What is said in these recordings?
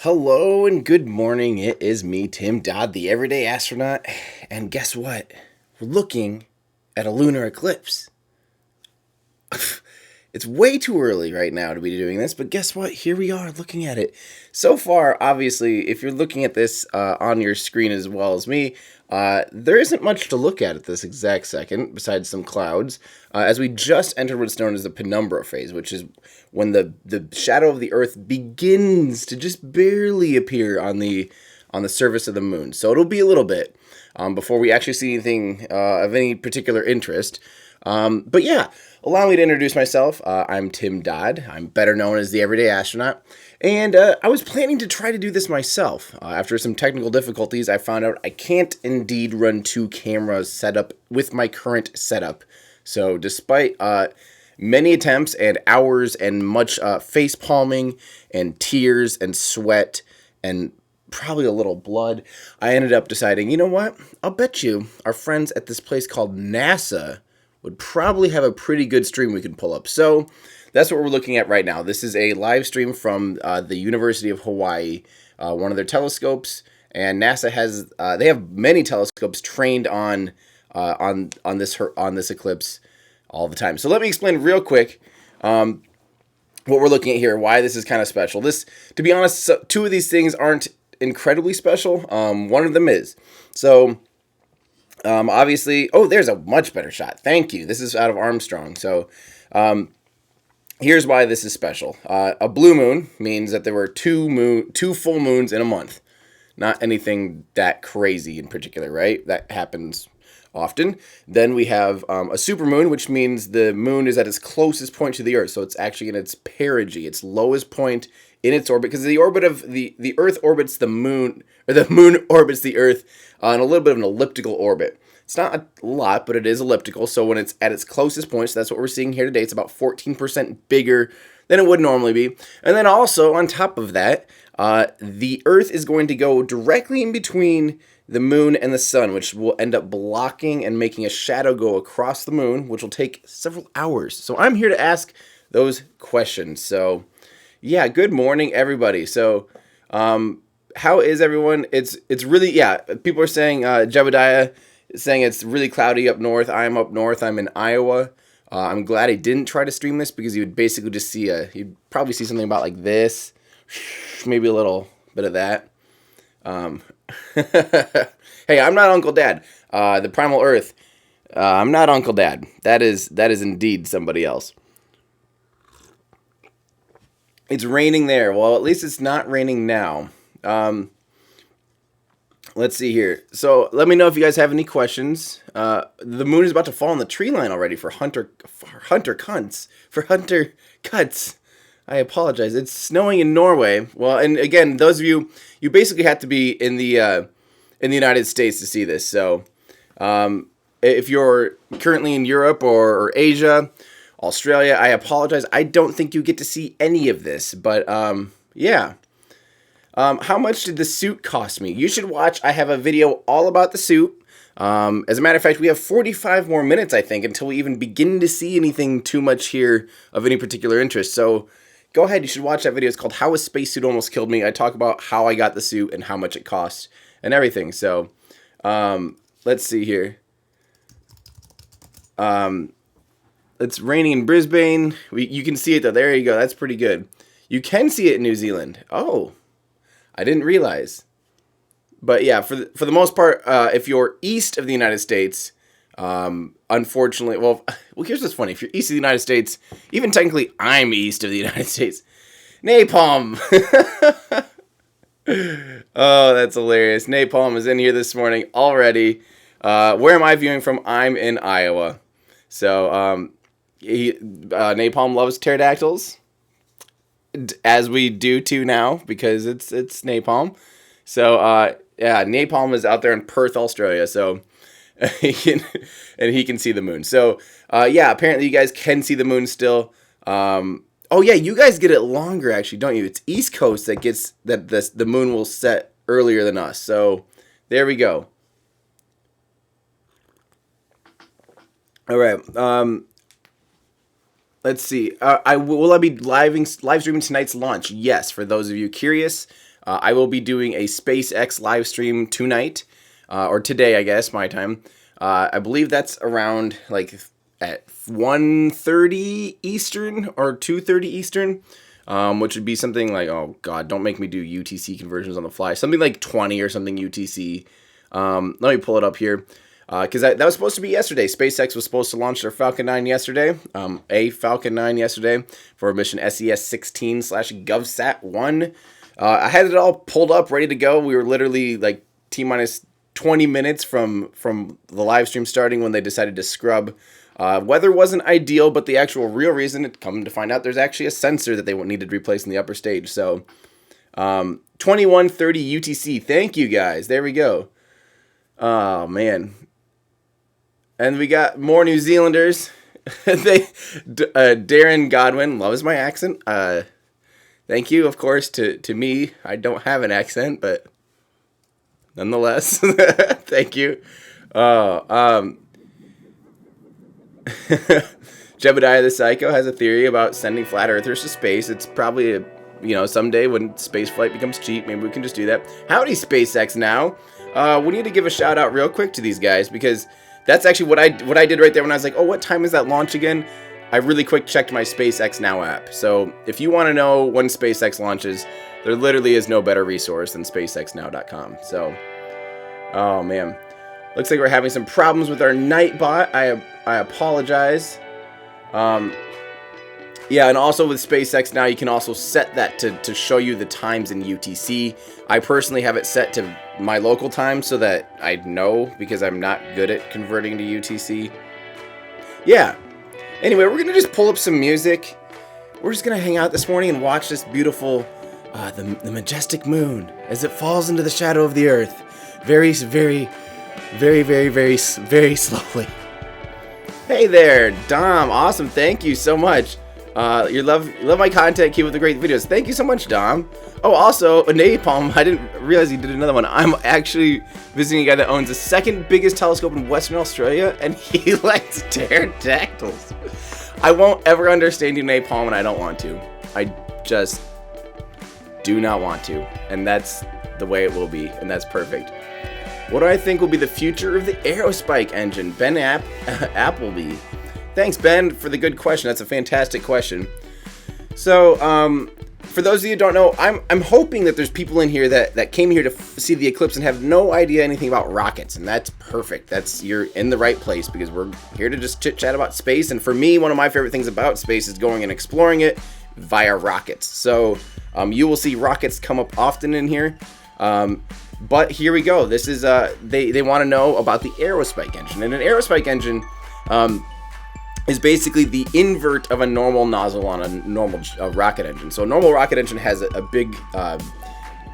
Hello and good morning. It is me, Tim Dodd, the everyday astronaut. And guess what? We're looking at a lunar eclipse. It's way too early right now to be doing this, but guess what? Here we are looking at it. So far, obviously, if you're looking at this on your screen as well as me, there isn't much to look at this exact second, besides some clouds, as we just entered what's known as the penumbra phase, which is when the shadow of the Earth begins to just barely appear on the surface of the moon. So it'll be a little bit before we actually see anything of any particular interest. But yeah, allow me to introduce myself. I'm Tim Dodd. I'm better known as the Everyday Astronaut. And I was planning to try to do this myself. After some technical difficulties, I found out I can't indeed run two cameras set up with my current setup. So despite many attempts and hours and much face palming and tears and sweat and probably a little blood, I ended up deciding, you know what? I'll bet you our friends at this place called NASA would probably have a pretty good stream we can pull up. So that's what we're looking at right now. This is a live stream from the University of Hawaii, one of their telescopes, and NASA has they have many telescopes trained on this eclipse all the time. So let me explain real quick what we're looking at here, why this is kind of special. This, to be honest, two of these things aren't incredibly special. One of them is. So obviously, oh, there's a much better shot. Thank you. This is out of Armstrong. So here's why this is special. A blue moon means that there were two full moons in a month. Not anything that crazy in particular, right? That happens often. Then we have a supermoon, which means the moon is at its closest point to the Earth. So it's actually in its perigee, its lowest point in its orbit, because the orbit of the Earth orbits the moon, or the moon orbits the Earth on a little bit of an elliptical orbit. It's not a lot, but it is elliptical. So when it's at its closest point, so that's what we're seeing here today, it's about 14% bigger than it would normally be. And then also on top of that, the Earth is going to go directly in between the moon and the sun, which will end up blocking and making a shadow go across the moon, which will take several hours. So I'm here to ask those questions. So yeah, good morning, everybody. So how is everyone? It's really, yeah, people are saying, Jebediah is saying it's really cloudy up north. I'm up north. I'm in Iowa. I'm glad I didn't try to stream this, because you would basically just see you'd probably see something about like this, maybe a little bit of that. Hey, I'm not Uncle Dad. The Primal Earth. I'm not Uncle Dad. That is indeed somebody else. It's raining there. Well, at least it's not raining now. Let's see here. So let me know if you guys have any questions. The moon is about to fall on the tree line already for hunter cuts. I apologize. It's snowing in Norway. Well, and again, those of you basically have to be in the United States to see this. So if you're currently in Europe or Asia, Australia, I apologize. I don't think you get to see any of this, but yeah. How much did the suit cost me? You should watch. I have a video all about the suit. As a matter of fact, we have 45 more minutes, I think, until we even begin to see anything too much here of any particular interest. So go ahead. You should watch that video. It's called How a Spacesuit Almost Killed Me. I talk about how I got the suit and how much it cost and everything. So let's see here. It's raining in Brisbane. You can see it, though. There you go. That's pretty good. You can see it in New Zealand. Oh, I didn't realize. But yeah, for the most part, if you're east of the United States, unfortunately, well, here's what's funny. If you're east of the United States, even technically I'm east of the United States. Napalm! Oh, that's hilarious. Napalm is in here this morning already. Where am I viewing from? I'm in Iowa. So, Napalm loves pterodactyls, as we do too now, because it's Napalm. So yeah, Napalm is out there in Perth, Australia. So he can see the moon. So yeah, apparently you guys can see the moon still. Oh yeah, you guys get it longer actually, don't you? It's East Coast that gets the moon will set earlier than us. So there we go. All right. Let's see. Will I be live streaming tonight's launch? Yes, for those of you curious. I will be doing a SpaceX live stream tonight, or today, I guess, my time. I believe that's around like at 1:30 Eastern or 2:30 Eastern, which would be something like, oh God, don't make me do UTC conversions on the fly. Something like 20 or something UTC. Let me pull it up here. Because that was supposed to be yesterday. SpaceX was supposed to launch their Falcon 9 yesterday, a Falcon 9 yesterday for mission SES-16/GovSat-1. I had it all pulled up, ready to go. We were literally like T-minus 20 minutes from the live stream starting when they decided to scrub. Weather wasn't ideal, but the actual real reason, it come to find out, there's actually a sensor that they needed to replace in the upper stage. So 21:30 UTC. Thank you guys. There we go. Oh man. And we got more New Zealanders. Darren Godwin loves my accent. Thank you, of course, to me. I don't have an accent, but nonetheless, thank you. Jebediah the Psycho has a theory about sending flat earthers to space. It's probably someday when spaceflight becomes cheap, maybe we can just do that. Howdy, SpaceX now. We need to give a shout out real quick to these guys because that's actually what I did right there when I was like, oh, what time is that launch again? I really quick checked my SpaceX Now app. So if you want to know when SpaceX launches, there literally is no better resource than spacexnow.com. So, oh man, looks like we're having some problems with our Nightbot. I apologize. Yeah, and also with SpaceX Now, you can also set that to show you the times in UTC. I personally have it set to my local time so that I know, because I'm not good at converting to UTC. Yeah. Anyway, we're going to just pull up some music. We're just going to hang out this morning and watch this beautiful, the majestic moon as it falls into the shadow of the earth. Very, very, very, very, very, very slowly. Hey there, Dom. Awesome. Thank you so much. You love my content. Keep up the great videos. Thank you so much, Dom. Oh, also, Napalm. I didn't realize he did another one. I'm actually visiting a guy that owns the second biggest telescope in Western Australia, and he likes pterodactyls. I won't ever understand you, Napalm, and I don't want to. I just do not want to, and that's the way it will be, and that's perfect. What do I think will be the future of the Aerospike engine? Ben Appleby. Thanks, Ben, for the good question. That's a fantastic question. So, for those of you who don't know, I'm hoping that there's people in here that came here to see the eclipse and have no idea anything about rockets, and that's perfect. You're in the right place because we're here to just chit-chat about space, and for me, one of my favorite things about space is going and exploring it via rockets. So, you will see rockets come up often in here. But here we go. This is they want to know about the Aerospike engine, and an Aerospike engine is basically the invert of a normal nozzle on a normal rocket engine. So a normal rocket engine has a big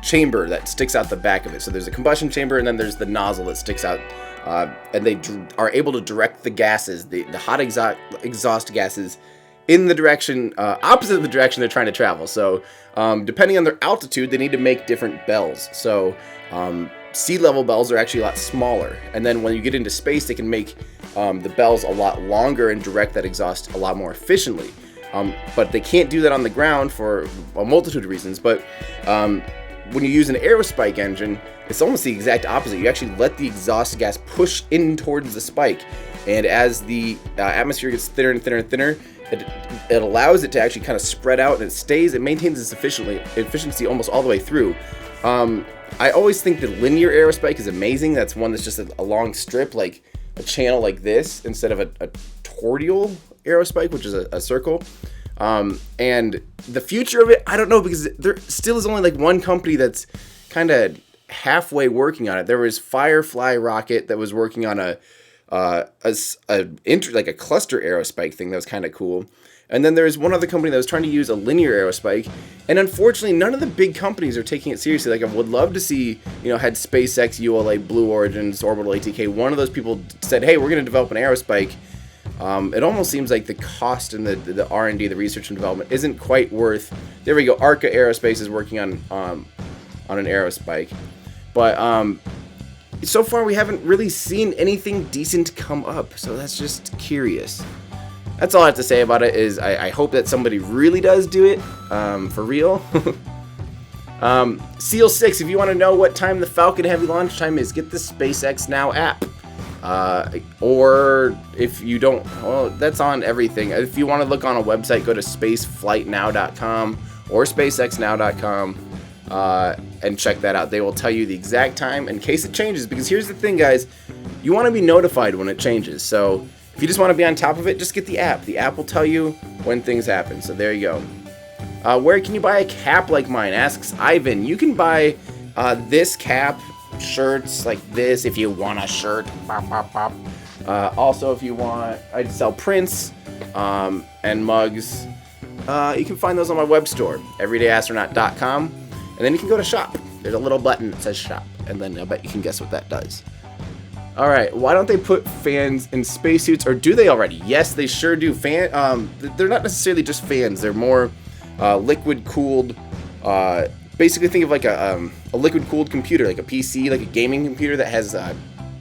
chamber that sticks out the back of it. So there's a combustion chamber, and then there's the nozzle that sticks out, and they are able to direct the gases, the hot exhaust gases, in the direction opposite of the direction they're trying to travel. So depending on their altitude, they need to make different bells. So sea level bells are actually a lot smaller, and then when you get into space, they can make the bells a lot longer and direct that exhaust a lot more efficiently. But they can't do that on the ground for a multitude of reasons. But when you use an Aerospike engine, it's almost the exact opposite. You actually let the exhaust gas push in towards the spike, and as the atmosphere gets thinner and thinner and thinner, it allows it to actually kind of spread out, and it maintains its efficiency almost all the way through. I always think the linear Aerospike is amazing. That's one that's just a long strip, like a channel like this, instead of a tordial Aerospike, which is a circle. And the future of it, I don't know, because there still is only like one company that's kind of halfway working on it. There was Firefly Rocket that was working on a cluster Aerospike thing that was kind of cool. And then there's one other company that was trying to use a linear Aerospike, and unfortunately, none of the big companies are taking it seriously. Like, I would love to see, had SpaceX, ULA, Blue Origins, Orbital, ATK, one of those people said, hey, we're going to develop an Aerospike. It almost seems like the cost and the R&D, the research and development, isn't quite worth. There we go. Arca Aerospace is working on an Aerospike, but so far we haven't really seen anything decent come up. So that's just curious. That's all I have to say about it. Is I hope that somebody really does do it for real. Seal 6, if you want to know what time the Falcon Heavy launch time is, get the SpaceX Now app. Or if you don't, well, that's on everything. If you want to look on a website, go to spaceflightnow.com or spacexnow.com and check that out. They will tell you the exact time in case it changes, because here's the thing, guys, you want to be notified when it changes. So if you just want to be on top of it, just get the app. The app will tell you when things happen. So there you go. Where can you buy a cap like mine, asks Ivan. You can buy this cap, shirts like this if you want a shirt. Bop, bop, bop. Also, if you want, I'd sell prints and mugs. You can find those on my web store, everydayastronaut.com, and then you can go to shop. There's a little button that says shop, and then I bet you can guess what that does. All right, why don't they put fans in spacesuits, or do they already? Yes, they sure do. They're not necessarily just fans. They're more liquid cooled. Basically, think of like a liquid cooled computer, like a PC, like a gaming computer that has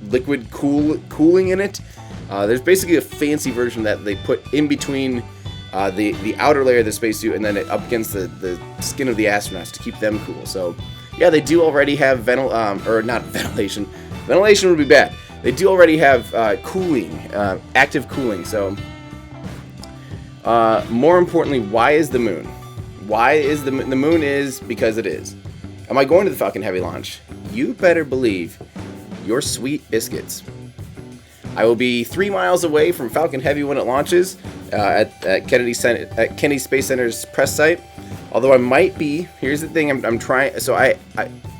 liquid cooling in it. There's basically a fancy version that they put in between the outer layer of the spacesuit and then up against the skin of the astronauts to keep them cool. So yeah, they do already have ventilation. Ventilation would be bad. They do already have cooling, active cooling. So more importantly, why is the moon? Why is the moon is because it is. Am I going to the Falcon Heavy launch? You better believe your sweet biscuits. I will be 3 miles away from Falcon Heavy when it launches at Kennedy Space Center's press site. Although I might be, here's the thing, I'm trying, so I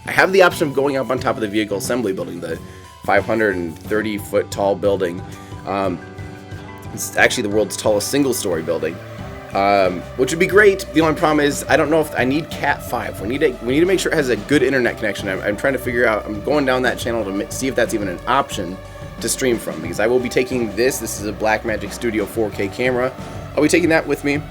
have the option of going up on top of the vehicle assembly building, the 530 foot tall building. It's actually the world's tallest single-story building. Which would be great. The only problem is I don't know if I need Cat 5. We need to make sure it has a good internet connection. I'm trying to figure out. I'm going down that channel to see if that's even an option to stream from, because I will be taking this. This is a Blackmagic Studio 4K camera. I'll be taking that with me.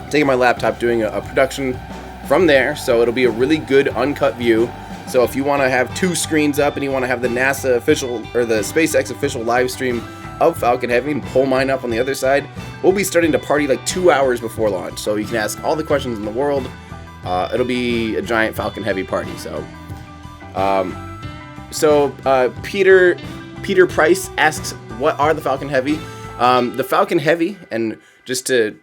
Taking my laptop, doing a production from there. So it'll be a really good uncut view. So if you want to have 2 screens up and you want to have the NASA official or the SpaceX official live stream of Falcon Heavy and pull mine up on the other side, we'll be starting to party like 2 hours before launch, so you can ask all the questions in the world. It'll be a giant Falcon Heavy party. So Peter Price asks, what are the Falcon Heavy? The Falcon Heavy, and just to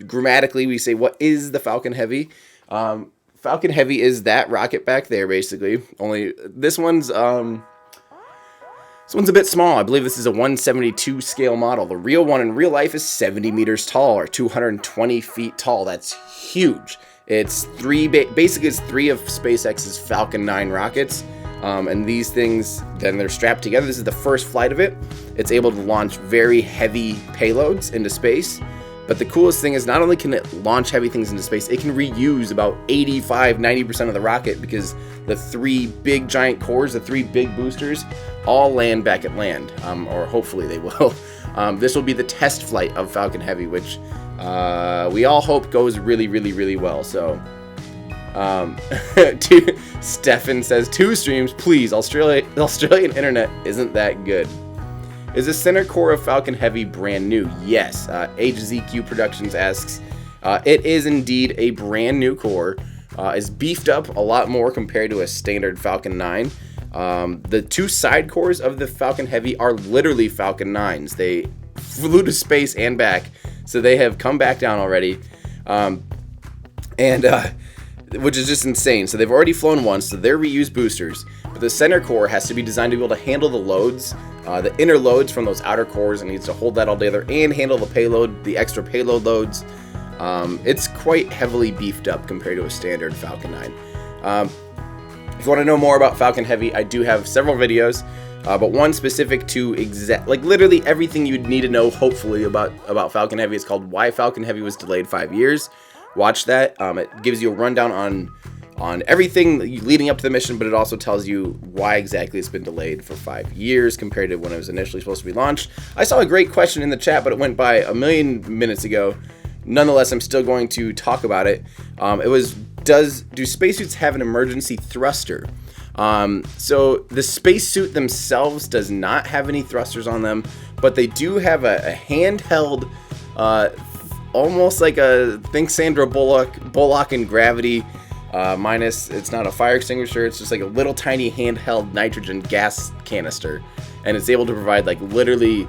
grammatically we say, what is the Falcon Heavy? Falcon Heavy is that rocket back there, basically. Only this one's a bit small. I believe this is a 172 scale model. The real one in real life is 70 meters tall, or 220 feet tall. That's huge. It's basically it's 3 of SpaceX's Falcon 9 rockets. And these things, then they're strapped together. This is the first flight of it. It's able to launch very heavy payloads into space. But the coolest thing is not only can it launch heavy things into space, it can reuse about 85-90% of the rocket, because the 3 big giant cores, the 3 big boosters, all land back at land, or hopefully they will. This will be the test flight of Falcon Heavy, which we all hope goes really, really, really well. So, Stefan says, 2 streams, please. Australian internet isn't that good. Is the center core of Falcon Heavy brand new? Yes. HZQ Productions asks, it is indeed a brand new core. It's beefed up a lot more compared to a standard Falcon 9. The 2 side cores of the Falcon Heavy are literally Falcon 9s. They flew to space and back, so they have come back down already, which is just insane. So they've already flown once, so they're reused boosters, but the center core has to be designed to be able to handle the loads, the inner loads from those outer cores, and needs to hold that all together and handle the payload, the extra payload loads. It's quite heavily beefed up compared to a standard Falcon 9. If you want to know more about Falcon Heavy, I do have several videos, but one specific to literally everything you'd need to know, hopefully, about Falcon Heavy. It's called Why Falcon Heavy Was Delayed 5 Years. Watch that. It gives you a rundown on everything leading up to the mission, but it also tells you why exactly it's been delayed for 5 years compared to when it was initially supposed to be launched. I saw a great question in the chat, but it went by a million minutes ago. Nonetheless, I'm still going to talk about it. It was, do spacesuits have an emergency thruster? So the spacesuit themselves does not have any thrusters on them, but they do have a handheld, almost like think Sandra Bullock in Gravity, Minus, it's not a fire extinguisher, it's just like a little tiny handheld nitrogen gas canister. And it's able to provide like literally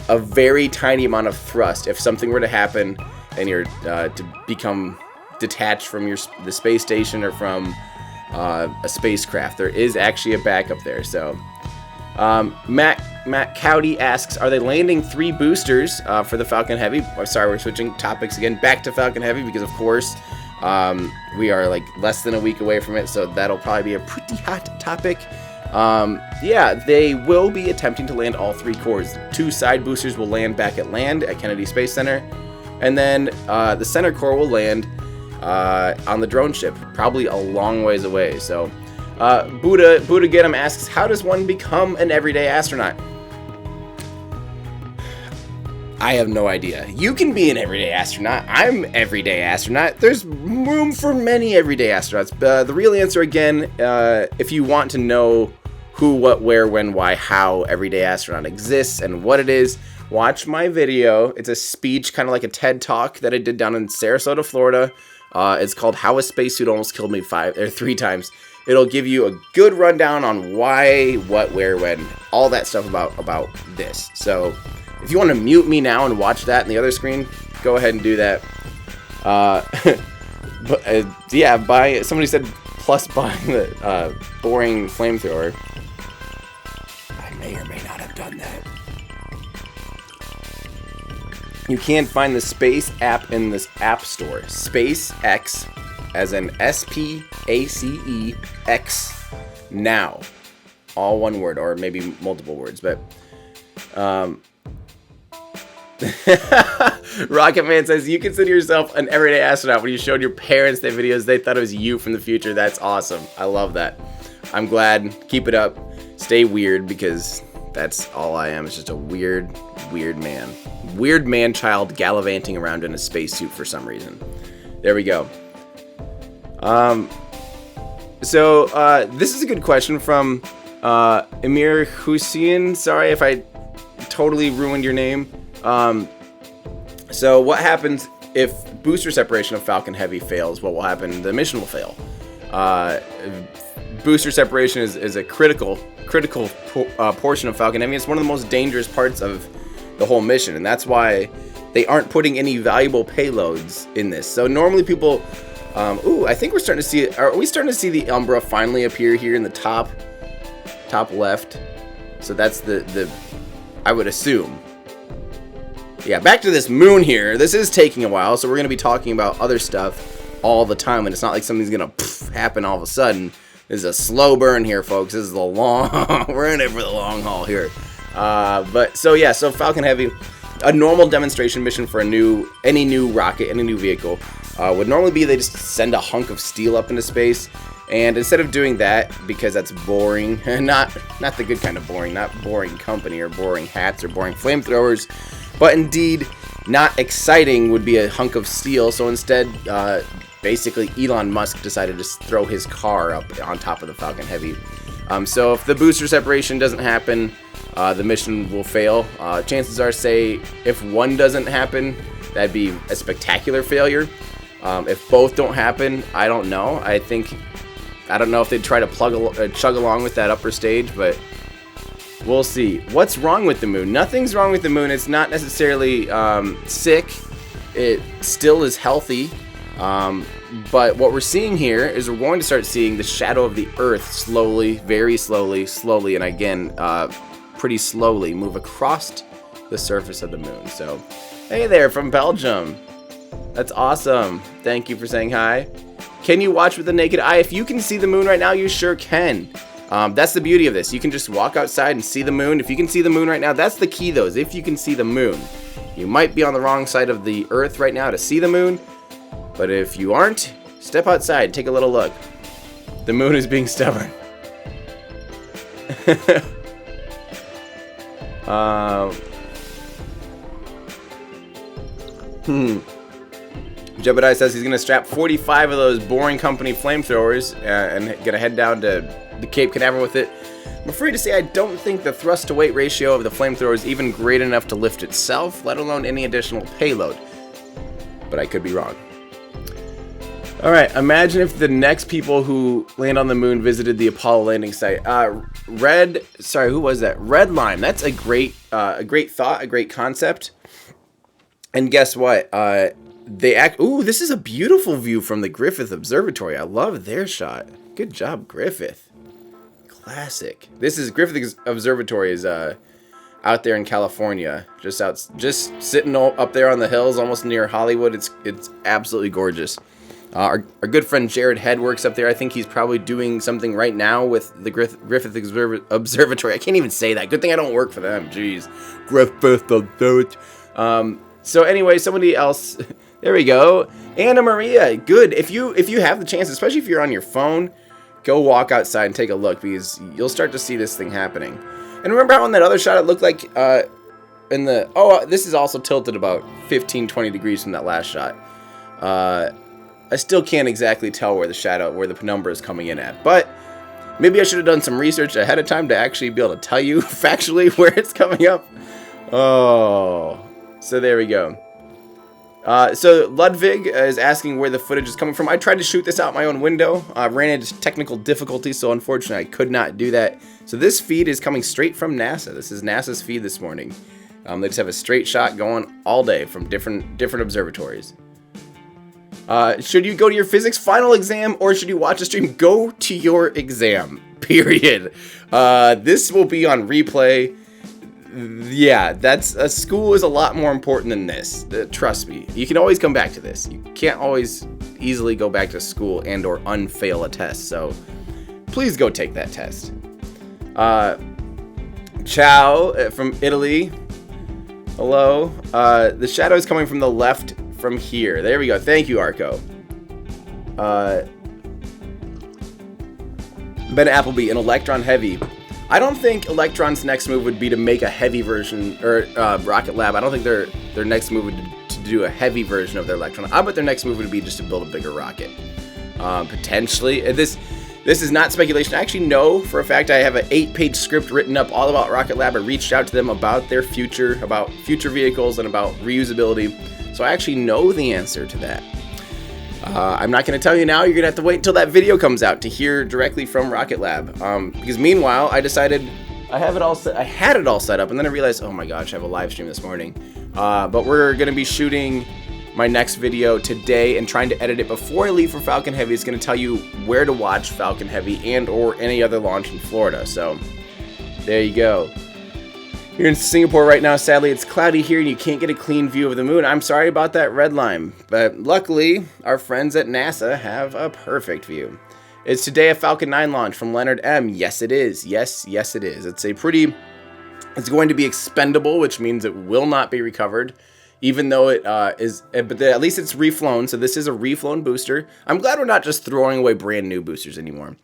a very tiny amount of thrust if something were to happen and you're to become detached from the space station or from a spacecraft. There is actually a backup there. So Matt Cowdy asks, are they landing 3 boosters for the Falcon Heavy? Oh, sorry, we're switching topics again back to Falcon Heavy because of course we are like less than a week away from it, so that'll probably be a pretty hot topic. Yeah, they will be attempting to land all 3 cores. 2 side boosters will land back at Kennedy Space Center, and then the center core will land on the drone ship, probably a long ways away. So Buddha Getum asks, how does one become an everyday astronaut? I have no idea. You can be an everyday astronaut. I'm an everyday astronaut. There's room for many everyday astronauts. The real answer, again, if you want to know who, what, where, when, why, how everyday astronaut exists and what it is, watch my video. It's a speech, kind of like a TED Talk that I did down in Sarasota, Florida. It's called How a Spacesuit Almost Killed Me 3 times. It'll give you a good rundown on why, what, where, when, all that stuff about this. So if you want to mute me now and watch that in the other screen, go ahead and do that. But yeah, somebody said plus buying the boring flamethrower. I may or may not have done that. You can find the Space app in this app store. SpaceX, as in SPACEX, now. All one word, or maybe multiple words, but Rocket Man says, you consider yourself an everyday astronaut. When you showed your parents their videos, they thought it was you from the future. That's awesome. I love that. I'm glad. Keep it up. Stay weird, because that's all I am. It's just a weird man. Weird man-child gallivanting around in a spacesuit for some reason. There we go. So this is a good question from Emir Hussein. Sorry if I totally ruined your name. So what happens if booster separation of Falcon Heavy fails? What will happen? The mission will fail. Booster separation is a critical portion of Falcon Heavy. It's one of the most dangerous parts of the whole mission, and that's why they aren't putting any valuable payloads in this. So normally people, I think we're starting to see. Are we starting to see the Umbra finally appear here in the top left? So that's the I would assume. Yeah, back to this moon here. This is taking a while, so we're going to be talking about other stuff all the time, and it's not like something's going to happen all of a sudden. This is a slow burn here, folks. This is the we're in it for the long haul here. So Falcon Heavy, a normal demonstration mission for any new rocket, any new vehicle, would normally be they just send a hunk of steel up into space, and instead of doing that, because that's boring, not the good kind of boring, not boring company or boring hats or boring flamethrowers, but indeed not exciting would be a hunk of steel. So instead, basically Elon Musk decided to throw his car up on top of the Falcon Heavy. So if the booster separation doesn't happen, the mission will fail. Chances are, say, if one doesn't happen, that'd be a spectacular failure. If both don't happen, I don't know. I don't know if they'd try to chug along with that upper stage, but we'll see. What's wrong with the moon? Nothing's wrong with the moon. It's not necessarily sick. It still is healthy. But what we're seeing here is we're going to start seeing the shadow of the Earth slowly, very slowly, and again, pretty slowly move across the surface of the moon. So, hey there from Belgium. That's awesome. Thank you for saying hi. Can you watch with the naked eye? If you can see the moon right now, you sure can. That's the beauty of this. You can just walk outside and see the moon. If you can see the moon right now, that's the key though, is if you can see the moon. You might be on the wrong side of the Earth right now to see the moon, but if you aren't, step outside, take a little look. The moon is being stubborn. Jebediah says he's going to strap 45 of those boring company flamethrowers and going to head down to the Cape Canaveral with it. I'm afraid to say I don't think the thrust to weight ratio of the flamethrower is even great enough to lift itself, let alone any additional payload. But I could be wrong. All right, imagine if the next people who land on the moon visited the Apollo landing site. Who was that? Redline. That's a great thought, a great concept. And guess what? This is a beautiful view from the Griffith Observatory. I love their shot. Good job, Griffith. Classic. Griffith Observatory is out there in California, just sitting up there on the hills, almost near Hollywood. It's absolutely gorgeous. Our good friend Jared Head works up there. I think he's probably doing something right now with the Griffith Observatory. I can't even say that. Good thing I don't work for them. Jeez. Griffith Observatory. So anyway, somebody else. There we go. Anna Maria. Good. If you have the chance, especially if you're on your phone, go walk outside and take a look, because you'll start to see this thing happening. And remember how in that other shot it looked like this is also tilted about 15-20 degrees from that last shot. I still can't exactly tell where the penumbra is coming in at, but maybe I should have done some research ahead of time to actually be able to tell you factually where it's coming up. Oh, so there we go. So Ludwig is asking where the footage is coming from. I tried to shoot this out my own window. Ran into technical difficulties, so unfortunately I could not do that. So this feed is coming straight from NASA. This is NASA's feed this morning. They just have a straight shot going all day from different observatories. Should you go to your physics final exam, or should you watch the stream? Go to your exam, period. This will be on replay. Yeah, school is a lot more important than this. Trust me. You can always come back to this. You can't always easily go back to school and or unfail a test. So please go take that test. Ciao from Italy. Hello. The shadow is coming from the left from here. There we go. Thank you, Arco. Ben Appleby, an Electron Heavy. I don't think Electron's next move would be to make a heavy version, or Rocket Lab. I don't think their next move would be to do a heavy version of their Electron. I bet their next move would be just to build a bigger rocket. Potentially. This is not speculation. I actually know for a fact I have an 8-page script written up all about Rocket Lab. I reached out to them about their future, about future vehicles, and about reusability. So I actually know the answer to that. I'm not going to tell you now. You're going to have to wait until that video comes out to hear directly from Rocket Lab. Because meanwhile, I decided I had it all set up, and then I realized, oh my gosh, I have a live stream this morning. But we're going to be shooting my next video today and trying to edit it before I leave for Falcon Heavy. It's going to tell you where to watch Falcon Heavy and or any other launch in Florida. So there you go. Here in Singapore right now, sadly, it's cloudy here and you can't get a clean view of the moon. I'm sorry about that red line, but luckily, our friends at NASA have a perfect view. Is today a Falcon 9 launch from Leonard M? Yes, it is. Yes, it is. It's going to be expendable, which means it will not be recovered, even though it is, but at least it's reflown, so this is a reflown booster. I'm glad we're not just throwing away brand new boosters anymore.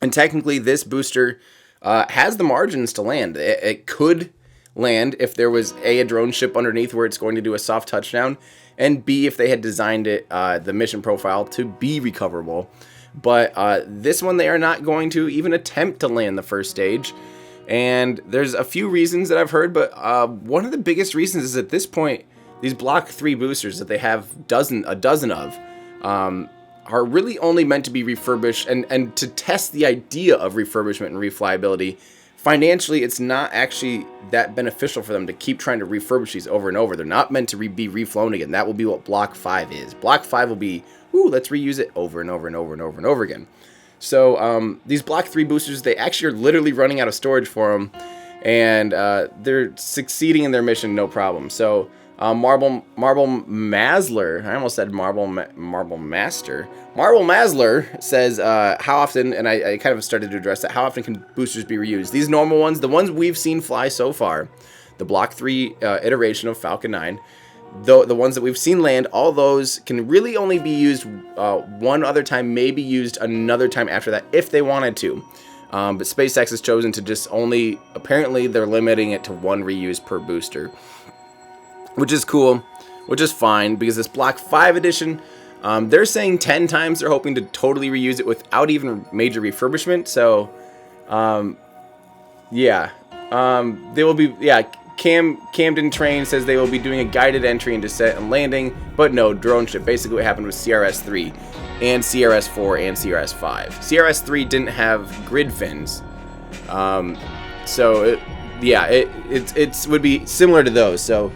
And technically, this booster has the margins to land. It could land if there was a drone ship underneath where it's going to do a soft touchdown, and B, if they had designed it, the mission profile, to be recoverable. But this one, they are not going to even attempt to land the first stage. And there's a few reasons that I've heard, but one of the biggest reasons is at this point, these Block 3 boosters that they have a dozen of, are really only meant to be refurbished and to test the idea of refurbishment and reflyability. Financially, it's not actually that beneficial for them to keep trying to refurbish these over and over. They're not meant to be reflown again. That will be what Block 5 is. Block 5 will be, let's reuse it over and over and over and over and over again. So these Block 3 boosters, they actually are literally running out of storage for them, and they're succeeding in their mission no problem. So Marble Masler, I almost said Marble Master. Marble Masler says, how often, and I kind of started to address that, how often can boosters be reused? These normal ones, the ones we've seen fly so far, the Block 3 iteration of Falcon 9, the ones that we've seen land, all those can really only be used one other time, maybe used another time after that if they wanted to. But SpaceX has chosen to just apparently they're limiting it to one reuse per booster. Which is cool, which is fine, because this Block 5 edition, they're saying 10 times they're hoping to totally reuse it without even major refurbishment. So, they will be, Camden Train says they will be doing a guided entry and descent and landing, but no, drone ship. Basically what happened with CRS-3. and CRS-4 and CRS-5. CRS-3 didn't have grid fins, so it would be similar to those. So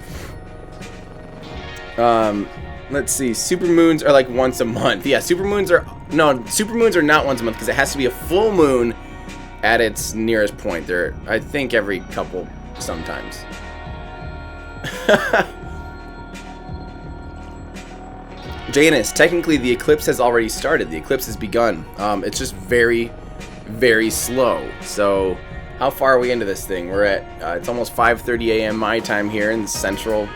let's see, supermoons are like once a month. Yeah, supermoons are not once a month because it has to be a full moon at its nearest point. They're, I think, every couple sometimes. Janus, technically the eclipse has already started. The eclipse has begun. It's just very, very slow. So how far are we into this thing? We're at, it's almost 5:30 a.m. my time here in the central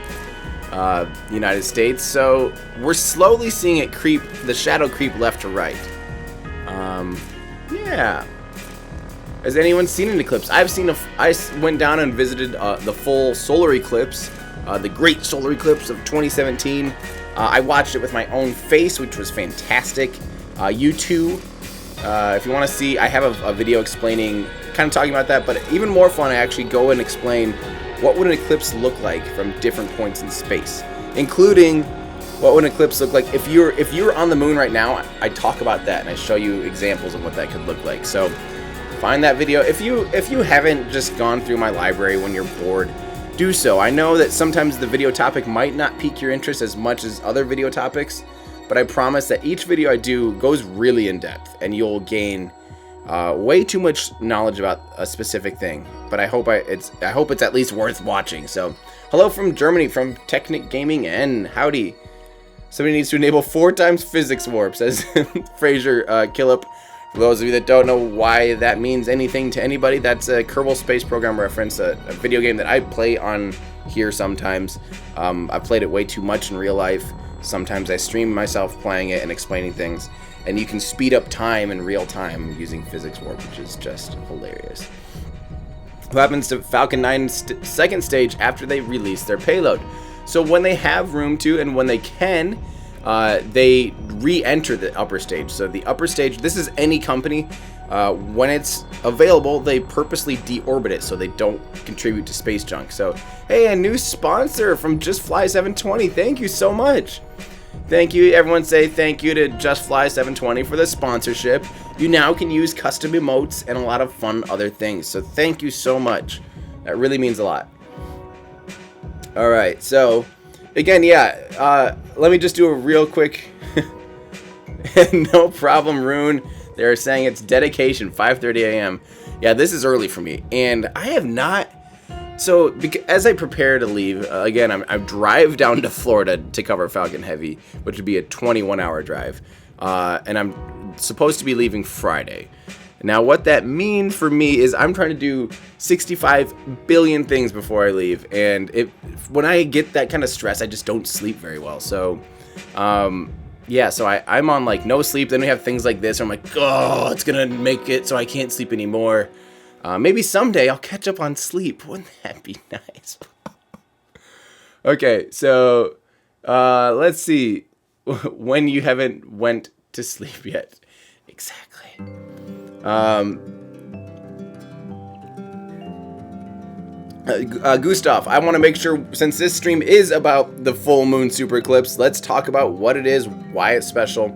United States. So we're slowly seeing it creep, the shadow creep left to right. Yeah. Has anyone seen an eclipse? I went down and visited the full solar eclipse, the great solar eclipse of 2017. I watched it with my own face, which was fantastic. You too, if you want to see, I have a video explaining, kind of talking about that, but even more fun, I actually go and explain what would an eclipse look like from different points in space, including what would an eclipse look like if you're on the moon right now. I talk about that and I show you examples of what that could look like. So find that video. If you haven't just gone through my library when you're bored, do so. I know that sometimes the video topic might not pique your interest as much as other video topics, but I promise that each video I do goes really in depth and you'll gain way too much knowledge about a specific thing. But I hope it's at least worth watching. So hello from Germany, from Technic Gaming, and howdy. Somebody needs to enable 4 times physics warp, says Fraser Killip. For those of you that don't know why that means anything to anybody, that's a Kerbal Space Program reference, a video game that I play on here sometimes. I've played it way too much in real life. Sometimes I stream myself playing it and explaining things. And you can speed up time in real time using physics warp, which is just hilarious. What happens to Falcon 9's second stage after they release their payload? So when they have room to, and when they can, they re-enter the upper stage. So the upper stage, this is any company, when it's available, they purposely deorbit it so they don't contribute to space junk. So, hey, a new sponsor from Just Fly 720. Thank you so much. Thank you. Everyone say thank you to Just Fly 720 for the sponsorship. You now can use custom emotes and a lot of fun other things. So thank you so much. That really means a lot. All right, so again, yeah, let me just do a real quick no problem, Rune. They're saying it's dedication, 5:30 a.m. Yeah, this is early for me, and I have not. So as I prepare to leave, again, I drive down to Florida to cover Falcon Heavy, which would be a 21-hour drive, and I'm supposed to be leaving Friday. Now, what that means for me is I'm trying to do 65 billion things before I leave, and when I get that kind of stress, I just don't sleep very well. So, yeah, so I'm on like no sleep. Then we have things like this. I'm like, oh, it's gonna make it so I can't sleep anymore. Maybe someday I'll catch up on sleep. Wouldn't that be nice? Okay, so let's see. When you haven't went to sleep yet. Exactly. Gustav, I want to make sure, since this stream is about the full moon super eclipse, let's talk about what it is, why it's special.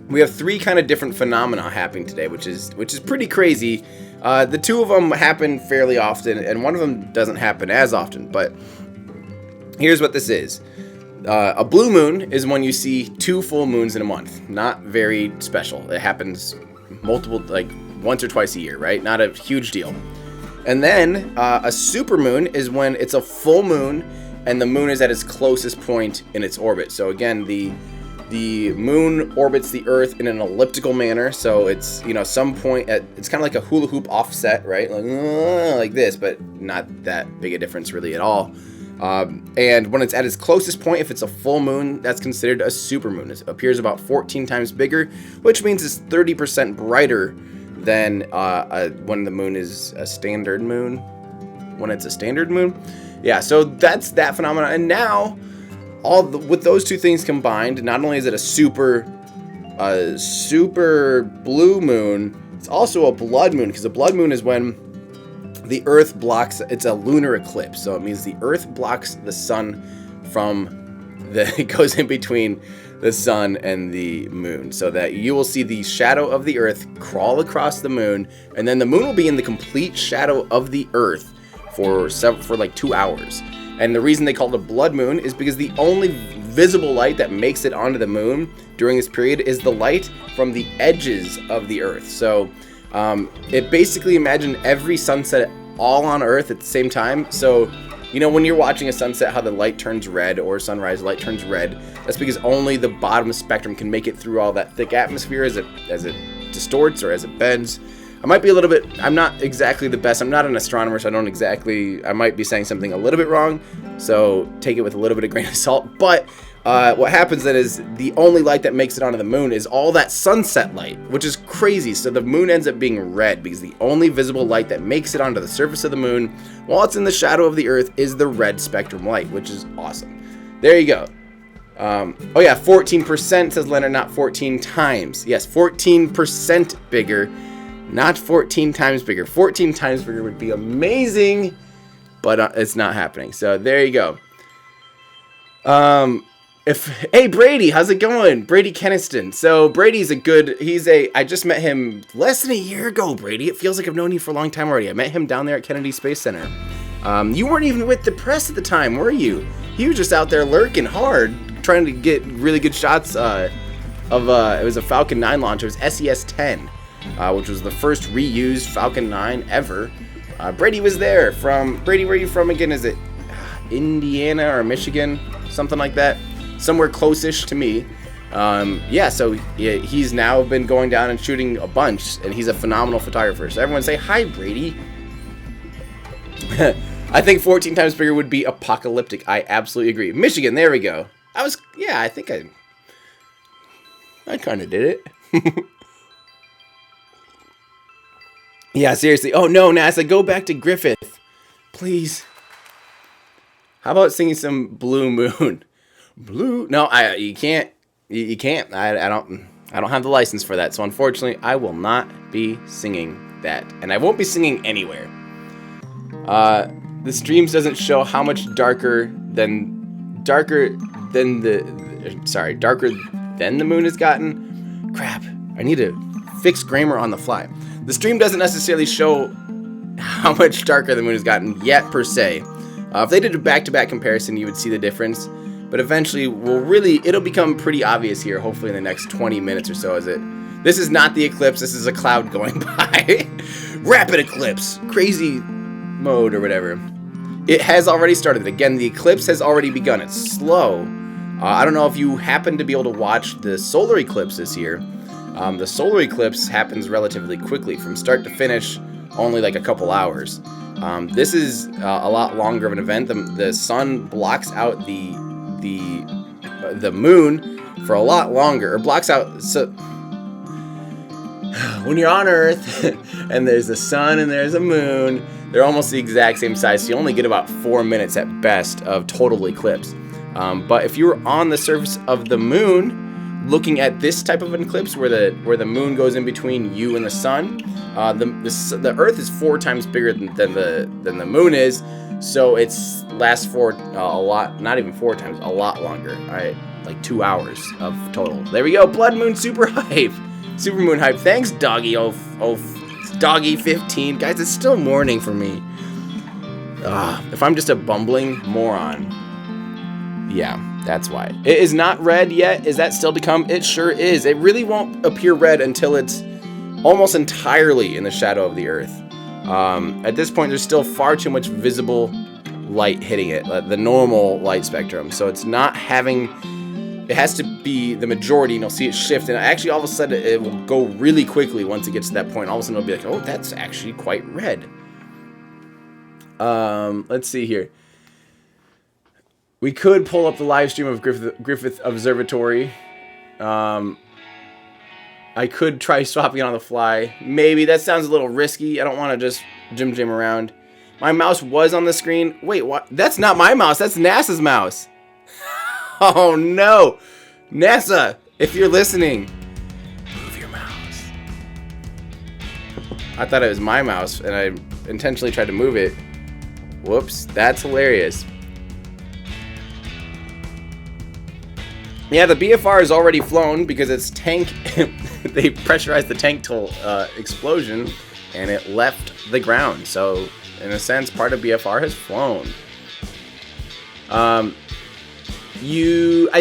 We have 3 kind of different phenomena happening today, which is pretty crazy. The 2 of them happen fairly often, and one of them doesn't happen as often. But here's what this is. A blue moon is when you see 2 full moons in a month. Not very special. It happens multiple, like once or twice a year, right? Not a huge deal. And then a super moon is when it's a full moon and the moon is at its closest point in its orbit. So again, the moon orbits the Earth in an elliptical manner. So it's, some point it's kind of like a hula hoop offset, right? Like this, but not that big a difference really at all. And when it's at its closest point, if it's a full moon, that's considered a supermoon. It appears about 14 times bigger, which means it's 30% brighter than when the moon is a standard moon. When it's a standard moon, yeah. So that's that phenomenon. And now, with those 2 things combined, not only is it a super blue moon, it's also a blood moon, because a blood moon is when the Earth blocks, it's a lunar eclipse, so it means the Earth blocks the sun from it goes in between the sun and the moon, so that you will see the shadow of the Earth crawl across the moon, and then the moon will be in the complete shadow of the Earth for like 2 hours. And the reason they call it a blood moon is because the only visible light that makes it onto the moon during this period is the light from the edges of the Earth. So it basically, imagine every sunset all on Earth at the same time. So you know, when you're watching a sunset, how the light turns red, or sunrise, light turns red. That's because only the bottom spectrum can make it through all that thick atmosphere as it distorts or as it bends. I might be a little bit, I'm not exactly the best. I'm not an astronomer, so I might be saying something a little bit wrong. So take it with a little bit of grain of salt. But what happens then is the only light that makes it onto the moon is all that sunset light, which is crazy. So the moon ends up being red because the only visible light that makes it onto the surface of the moon while it's in the shadow of the Earth is the red spectrum light, which is awesome. There you go. Oh yeah, 14%, says Leonard, not 14 times. Yes, 14% bigger, not 14 times bigger. 14 times bigger would be amazing, but it's not happening. So there you go. Hey Brady, how's it going? Brady Keniston. So Brady's I just met him less than a year ago, Brady. It feels like I've known you for a long time already. I met him down there at Kennedy Space Center. You weren't even with the press at the time, were you? He was just out there lurking hard, trying to get really good shots it was a Falcon 9 launch. It was SES-10, which was the first reused Falcon 9 ever. Brady was there. Brady, where are you from again? Is it Indiana or Michigan? Something like that. Somewhere close-ish to me. So he's now been going down and shooting a bunch, and he's a phenomenal photographer. So everyone say hi, Brady. I think 14 times bigger would be apocalyptic. I absolutely agree. Michigan, there we go. I think I kind of did it. Yeah, seriously. Oh no, NASA, go back to Griffith, please. How about singing some Blue Moon? Blue? No, you can't. You can't. I don't have the license for that. So unfortunately, I will not be singing that, and I won't be singing anywhere. The streams doesn't show how much darker than the moon has gotten. Crap. I need to fix grammar on the fly. The stream doesn't necessarily show how much darker the moon has gotten yet, per se. If they did a back-to-back comparison, you would see the difference. But eventually, it'll become pretty obvious here, hopefully in the next 20 minutes or so. This is not the eclipse, this is a cloud going by. Rapid eclipse, crazy mode or whatever. It has already started. Again, the eclipse has already begun. It's slow. I don't know if you happen to be able to watch the solar eclipse this year. The solar eclipse happens relatively quickly, from start to finish, only like a couple hours. This is a lot longer of an event. The sun blocks out the moon for a lot longer, or blocks out. So when you're on Earth and there's a sun and there's a moon, they're almost the exact same size, so you only get about 4 minutes at best of total eclipse. But if you were on the surface of the moon looking at this type of an eclipse, where the moon goes in between you and the sun, the Earth is 4 times bigger than the moon is. So it lasts for a lot, not even 4 times, a lot longer. All right, like 2 hours of total. There we go, Blood Moon Super Hype. Super Moon Hype. Thanks, Doggy. Doggy 15. Guys, it's still morning for me. If I'm just a bumbling moron. Yeah, that's why. It is not red yet. Is that still to come? It sure is. It really won't appear red until it's almost entirely in the shadow of the Earth. At this point, there's still far too much visible light hitting it, the normal light spectrum. So it's not having, it has to be the majority, and you'll see it shift. And actually, all of a sudden, it will go really quickly once it gets to that point. All of a sudden, it'll be like, oh, that's actually quite red. Let's see here. We could pull up the live stream of Griffith Observatory. I could try swapping it on the fly. Maybe. That sounds a little risky. I don't want to just jim around. My mouse was on the screen. Wait, what? That's not my mouse. That's NASA's mouse. Oh, no. NASA, if you're listening, move your mouse. I thought it was my mouse, and I intentionally tried to move it. Whoops. That's hilarious. Yeah, the BFR is already flown because its tank, they pressurized the tank till explosion, and it left the ground. So, in a sense, part of BFR has flown. I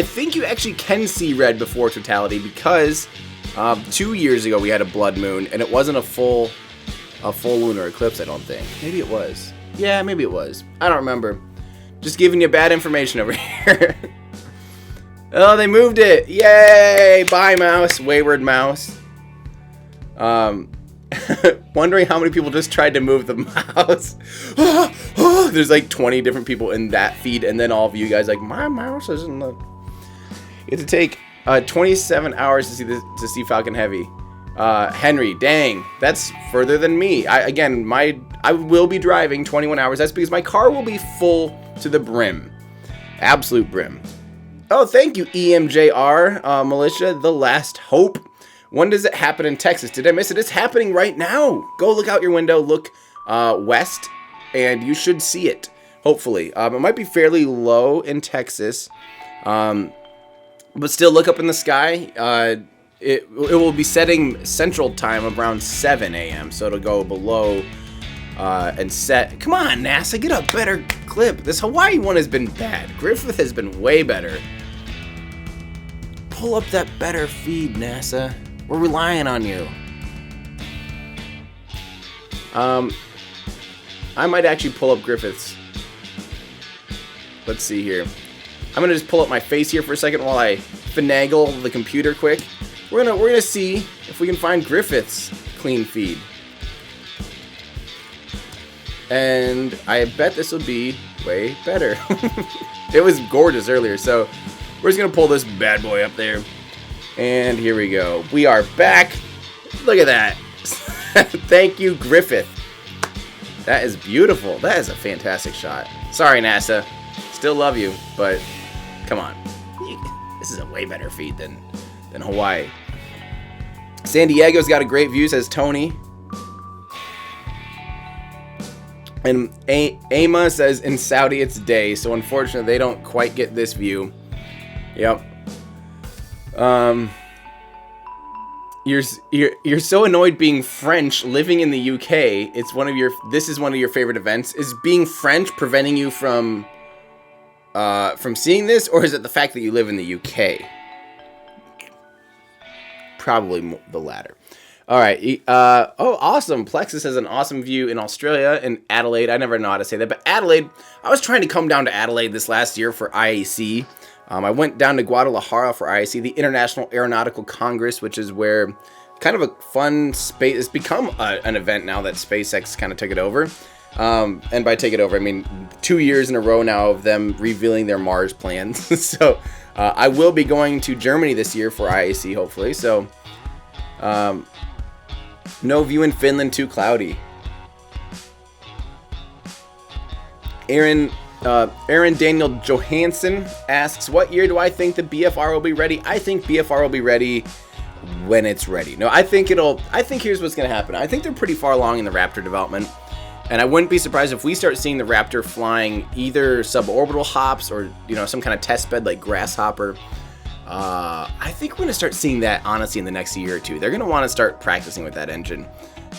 think you actually can see red before totality because 2 years ago we had a blood moon, and it wasn't a full lunar eclipse, I don't think. Maybe it was. Yeah, maybe it was. I don't remember. Just giving you bad information over here. Oh, they moved it! Yay! Bye, mouse. Wayward mouse. Wondering how many people just tried to move the mouse. There's like 20 different people in that feed, and then all of you guys like, my mouse isn't the... You have to take 27 hours to see Falcon Heavy. Henry, dang, that's further than me. I will be driving 21 hours. That's because my car will be full to the brim. Absolute brim. Oh, thank you, EMJR, Militia, The Last Hope. When does it happen in Texas? Did I miss it? It's happening right now. Go look out your window, look west, and you should see it, hopefully. It might be fairly low in Texas, but still look up in the sky. It will be setting central time around 7 a.m., so it'll go below and set. Come on, NASA, get a better clip. This Hawaii one has been bad. Griffith has been way better. Pull up that better feed, NASA. We're relying on you. I might actually pull up Griffith's. Let's see here. I'm gonna just pull up my face here for a second while I finagle the computer quick. We're gonna see if we can find Griffith's clean feed. And I bet this will be way better. It was gorgeous earlier, so we're just gonna pull this bad boy up there. And here we go. We are back. Look at that. Thank you, Griffith. That is beautiful. That is a fantastic shot. Sorry, NASA. Still love you, but come on. This is a way better feed than Hawaii. San Diego's got a great view, says Tony. And Ama says in Saudi it's day, so unfortunately they don't quite get this view. Yep. You're so annoyed being French living in the UK. This is one of your favorite events. Is being French preventing you from seeing this, or is it the fact that you live in the UK? Probably the latter. All right. Oh, awesome. Plexus has an awesome view in Australia and Adelaide. I never know how to say that, but Adelaide. I was trying to come down to Adelaide this last year for IAC. I went down to Guadalajara for IAC, the International Aeronautical Congress, which is where kind of a fun space. It's become an event now that SpaceX kind of took it over. And by take it over, I mean 2 years in a row now of them revealing their Mars plans. So I will be going to Germany this year for IAC, hopefully. So no view in Finland, too cloudy. Aaron Daniel Johansson asks, what year do I think the BFR will be ready? I think BFR will be ready when it's ready. No, I think here's what's going to happen. I think they're pretty far along in the Raptor development. And I wouldn't be surprised if we start seeing the Raptor flying either suborbital hops or, some kind of test bed like Grasshopper. I think we're going to start seeing that, honestly, in the next year or two. They're going to want to start practicing with that engine.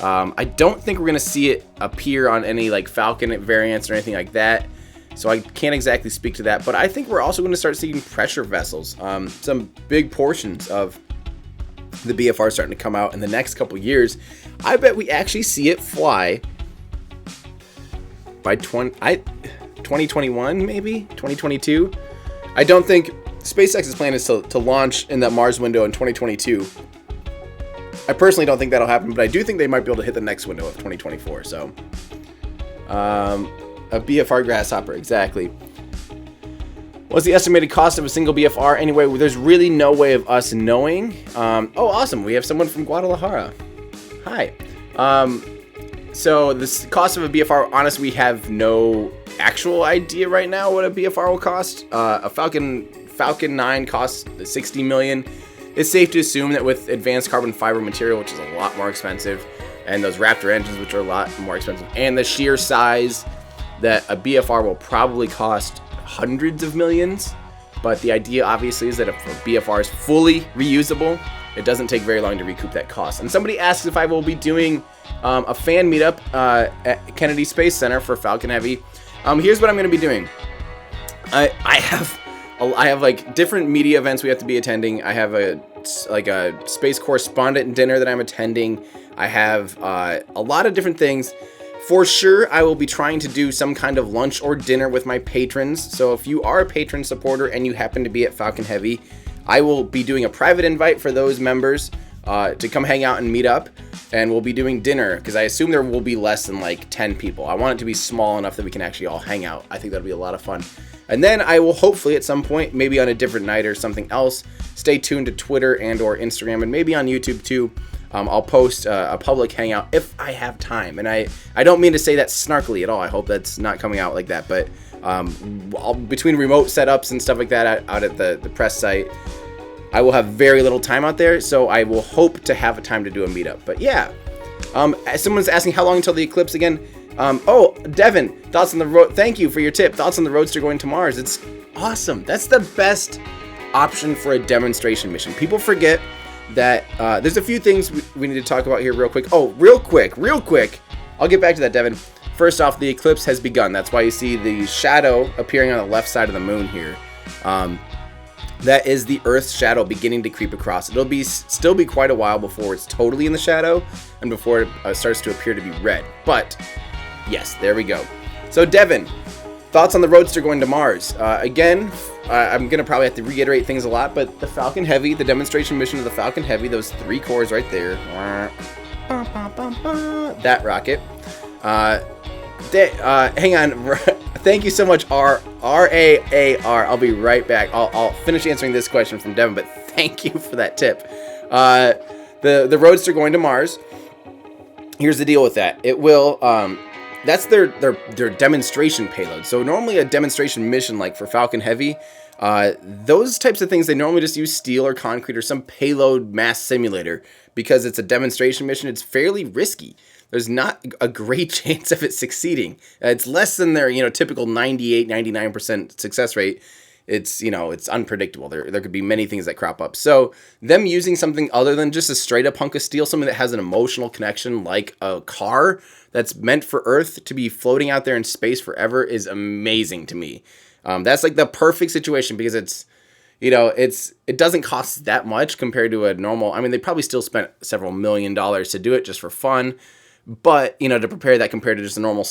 I don't think we're going to see it appear on any like Falcon variants or anything like that. So I can't exactly speak to that. But I think we're also going to start seeing pressure vessels. Some big portions of the BFR starting to come out in the next couple years. I bet we actually see it fly by 2021, maybe 2022. I don't think SpaceX's plan is to launch in that Mars window in 2022. I personally don't think that'll happen, but I do think they might be able to hit the next window of 2024. So, a BFR Grasshopper, exactly. What's the estimated cost of a single BFR? Anyway, there's really no way of us knowing. Oh, awesome. We have someone from Guadalajara. Hi. So the cost of a BFR, honestly, we have no actual idea right now what a BFR will cost. A Falcon 9 costs $60 million. It's safe to assume that with advanced carbon fiber material, which is a lot more expensive, and those Raptor engines, which are a lot more expensive, and the sheer size, that a BFR will probably cost hundreds of millions. But the idea obviously is that if a BFR is fully reusable, it doesn't take very long to recoup that cost. And somebody asked if I will be doing a fan meetup at Kennedy Space Center for Falcon Heavy. Here's what I'm going to be doing. I have like different media events we have to be attending. I have a space correspondent dinner that I'm attending. I have a lot of different things. For sure, I will be trying to do some kind of lunch or dinner with my patrons. So if you are a patron supporter and you happen to be at Falcon Heavy, I will be doing a private invite for those members to come hang out and meet up. And we'll be doing dinner because I assume there will be less than like 10 people. I want it to be small enough that we can actually all hang out. I think that'll be a lot of fun. And then I will hopefully at some point, maybe on a different night or something else, stay tuned to Twitter and or Instagram and maybe on YouTube too. I'll post a public hangout if I have time. And I don't mean to say that snarkily at all. I hope that's not coming out like that. But between remote setups and stuff like that out at the press site, I will have very little time out there. So I will hope to have a time to do a meetup. But yeah, someone's asking how long until the eclipse again. Oh, Devin, thoughts on the road? Thank you for your tip. Thoughts on the Roadster going to Mars? It's awesome. That's the best option for a demonstration mission. People forget that there's a few things we need to talk about here real quick. Oh, real quick. I'll get back to that, Devin. First off, the eclipse has begun. That's why you see the shadow appearing on the left side of the moon here. That is the Earth's shadow beginning to creep across. It'll still be quite a while before it's totally in the shadow and before it starts to appear to be red. But yes, there we go. So Devin, thoughts on the Roadster going to Mars? Again, I'm going to probably have to reiterate things a lot, but the Falcon Heavy, the demonstration mission of the Falcon Heavy, those 3 cores right there, that rocket. Hang on. Thank you so much, R-A-A-R. I'll be right back. I'll finish answering this question from Devin, but thank you for that tip. The Roadster going to Mars. Here's the deal with that. It will... that's their demonstration payload. So normally a demonstration mission like for Falcon Heavy, those types of things, they normally just use steel or concrete or some payload mass simulator. Because it's a demonstration mission, it's fairly risky. There's not a great chance of it succeeding. It's less than their typical 98-99% success rate. It's it's unpredictable. There could be many things that crop up. So them using something other than just a straight up hunk of steel, something that has an emotional connection like a car that's meant for Earth to be floating out there in space forever is amazing to me. That's like the perfect situation because it's it doesn't cost that much compared to a normal. I mean, they probably still spent several $1 million to do it just for fun. But, to prepare that compared to just a normal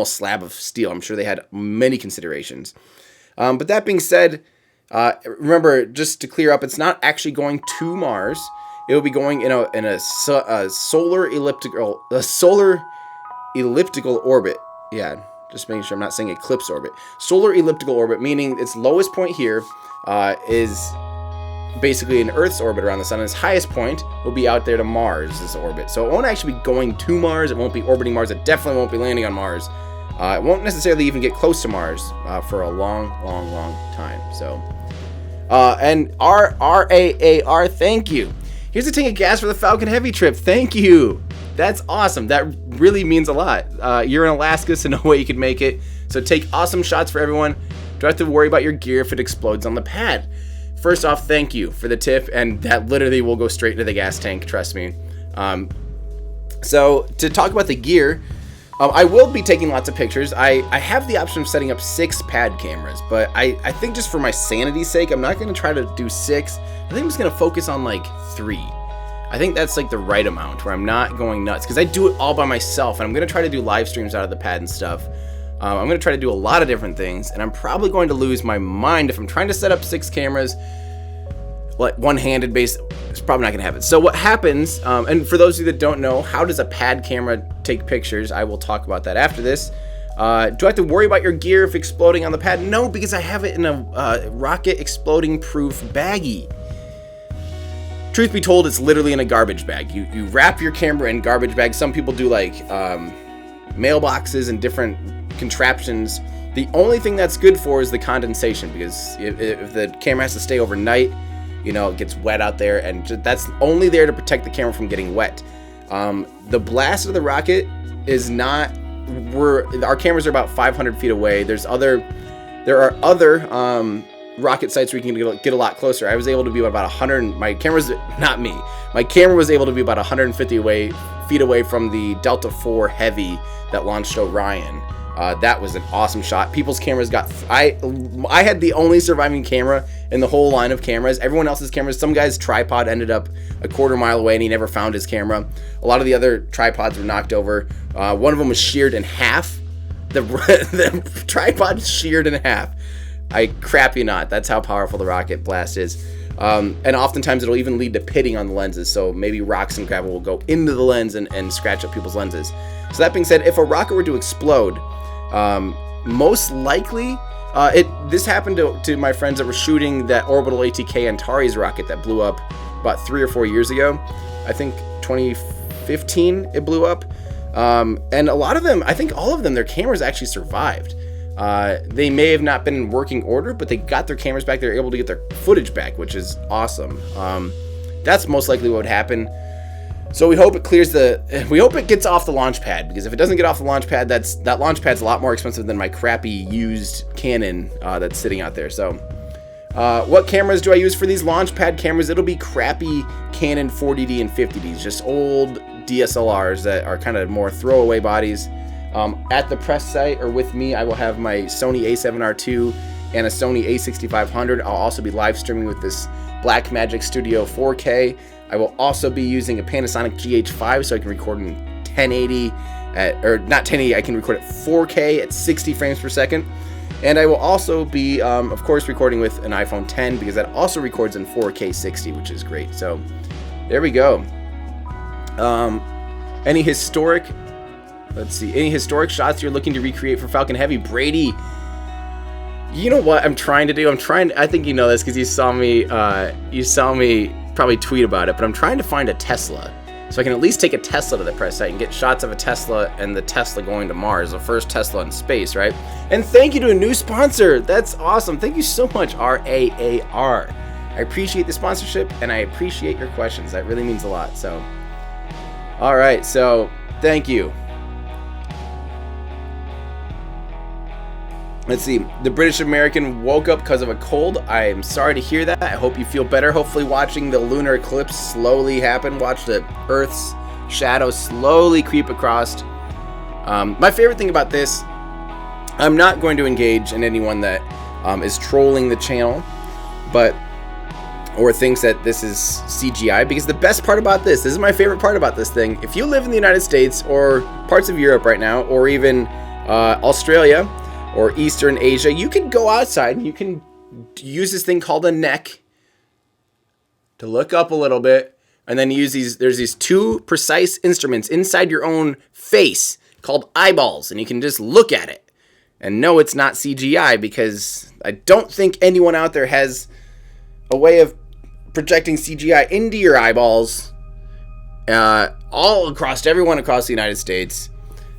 slab of steel, I'm sure they had many considerations. But that being said, remember, just to clear up, it's not actually going to Mars. It will be going in a solar elliptical orbit. Yeah, just making sure I'm not saying eclipse orbit. Solar elliptical orbit, meaning its lowest point here is basically an Earth's orbit around the sun. And its highest point will be out there to Mars' orbit. So it won't actually be going to Mars. It won't be orbiting Mars. It definitely won't be landing on Mars. It won't necessarily even get close to Mars for a long time. So, and RAAR, thank you. Here's a tank of gas for the Falcon Heavy trip. Thank you. That's awesome. That really means a lot. You're in Alaska, so no way you could make it. So take awesome shots for everyone. Don't have to worry about your gear if it explodes on the pad. First off, thank you for the tip, and that literally will go straight into the gas tank, trust me. So to talk about the gear, I will be taking lots of pictures. I have the option of setting up 6 pad cameras, but I think just for my sanity's sake, I'm not going to try to do 6. I think I'm just going to focus on like 3. I think that's like the right amount where I'm not going nuts because I do it all by myself, and I'm going to try to do live streams out of the pad and stuff. I'm going to try to do a lot of different things, and I'm probably going to lose my mind if I'm trying to set up 6 cameras, like one-handed base. It's probably not going to happen. So what happens, and for those of you that don't know, how does a pad camera take pictures? I will talk about that after this. Do I have to worry about your gear if exploding on the pad? No, because I have it in a rocket exploding proof baggie. Truth be told, it's literally in a garbage bag. You wrap your camera in garbage bags. Some people do like mailboxes and different contraptions. The only thing that's good for is the condensation, because if the camera has to stay overnight, it gets wet out there, and that's only there to protect the camera from getting wet. The blast of the rocket is not. Our cameras are about 500 feet away. There are other rocket sites where you can get a lot closer. I was able to be about 100. My camera's not me. My camera was able to be about 150 feet away from the Delta IV Heavy that launched Orion. That was an awesome shot. People's cameras got... I had the only surviving camera in the whole line of cameras. Everyone else's cameras... Some guy's tripod ended up a quarter mile away and he never found his camera. A lot of the other tripods were knocked over. One of them was sheared in half. The tripod sheared in half. I crap you not. That's how powerful the rocket blast is. And oftentimes it'll even lead to pitting on the lenses. So maybe rocks and gravel will go into the lens and scratch up people's lenses. So that being said, if a rocket were to explode... most likely, this happened to my friends that were shooting that Orbital ATK Antares rocket that blew up about 3 or 4 years ago. I think 2015 it blew up. And a lot of them, I think all of them, their cameras actually survived. They may have not been in working order, but they got their cameras back. They were able to get their footage back, which is awesome. That's most likely what would happen. So we hope it we hope it gets off the launch pad, because if it doesn't get off the launch pad, that launch pad's a lot more expensive than my crappy used Canon that's sitting out there. So what cameras do I use for these launch pad cameras? It'll be crappy Canon 40D and 50Ds, just old DSLRs that are kind of more throwaway bodies. At the press site or with me, I will have my Sony a7R II and a Sony a6500. I'll also be live streaming with this Blackmagic Studio 4K. I will also be using a Panasonic GH5 so I can record in 1080 or not 1080, I can record at 4K at 60 frames per second. And I will also be, of course, recording with an iPhone 10 because that also records in 4K 60, which is great. So there we go. Any historic shots you're looking to recreate for Falcon Heavy? Brady, you know what I'm trying to do? I think you know this because you saw me probably tweet about it, but I'm trying to find a Tesla so I can at least take a Tesla to the press site and get shots of a Tesla and the Tesla going to Mars, the first Tesla in space, right? And thank you to a new sponsor. That's awesome. Thank you so much, RAAR. I appreciate the sponsorship and I appreciate your questions. That really means a lot. So, all right. So thank you. Let's see. The British American woke up because of a cold. I am sorry to hear that. I hope you feel better. Hopefully watching the lunar eclipse slowly happen. Watch the Earth's shadow slowly creep across. My favorite thing about this, I'm not going to engage in anyone that is trolling the channel, or thinks that this is CGI, because the best part about this is my favorite part about this thing. If you live in the United States or parts of Europe right now, or even Australia, or Eastern Asia, you can go outside and you can use this thing called a neck to look up a little bit, and then use there's these two precise instruments inside your own face called eyeballs, and you can just look at it. And no, it's not CGI, because I don't think anyone out there has a way of projecting CGI into your eyeballs all across everyone across the United States.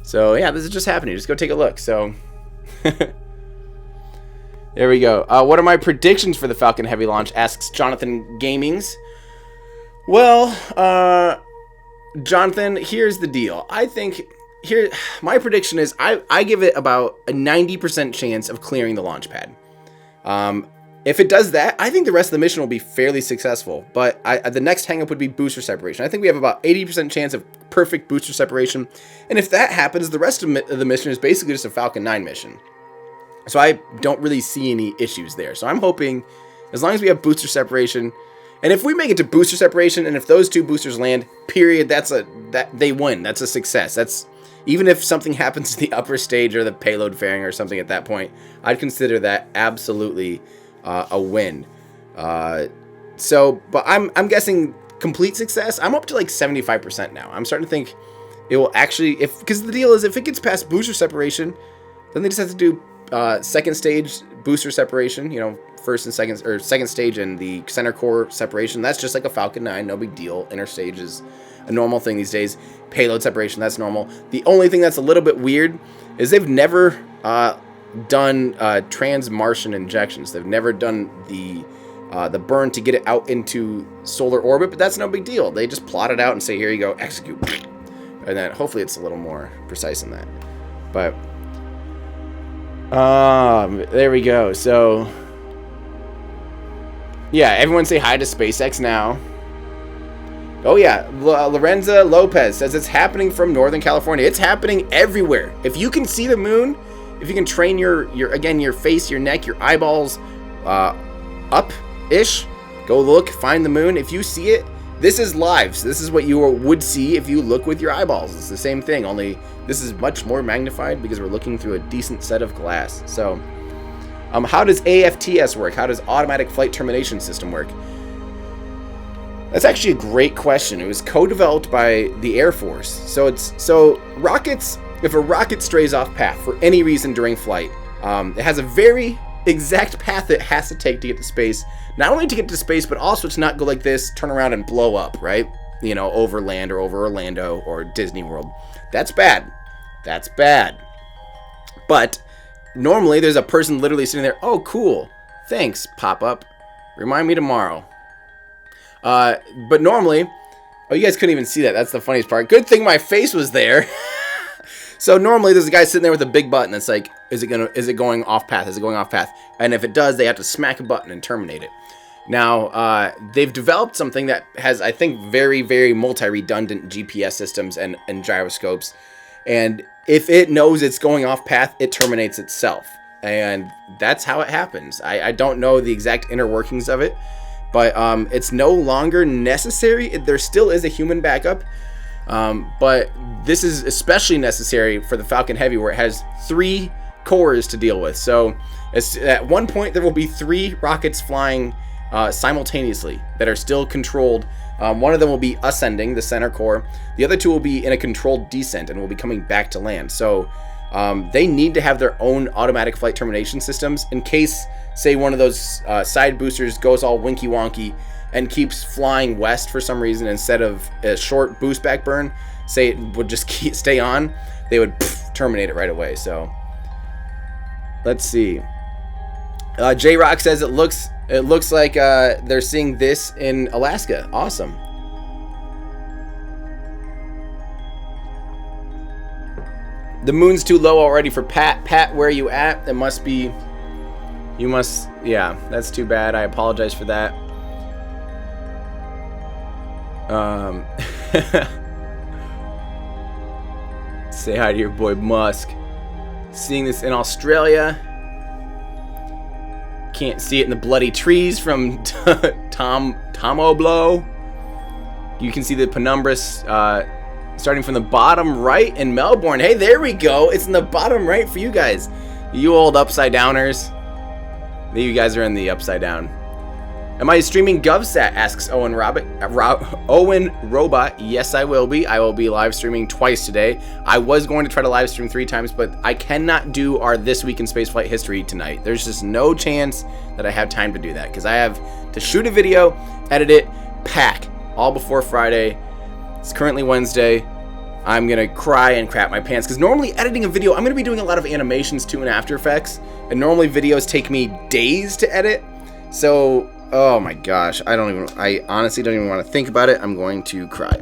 So yeah, this is just happening. Just go take a look. So there we go. What are my predictions for the Falcon Heavy launch? Asks Jonathan Gamings. Well, Jonathan, here's the deal. My prediction is I give it about a 90% chance of clearing the launch pad. If it does that, I think the rest of the mission will be fairly successful. But the next hangup would be booster separation. I think we have about 80% chance of perfect booster separation. And if that happens, the rest of the mission is basically just a Falcon 9 mission. So I don't really see any issues there. So I'm hoping, as long as we have booster separation, and if we make it to booster separation, and if those two boosters land, period, they win. That's a success. That's, even if something happens to the upper stage or the payload fairing or something at that point, I'd consider that absolutely a win. But I'm guessing complete success. I'm up to like 75% now. I'm starting to think it will actually, because the deal is, if it gets past booster separation, then they just have to do second stage booster separation, first and second, or second stage and the center core separation. That's just like a Falcon 9, no big deal. Interstage is a normal thing these days. Payload separation, that's normal. The only thing that's a little bit weird is they've never done trans-Martian injections. They've never done the burn to get it out into solar orbit, but that's no big deal. They just plot it out and say, here you go, execute. And then hopefully it's a little more precise than that. But there we go. So Yeah, everyone say hi to SpaceX now. Oh yeah, Lorenza Lopez says it's happening from Northern California. It's happening everywhere. If you can see the moon, if you can train your face, your neck, your eyeballs up-ish, go look, find the moon. If you see it, this is live. So this is what you would see if you look with your eyeballs. It's the same thing, only this is much more magnified because we're looking through a decent set of glass. So, how does AFTS work? How does Automatic Flight Termination System work? That's actually a great question. It was co-developed by the Air Force. So rockets, if a rocket strays off path for any reason during flight, it has a very exact path it has to take to get to space. Not only to get to space, but also to not go like this, turn around and blow up, right? You know, over land or over Orlando or Disney World. That's bad. That's bad. But normally there's a person literally sitting there, oh, cool. Thanks, pop-up. Remind me tomorrow. But normally, oh, you guys couldn't even see that. That's the funniest part. Good thing my face was there. So normally there's a guy sitting there with a big button that's like, is it going off path? Is it going off path? And if it does, they have to smack a button and terminate it. Now, they've developed something that has, I think, very, very multi-redundant GPS systems and gyroscopes. And if it knows it's going off path, it terminates itself. And that's how it happens. I don't know the exact inner workings of it, but it's no longer necessary. There still is a human backup. But this is especially necessary for the Falcon Heavy, where it has 3 cores to deal with. So at one point, there will be 3 rockets flying simultaneously that are still controlled. One of them will be ascending, the center core. The other 2 will be in a controlled descent and will be coming back to land. So they need to have their own automatic flight termination systems in case, say, one of those side boosters goes all winky wonky and keeps flying west for some reason instead of a short boost back burn. Say it would just stay on, they would terminate it right away. So let's see. J Rock says it looks like they're seeing this in Alaska. Awesome. The moon's too low already for Pat. Pat, where are you at? It must be. You must. Yeah, that's too bad. I apologize for that. Say hi to your boy Musk. Seeing this in Australia. Can't see it in the bloody trees from Tomoblo. You can see the penumbras starting from the bottom right in Melbourne. Hey, there we go. It's in the bottom right for you guys. You old upside downers. You guys are in the upside down. Am I streaming GovSat? Asks Owen Robot. Yes, I will be. I will be live streaming twice today. I was going to try to live stream 3 times, but I cannot do our This Week in Spaceflight history tonight. There's just no chance that I have time to do that because I have to shoot a video, edit it, pack, all before Friday. It's currently Wednesday. I'm going to cry and crap my pants because normally editing a video, I'm going to be doing a lot of animations too in After Effects, and normally videos take me days to edit. So, oh my gosh, I honestly don't even want to think about it. I'm going to cry.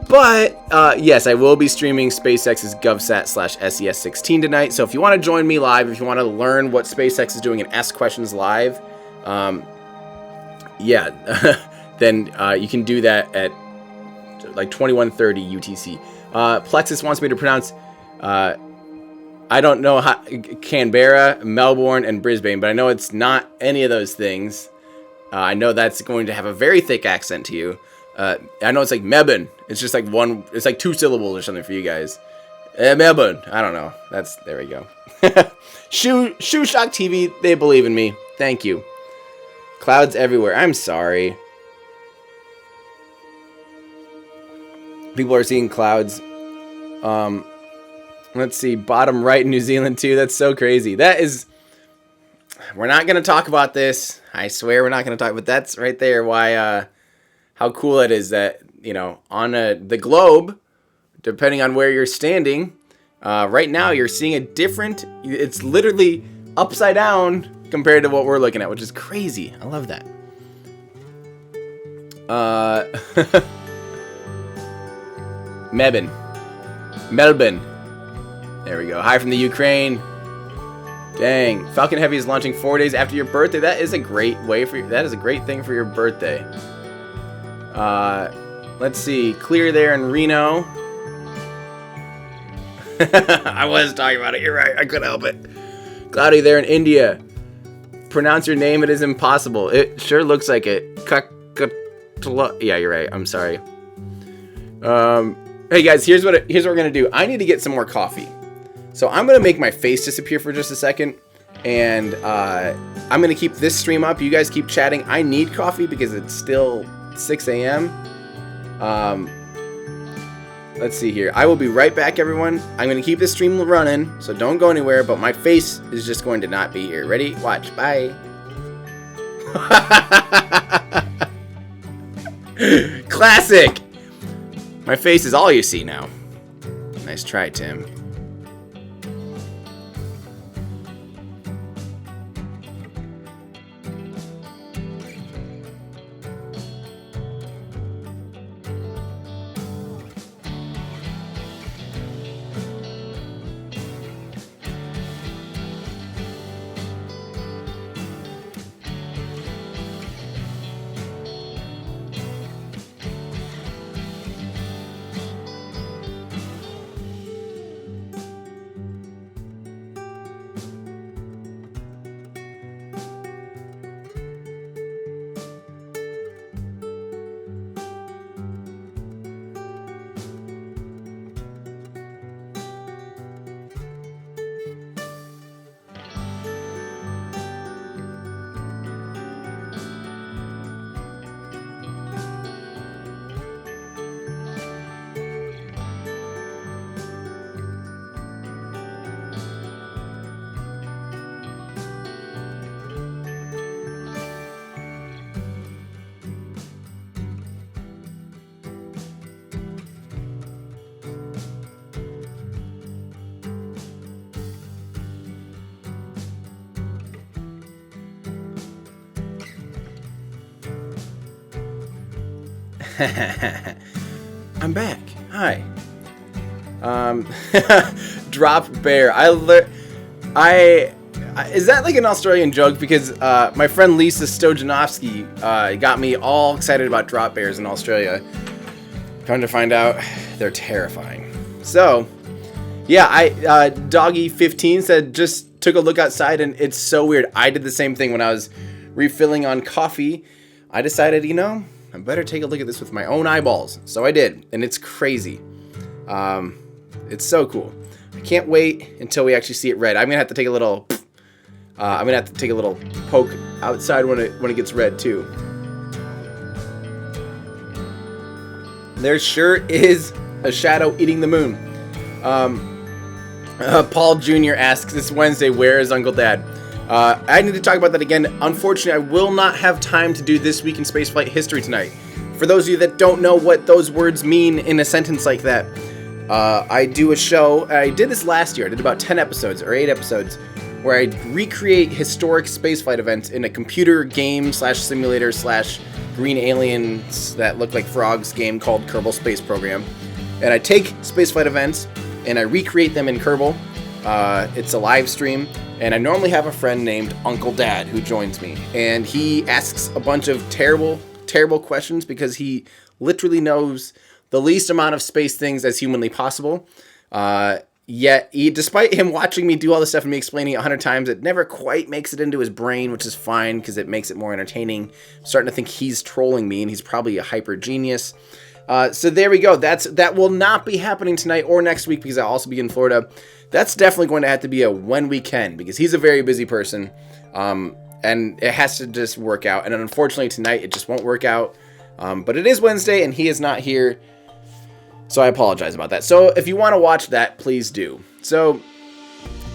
But, yes, I will be streaming SpaceX's GovSat/SES16 tonight. So if you want to join me live, if you want to learn what SpaceX is doing and ask questions live, yeah, then you can do that at like 21:30 UTC. Plexus wants me to pronounce, I don't know how, Canberra, Melbourne, and Brisbane, but I know it's not any of those things. I know that's going to have a very thick accent to you. I know it's like Melbourne. It's just like it's like 2 syllables or something for you guys. Melbourne. I don't know. There we go. Shoe Shock TV, they believe in me. Thank you. Clouds everywhere. I'm sorry. People are seeing clouds. Let's see. Bottom right in New Zealand too. That's so crazy. We're not going to talk about this. I swear we're not going to talk, but that's right there why, how cool it is that, you know, on the globe, depending on where you're standing, right now you're seeing it's literally upside down compared to what we're looking at, which is crazy. I love that. Melbourne. There we go. Hi from the Ukraine. Dang, Falcon Heavy is launching 4 days after your birthday. That is a great way for that is a great thing for your birthday. Let's see, clear there in Reno. I was talking about it. You're right. I couldn't help it. Cloudy there in India. Pronounce your name. It is impossible. It sure looks like it. Yeah, you're right. I'm sorry. Hey guys, here's what we're gonna do. I need to get some more coffee. So I'm gonna make my face disappear for just a second, and I'm gonna keep this stream up. You guys keep chatting. I need coffee because it's still 6 a.m. Let's see here. I will be right back, everyone. I'm gonna keep this stream running, so don't go anywhere. But my face is just going to not be here. Ready? Watch. Bye. Classic. My face is all you see now. Nice try, Tim. I'm back. Hi. Drop bear. Is that like an Australian joke? Because my friend Lisa Stojanovsky got me all excited about drop bears in Australia. Come to find out, they're terrifying. So, yeah, Doggy15 said just took a look outside and it's so weird. I did the same thing when I was refilling on coffee. I decided, I better take a look at this with my own eyeballs. So I did, and it's crazy. It's so cool. I can't wait until we actually see it red. I'm gonna have to take a little. Poke outside when it gets red too. There sure is a shadow eating the moon. Paul Jr. asks this Wednesday, where is Uncle Dad? I need to talk about that again. Unfortunately, I will not have time to do This Week in Spaceflight History tonight. For those of you that don't know what those words mean in a sentence like that, I do a show. I did this last year. I did about 10 episodes or 8 episodes where I recreate historic spaceflight events in a computer game / simulator / green aliens that look like frogs game called Kerbal Space Program. And I take spaceflight events and I recreate them in Kerbal. It's a live stream. And I normally have a friend named Uncle Dad who joins me. And he asks a bunch of terrible questions because he literally knows the least amount of space things as humanly possible. Yet, despite him watching me do all this stuff and me explaining it 100 times, it never quite makes it into his brain, which is fine because it makes it more entertaining. I'm starting to think he's trolling me and he's probably a hyper genius. So there we go. That will not be happening tonight or next week because I'll also be in Florida. That's definitely going to have to be a when we can because he's a very busy person. And it has to just work out. And unfortunately tonight it just won't work out. But it is Wednesday and he is not here. So I apologize about that. So if you want to watch that, please do. So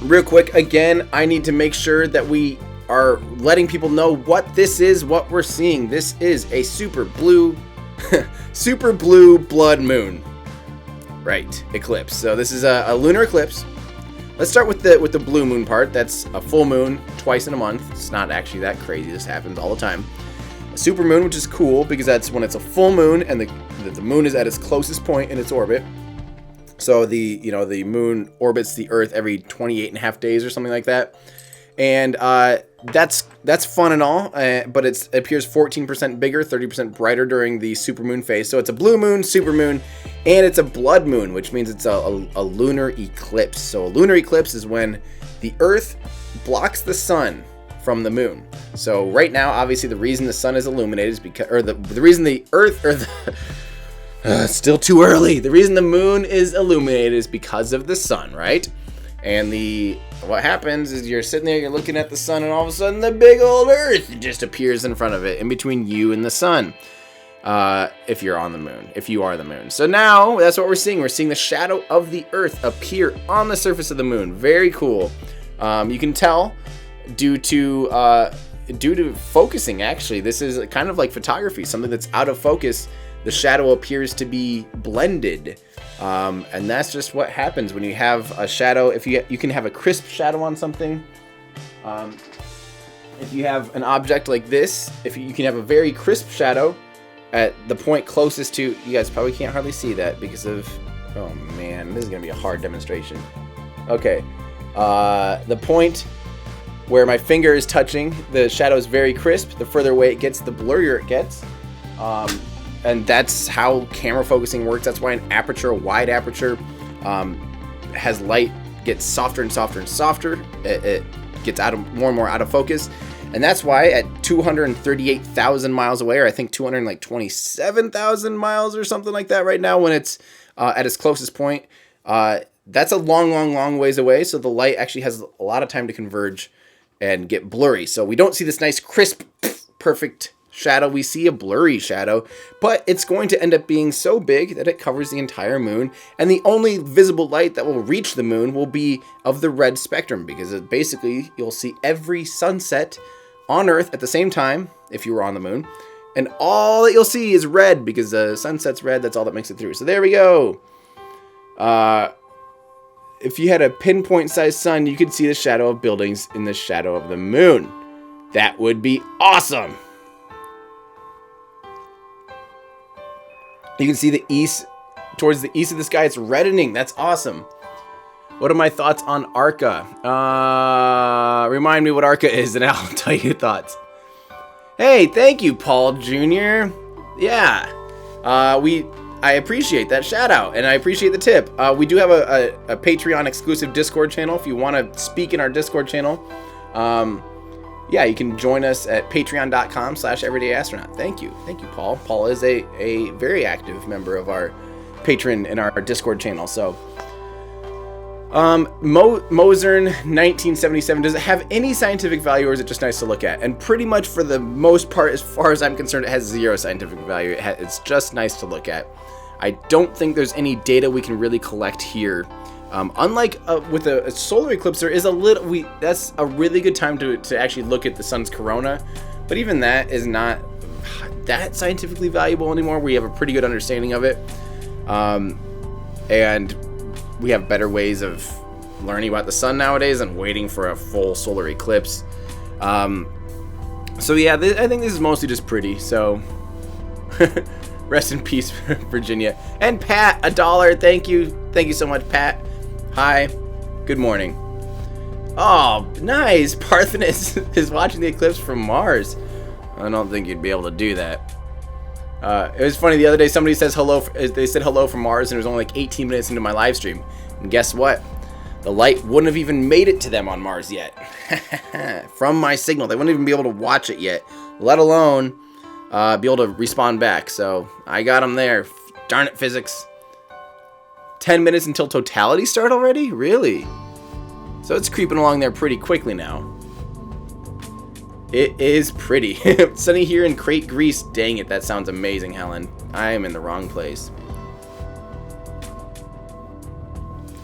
real quick, again, I need to make sure that we are letting people know what this is, what we're seeing. This is a super blue blood moon. Right, eclipse. So this is a lunar eclipse. Let's start with the blue moon part. That's a full moon twice in a month. It's not actually that crazy. This happens all the time. A super moon, which is cool because that's when it's a full moon and the moon is at its closest point in its orbit. So the moon orbits the Earth every 28.5 days or something like that. And that's fun and all, but it appears 14% bigger, 30% brighter during the supermoon phase. So it's a blue moon, supermoon, and it's a blood moon, which means it's a lunar eclipse. So a lunar eclipse is when the Earth blocks the sun from the moon. So right now, obviously, the reason the sun is illuminated is because, or the reason the Earth, or the, still too early. The reason the moon is illuminated is because of the sun, right? And what happens is you're sitting there, you're looking at the sun, and all of a sudden the big old Earth just appears in front of it, in between you and the sun. If you're on the moon, if you are the moon. So now that's what we're seeing. We're seeing the shadow of the Earth appear on the surface of the moon. Very cool. You can tell due to focusing. Actually, this is kind of like photography. Something that's out of focus, the shadow appears to be blended. And that's just what happens when you have a shadow. If you can have a crisp shadow on something. If you have an object like this, you can have a very crisp shadow at the point closest to, you guys probably can't hardly see that because of, oh man, this is gonna be a hard demonstration. Okay, the point where my finger is touching, the shadow is very crisp. The further away it gets, the blurrier it gets. And that's how camera focusing works. That's why an aperture, a wide aperture, has light gets softer and softer and softer. It gets more and more out of focus. And that's why at 238,000 miles away, or I think 227,000 miles or something like that right now, when it's at its closest point, that's a long ways away. So the light actually has a lot of time to converge and get blurry. So we don't see this nice, crisp, perfect shadow. We see a blurry shadow, but it's going to end up being so big that it covers the entire moon, and the only visible light that will reach the moon will be of the red spectrum, because basically you'll see every sunset on Earth at the same time if you were on the moon, and all that you'll see is red because the sunset's red. That's all that makes it through. So there we go. If you had a pinpoint sized sun, you could see the shadow of buildings in the shadow of the moon. That would be awesome. You can see the east, towards the east of the sky, it's reddening. That's awesome. What are my thoughts on ARCA? Remind me what ARCA is and I'll tell you your thoughts. Hey, thank you, Paul Jr. Yeah, I appreciate that shout out and I appreciate the tip. We do have a Patreon exclusive Discord channel. If you want to speak in our Discord channel, yeah, you can join us at patreon.com/everydayastronaut. Thank you, Paul. Paul is a very active member of our patron in our Discord channel. So, Mozern 1977, does it have any scientific value, or is it just nice to look at? And pretty much for the most part, as far as I'm concerned, it has zero scientific value. It's just nice to look at. I don't think there's any data we can really collect here. Unlike with a solar eclipse, there is a little. That's a really good time to actually look at the sun's corona, but even that is not that scientifically valuable anymore. We have a pretty good understanding of it, and we have better ways of learning about the sun nowadays than waiting for a full solar eclipse. So yeah, I think this is mostly just pretty. So rest in peace, Virginia. And Pat, $1. Thank you so much, Pat. Hi, good morning. Oh, nice. Parthenus is watching the eclipse from Mars. I don't think you'd be able to do that. It was funny the other day. Somebody says hello. They said hello from Mars, and it was only like 18 minutes into my live stream. And guess what? The light wouldn't have even made it to them on Mars yet. From my signal, they wouldn't even be able to watch it yet, let alone be able to respond back. So I got them there. Darn it, physics. 10 minutes until totality start already? Really? So it's creeping along there pretty quickly now. It is pretty. Sunny here in Crete, Greece. Dang it, that sounds amazing, Helen. I am in the wrong place.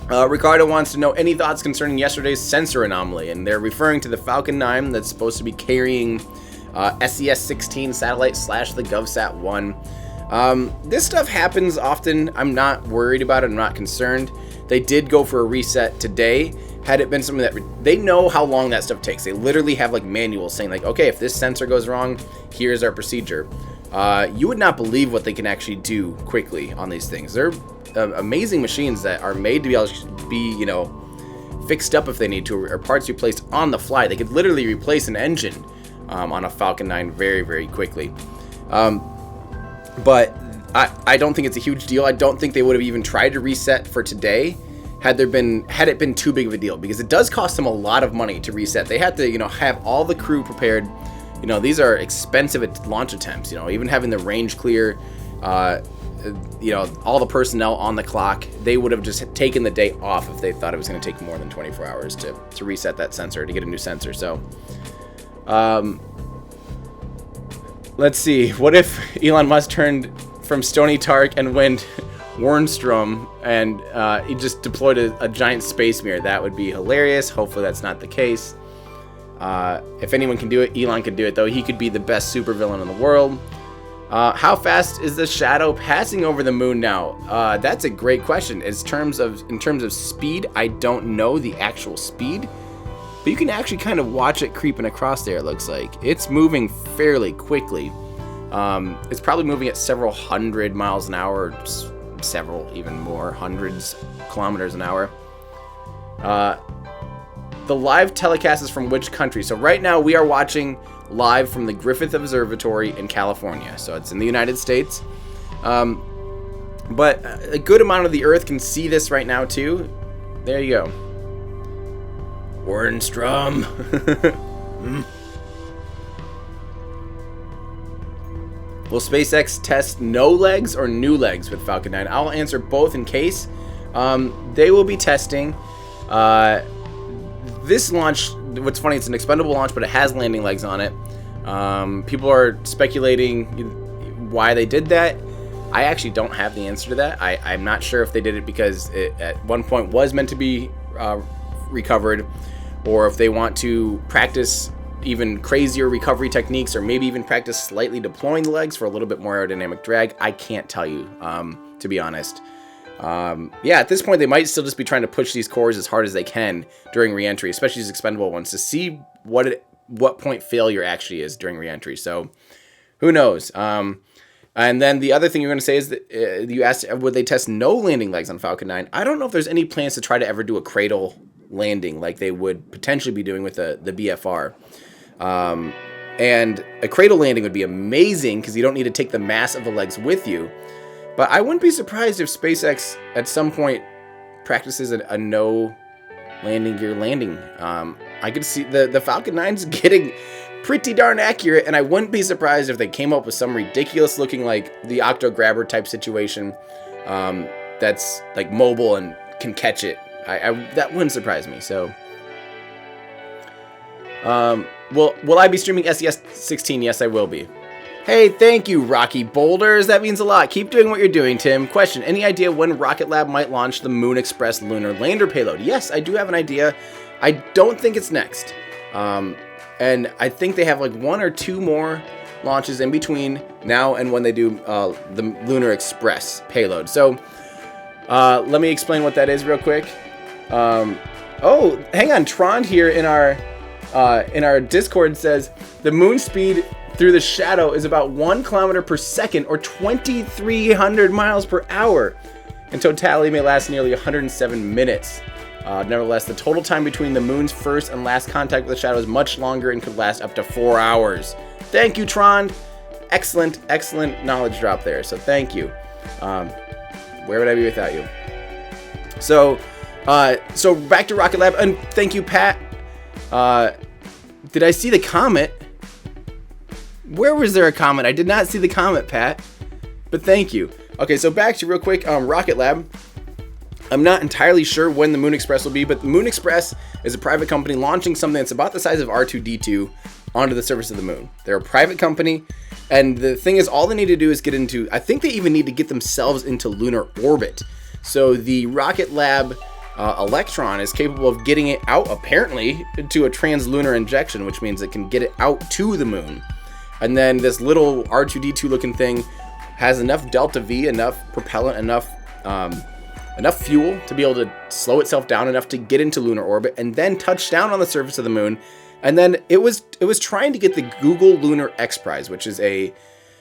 Ricardo wants to know any thoughts concerning yesterday's sensor anomaly, and they're referring to the Falcon 9 that's supposed to be carrying SES-16 satellite / the GovSat-1. This stuff happens often. I'm not worried about it. I'm not concerned. They did go for a reset today. Had it been something that they know how long that stuff takes. They literally have like manuals saying like, okay, if this sensor goes wrong, here's our procedure. You would not believe what they can actually do quickly on these things. They're amazing machines that are made to be able to be, fixed up if they need to, or parts replaced on the fly. They could literally replace an engine on a Falcon 9 very, very quickly. But I don't think it's a huge deal. I don't think they would have even tried to reset for today had it been too big of a deal, because it does cost them a lot of money to reset. They had to, have all the crew prepared. These are expensive launch attempts. Even having the range clear, all the personnel on the clock, they would have just taken the day off if they thought it was going to take more than 24 hours to reset that sensor, to get a new sensor. So, let's see. What if Elon Musk turned from Stony Tark and went Warnstrom and he just deployed a giant space mirror? That would be hilarious. Hopefully that's not the case. If anyone can do it, Elon could do it, though. He could be the best supervillain in the world. How fast is the shadow passing over the moon now? That's a great question. In terms of speed, I don't know the actual speed, but you can actually kind of watch it creeping across there. It looks like it's moving fairly quickly. It's probably moving at several hundred miles an hour, or several, even more, hundreds kilometers an hour. The live telecast is from which country? So right now we are watching live from the Griffith Observatory in California. So it's in the United States. But a good amount of the Earth can see this right now too. There you go. Warnstrom. Will SpaceX test no legs or new legs with Falcon 9? I'll answer both in case. They will be testing. This launch, what's funny, it's an expendable launch, but it has landing legs on it. People are speculating why they did that. I actually don't have the answer to that. I'm not sure if they did it because it at one point was meant to be recovered, or if they want to practice even crazier recovery techniques, or maybe even practice slightly deploying the legs for a little bit more aerodynamic drag. I can't tell you, to be honest. At this point, they might still just be trying to push these cores as hard as they can during reentry, especially these expendable ones, to see what point failure actually is during reentry. So, who knows? And then the other thing you're going to say is that you asked, would they test no landing legs on Falcon 9? I don't know if there's any plans to try to ever do a cradle landing like they would potentially be doing with the BFR. And a cradle landing would be amazing because you don't need to take the mass of the legs with you. But I wouldn't be surprised if SpaceX at some point practices a no landing gear landing. I could see the Falcon 9's getting pretty darn accurate, and I wouldn't be surprised if they came up with some ridiculous looking, like the Octo Grabber type situation that's like mobile and can catch it. That wouldn't surprise me. So, will I be streaming SES 16? Yes, I will be. Hey, thank you, Rocky Boulders. That means a lot. Keep doing what you're doing, Tim. Question, any idea when Rocket Lab might launch the Moon Express lunar lander payload? Yes, I do have an idea. I don't think it's next. And I think they have like 1 or 2 more launches in between now and when they do the Lunar Express payload. So let me explain what that is real quick. Oh, hang on. Tron here in our Discord says the moon speed through the shadow is about 1 kilometer per second, or 2,300 miles per hour. In totality, may last nearly 107 minutes. Nevertheless, the total time between the moon's first and last contact with the shadow is much longer and could last up to 4 hours. Thank you, Tron. Excellent knowledge drop there. So thank you. Where would I be without you? So back to Rocket Lab, and thank you, Pat. Did I see the comment? Where was there a comment? I did not see the comment, Pat. But thank you. Okay, so back to real quick, Rocket Lab. I'm not entirely sure when the Moon Express will be, but the Moon Express is a private company launching something that's about the size of R2-D2 onto the surface of the moon. They're a private company, and the thing is, all they need to do is get into, I think they even need to get themselves into lunar orbit. So the Rocket Lab Electron is capable of getting it out, apparently, to a translunar injection, which means it can get it out to the moon. And then this little R2-D2 looking thing has enough delta V, enough propellant, enough fuel to be able to slow itself down enough to get into lunar orbit and then touch down on the surface of the moon. And then it was trying to get the Google Lunar X Prize, which is a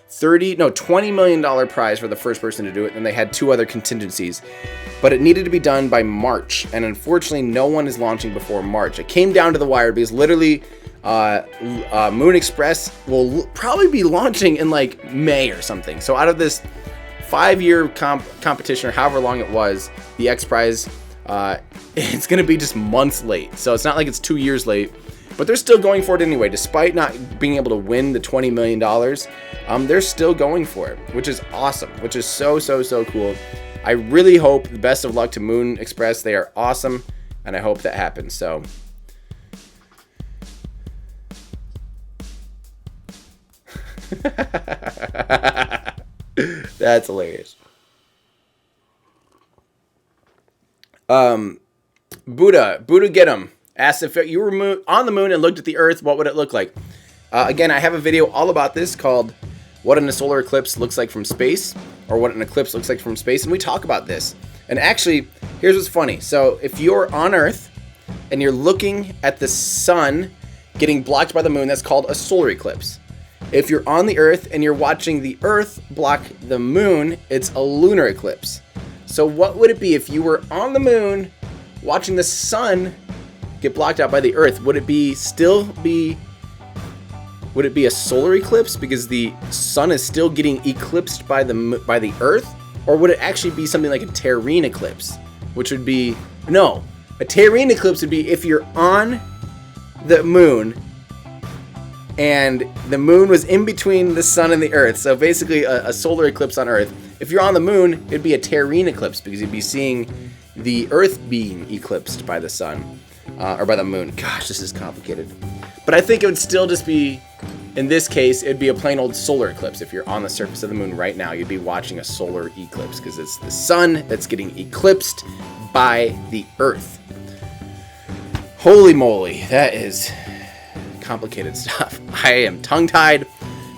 $20 million prize for the first person to do it, and they had 2 other contingencies. But it needed to be done by March, and unfortunately no one is launching before March. It came down to the wire because literally Moon Express will probably be launching in like May or something. So out of this 5-year competition, or however long it was, the X Prize, it's going to be just months late. So it's not like it's 2 years late, but they're still going for it anyway. Despite not being able to win the $20 million, they're still going for it, which is awesome, which is so cool. I really hope the best of luck to Moon Express. They are awesome, and I hope that happens. So that's hilarious. Buddha get 'em asked if you were on the moon and looked at the Earth, what would it look like? Again, I have a video all about this called "What a Solar Eclipse Looks Like from Space," or "What an Eclipse Looks Like from Space," and we talk about this. And actually, here's what's funny. So if you're on Earth and you're looking at the sun getting blocked by the moon, that's called a solar eclipse. If you're on the Earth and you're watching the Earth block the moon, it's a lunar eclipse. So what would it be if you were on the moon watching the sun get blocked out by the Earth? Would it be a solar eclipse because the sun is still getting eclipsed by the Earth? Or would it actually be something like a terrene eclipse, which would be, no, a terrene eclipse would be if you're on the moon and the moon was in between the sun and the Earth. So basically a solar eclipse on Earth. If you're on the moon, it'd be a terrene eclipse because you'd be seeing the Earth being eclipsed by the sun, or by the moon. Gosh, this is complicated. But I think it would still just be, in this case, it'd be a plain old solar eclipse. If you're on the surface of the moon right now, you'd be watching a solar eclipse because it's the sun that's getting eclipsed by the Earth. Holy moly, that is complicated stuff. I am tongue-tied,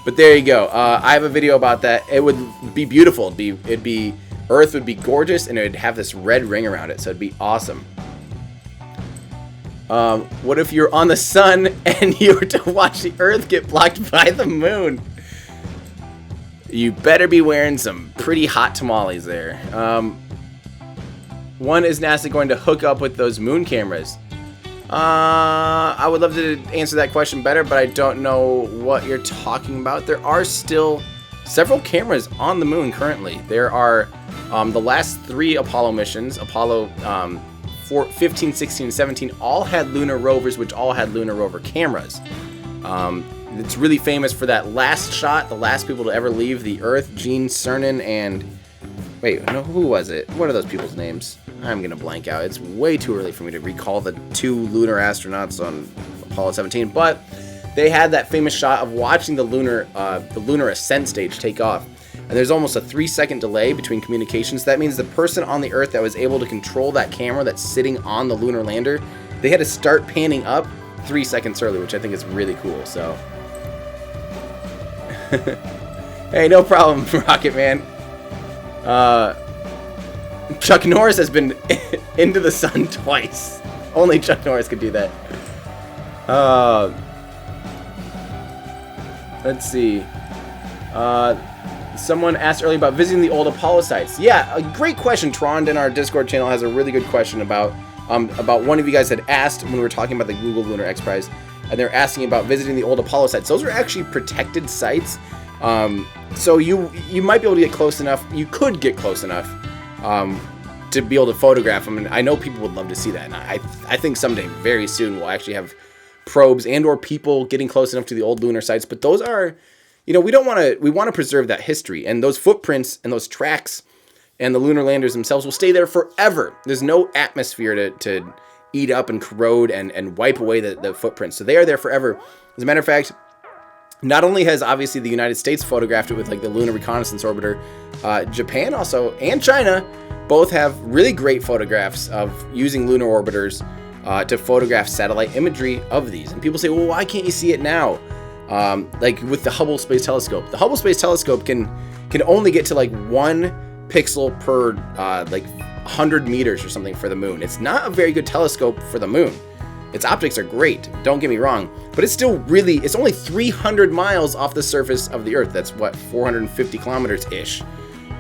but there you go. I have a video about that. It would be beautiful. It'd be Earth would be gorgeous, and it would have this red ring around it, so it'd be awesome. What if you're on the sun and you were to watch the Earth get blocked by the moon? You better be wearing some pretty hot tamales there. When is NASA going to hook up with those moon cameras? I would love to answer that question better, but I don't know what you're talking about. There are still several cameras on the moon currently. There are the last 3 Apollo missions, Apollo 15, 16, and 17, all had lunar rovers, which all had lunar rover cameras. It's really famous for that last shot, the last people to ever leave the Earth, Gene Cernan and... Wait, no, who was it? What are those people's names? I'm going to blank out. It's way too early for me to recall the 2 lunar astronauts on Apollo 17, but they had that famous shot of watching the lunar ascent stage take off. And there's almost a 3-second delay between communications. That means the person on the Earth that was able to control that camera that's sitting on the lunar lander, they had to start panning up 3 seconds early, which I think is really cool. So, hey, no problem, Rocket Man. Chuck Norris has been into the sun twice. Only Chuck Norris could do that. Let's see. Someone asked earlier about visiting the old Apollo sites. Yeah, a great question. Trond in our Discord channel has a really good question about one of you guys had asked when we were talking about the Google Lunar X Prize, and they're asking about visiting the old Apollo sites. Those are actually protected sites, so you might be able to get close enough. You could get close enough to be able to photograph them, and I know people would love to see that. And I think someday, very soon, we'll actually have probes and/or people getting close enough to the old lunar sites. But those are, we want to preserve that history, and those footprints and those tracks and the lunar landers themselves will stay there forever. There's no atmosphere to eat up and corrode and wipe away the footprints. So they are there forever. As a matter of fact, not only has obviously the United States photographed it with like the Lunar Reconnaissance Orbiter, Japan also and China both have really great photographs of using lunar orbiters to photograph satellite imagery of these. And people say, well, why can't you see it now? Like with the Hubble Space Telescope. The Hubble Space Telescope can only get to like 1 pixel per like 100 meters or something for the moon. It's not a very good telescope for the moon. Its optics are great, don't get me wrong, but it's still really, it's only 300 miles off the surface of the Earth. That's what, 450 kilometers-ish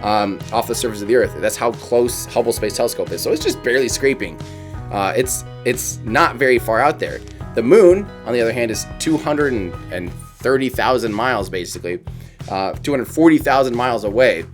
off the surface of the Earth. That's how close Hubble Space Telescope is. So it's just barely scraping. It's not very far out there. The moon, on the other hand, is 230,000 miles, basically. 240,000 miles away.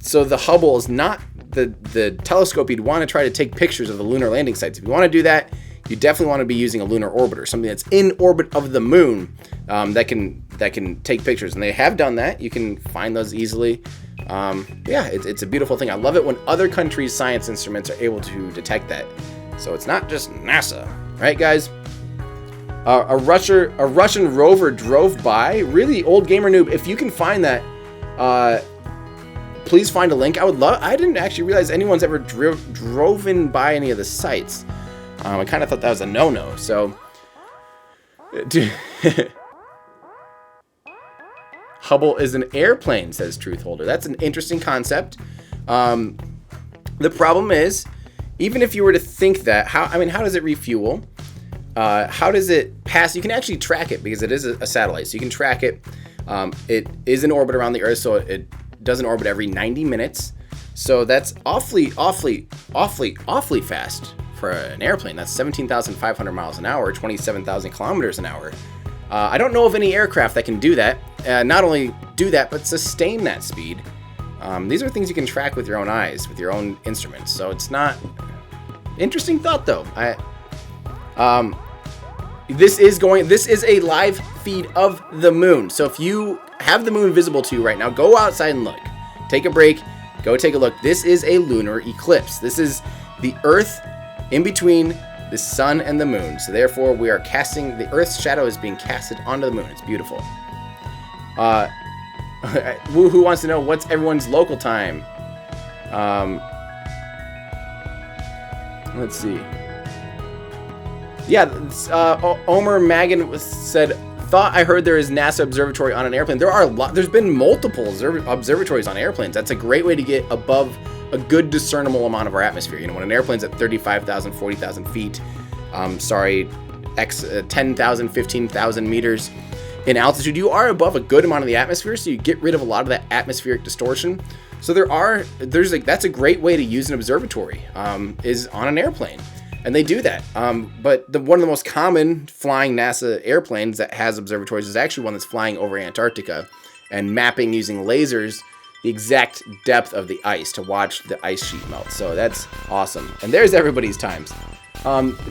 So the Hubble is not the telescope you'd want to try to take pictures of the lunar landing sites. If you want to do that, you definitely want to be using a lunar orbiter, something that's in orbit of the moon, that can take pictures. And they have done that. You can find those easily. Yeah, it's a beautiful thing. I love it when other countries' science instruments are able to detect that. So it's not just NASA, right, guys? A Russian rover drove by. Really, Old Gamer Noob, if you can find that, please find a link. I didn't actually realize anyone's ever driven by any of the sites. I kind of thought that was a no-no. So, Hubble is an airplane, says Truthholder. That's an interesting concept. The problem is, even if you were to think that, how does it refuel? How does it pass? You can actually track it because it is a satellite, so you can track it. It is in orbit around the Earth, so it does an orbit every 90 minutes. So that's awfully fast for an airplane. That's 17,500 miles an hour, 27,000 kilometers an hour. I don't know of any aircraft that can do that. Not only do that, but sustain that speed. These are things you can track with your own eyes, with your own instruments. So it's not... Interesting thought, though. This is a live feed of the moon. So if you have the moon visible to you right now, go outside and look. Take a break. Go take a look. This is a lunar eclipse. This is the Earth in between the sun and the moon. So therefore, we are casting... The Earth's shadow is being casted onto the moon. It's beautiful. Who wants to know what's everyone's local time? Let's see. Yeah, Omer Magan said, thought I heard there is NASA Observatory on an airplane. There's been multiple observatories on airplanes. That's a great way to get above a good discernible amount of our atmosphere. You know, when an airplane's at 35,000, 40,000 feet, 10,000, 15,000 meters in altitude, you are above a good amount of the atmosphere, so you get rid of a lot of that atmospheric distortion. So that's a great way to use an observatory, is on an airplane. And they do that. But one of the most common flying NASA airplanes that has observatories is actually one that's flying over Antarctica and mapping using lasers the exact depth of the ice to watch the ice sheet melt. So that's awesome. And there's everybody's times.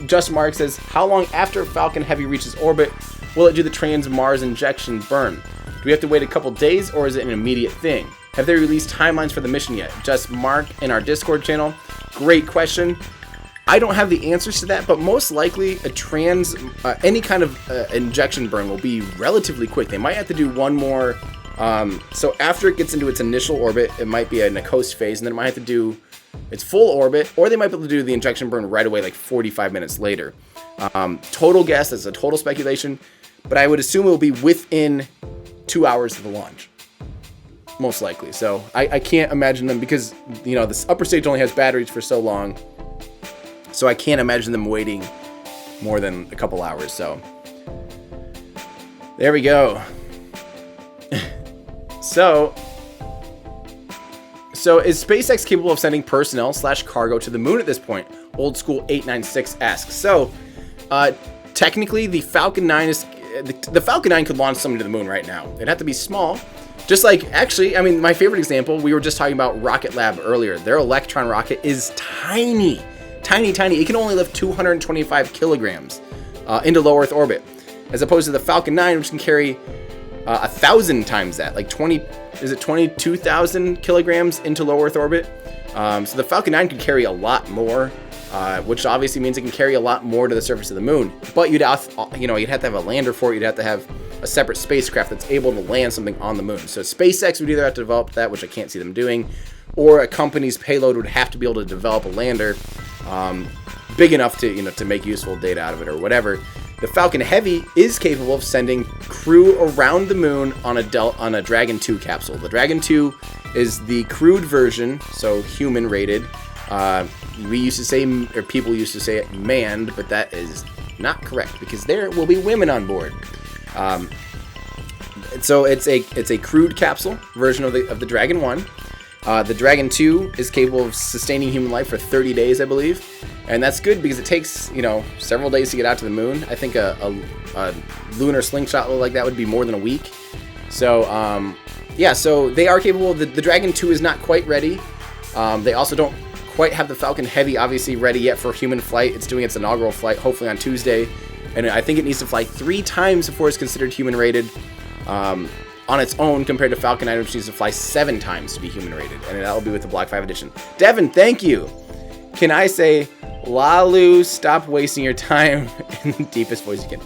Just Mark says, how long after Falcon Heavy reaches orbit will it do the trans-Mars injection burn? Do we have to wait a couple days, or is it an immediate thing? Have they released timelines for the mission yet? Just Mark in our Discord channel. Great question. I don't have the answers to that, but most likely any kind of injection burn will be relatively quick. They might have to do one more. So after it gets into its initial orbit, it might be in a coast phase, and then it might have to do its full orbit, or they might be able to do the injection burn right away, like 45 minutes later. Total guess, that's a total speculation, but I would assume it will be within 2 hours of the launch. Most likely. So I can't imagine them, because, you know, this upper stage only has batteries for so long. So I can't imagine them waiting more than a couple hours. So there we go. So is SpaceX capable of sending personnel / cargo to the moon at this point? Old School 896 asks. So technically, the Falcon 9 the Falcon 9 could launch something to the moon right now. It'd have to be small. Just like, actually, I mean, my favorite example, we were just talking about Rocket Lab earlier. Their Electron rocket is tiny. Tiny. It can only lift 225 kilograms into low Earth orbit, as opposed to the Falcon 9, which can carry 1,000 times that, like 22,000 kilograms into low Earth orbit. So the Falcon 9 could carry a lot more, which obviously means it can carry a lot more to the surface of the moon. But you'd have to have a lander for it. You'd have to have a separate spacecraft that's able to land something on the moon. So SpaceX would either have to develop that, which I can't see them doing, or a company's payload would have to be able to develop a lander big enough to make useful data out of it or whatever. The Falcon Heavy is capable of sending crew around the moon on a Dragon 2 capsule. The Dragon 2 is the crewed version, so human rated, We used to say, or people used to say it manned, but that is not correct because there will be women on board. So it's a crewed capsule version of the Dragon 1. The Dragon 2 is capable of sustaining human life for 30 days, I believe. And that's good because it takes, several days to get out to the moon. I think a lunar slingshot like that would be more than a week. So, yeah, so they are capable. The Dragon 2 is not quite ready. They also don't quite have the Falcon Heavy, obviously, ready yet for human flight. It's doing its inaugural flight, hopefully on Tuesday. And I think it needs to fly 3 times before it's considered human-rated. On its own, compared to Falcon 9, which needs to fly 7 times to be human-rated. And that will be with the Block 5 edition. Devin, thank you! Can I say, Lalu, stop wasting your time in the deepest voice you can?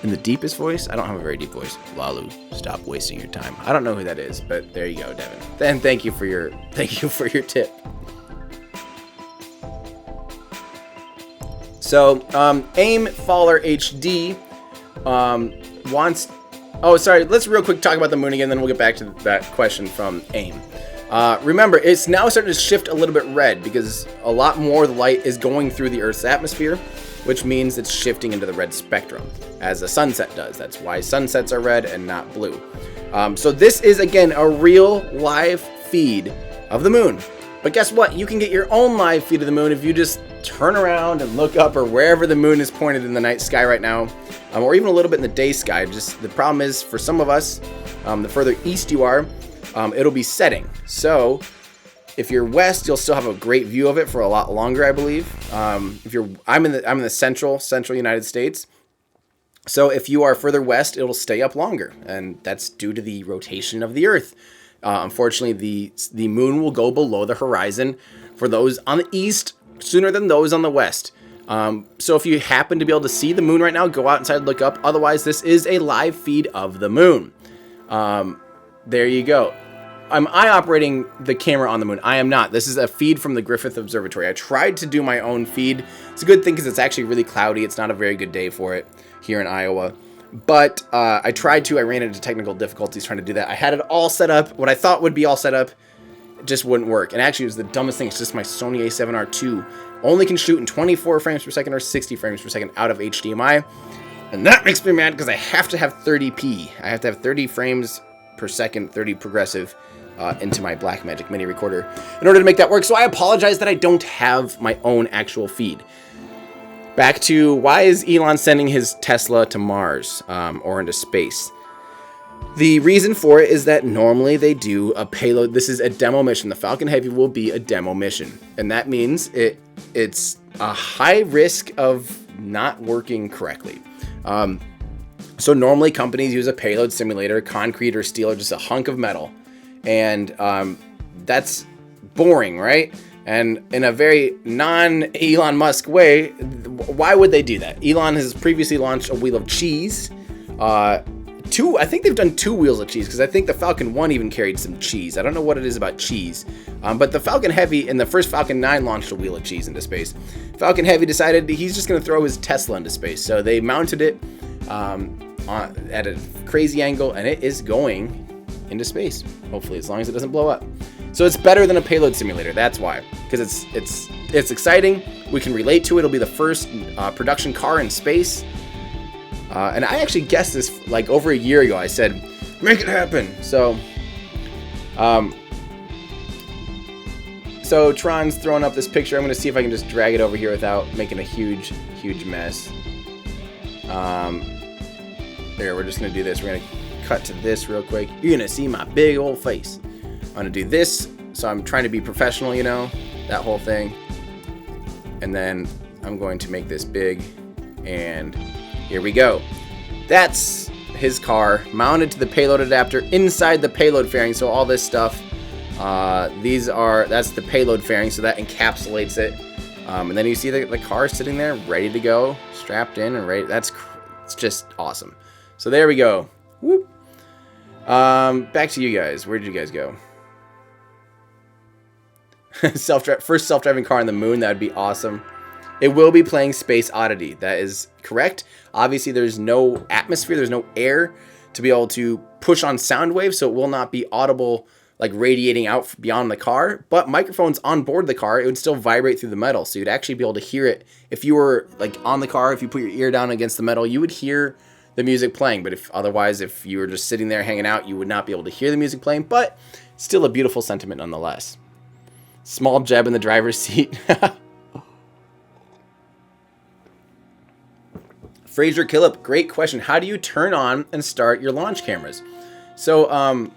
In the deepest voice? I don't have a very deep voice. Lalu, stop wasting your time. I don't know who that is, but there you go, Devin. Then thank you for your tip. So, Aim Faller HD wants... Oh, sorry, let's real quick talk about the moon again, then we'll get back to that question from AIM. Remember, it's now starting to shift a little bit red because a lot more of the light is going through the Earth's atmosphere, which means it's shifting into the red spectrum, as a sunset does. That's why sunsets are red and not blue. So this is, again, a real live feed of the moon. But guess what? You can get your own live feed of the moon if you just turn around and look up or wherever the moon is pointed in the night sky right now, or even a little bit in the day sky. Just the problem is, for some of us, the further east you are, it'll be setting. So if you're west, you'll still have a great view of it for a lot longer, I believe. I'm in the central United States. So if you are further west, it'll stay up longer, and that's due to the rotation of the Earth. Unfortunately, the moon will go below the horizon for those on the east sooner than those on the west. So if you happen to be able to see the moon right now, go outside, look up. Otherwise, this is a live feed of the moon. There you go. Am I operating the camera on the moon? I am not. This is a feed from the Griffith Observatory. I tried to do my own feed. It's a good thing because it's actually really cloudy. It's not a very good day for it here in Iowa. But I tried to. I ran into technical difficulties trying to do that. I had it all set up. What I thought would be all set up, it just wouldn't work. And actually, it was the dumbest thing. It's just my Sony a7R II only can shoot in 24 frames per second or 60 frames per second out of HDMI. And that makes me mad because I have to have 30p. I have to have 30 frames per second, 30 progressive into my Blackmagic mini recorder in order to make that work. So I apologize that I don't have my own actual feed. Back to, why is Elon sending his Tesla to Mars or into space? The reason for it is that normally they do a payload. This is a demo mission. The Falcon Heavy will be a demo mission. And that means it's a high risk of not working correctly. So normally companies use a payload simulator, concrete or steel, or just a hunk of metal. And that's boring, right? And in a very non-Elon Musk way, why would they do that? Elon has previously launched a wheel of cheese. I think they've done 2 wheels of cheese, because I think the Falcon 1 even carried some cheese. I don't know what it is about cheese. But the Falcon Heavy and the first Falcon 9 launched a wheel of cheese into space. Falcon Heavy decided he's just going to throw his Tesla into space. So they mounted it at a crazy angle, and it is going into space, hopefully, as long as it doesn't blow up. So it's better than a payload simulator. That's why, because it's exciting. We can relate to it. It'll be the first production car in space. And I actually guessed this like over a year ago. I said, make it happen. So Tron's throwing up this picture. I'm going to see if I can just drag it over here without making a huge mess. There, we're just going to do this. We're going to cut to this real quick. You're going to see my big old face. I'm going to do this. So I'm trying to be professional, that whole thing. And then I'm going to make this big, and here we go. That's his car mounted to the payload adapter inside the payload fairing. So all this stuff, that's the payload fairing. So that encapsulates it. And then you see the car sitting there ready to go, strapped in and ready. It's just awesome. So there we go. Whoop. Back to you guys. Where did you guys go? First self-driving car on the moon. That would be awesome. It will be playing Space Oddity. That is correct. Obviously, there's no atmosphere. There's no air to be able to push on sound waves, so it will not be audible like radiating out beyond the car, but microphones on board the car, it would still vibrate through the metal. So you'd actually be able to hear it. If you were like on the car, if you put your ear down against the metal, you would hear the music playing. But if you were just sitting there hanging out, you would not be able to hear the music playing, but still a beautiful sentiment nonetheless. Small Jeb in the driver's seat. Fraser Killip, great question. How do you turn on and start your launch cameras? So,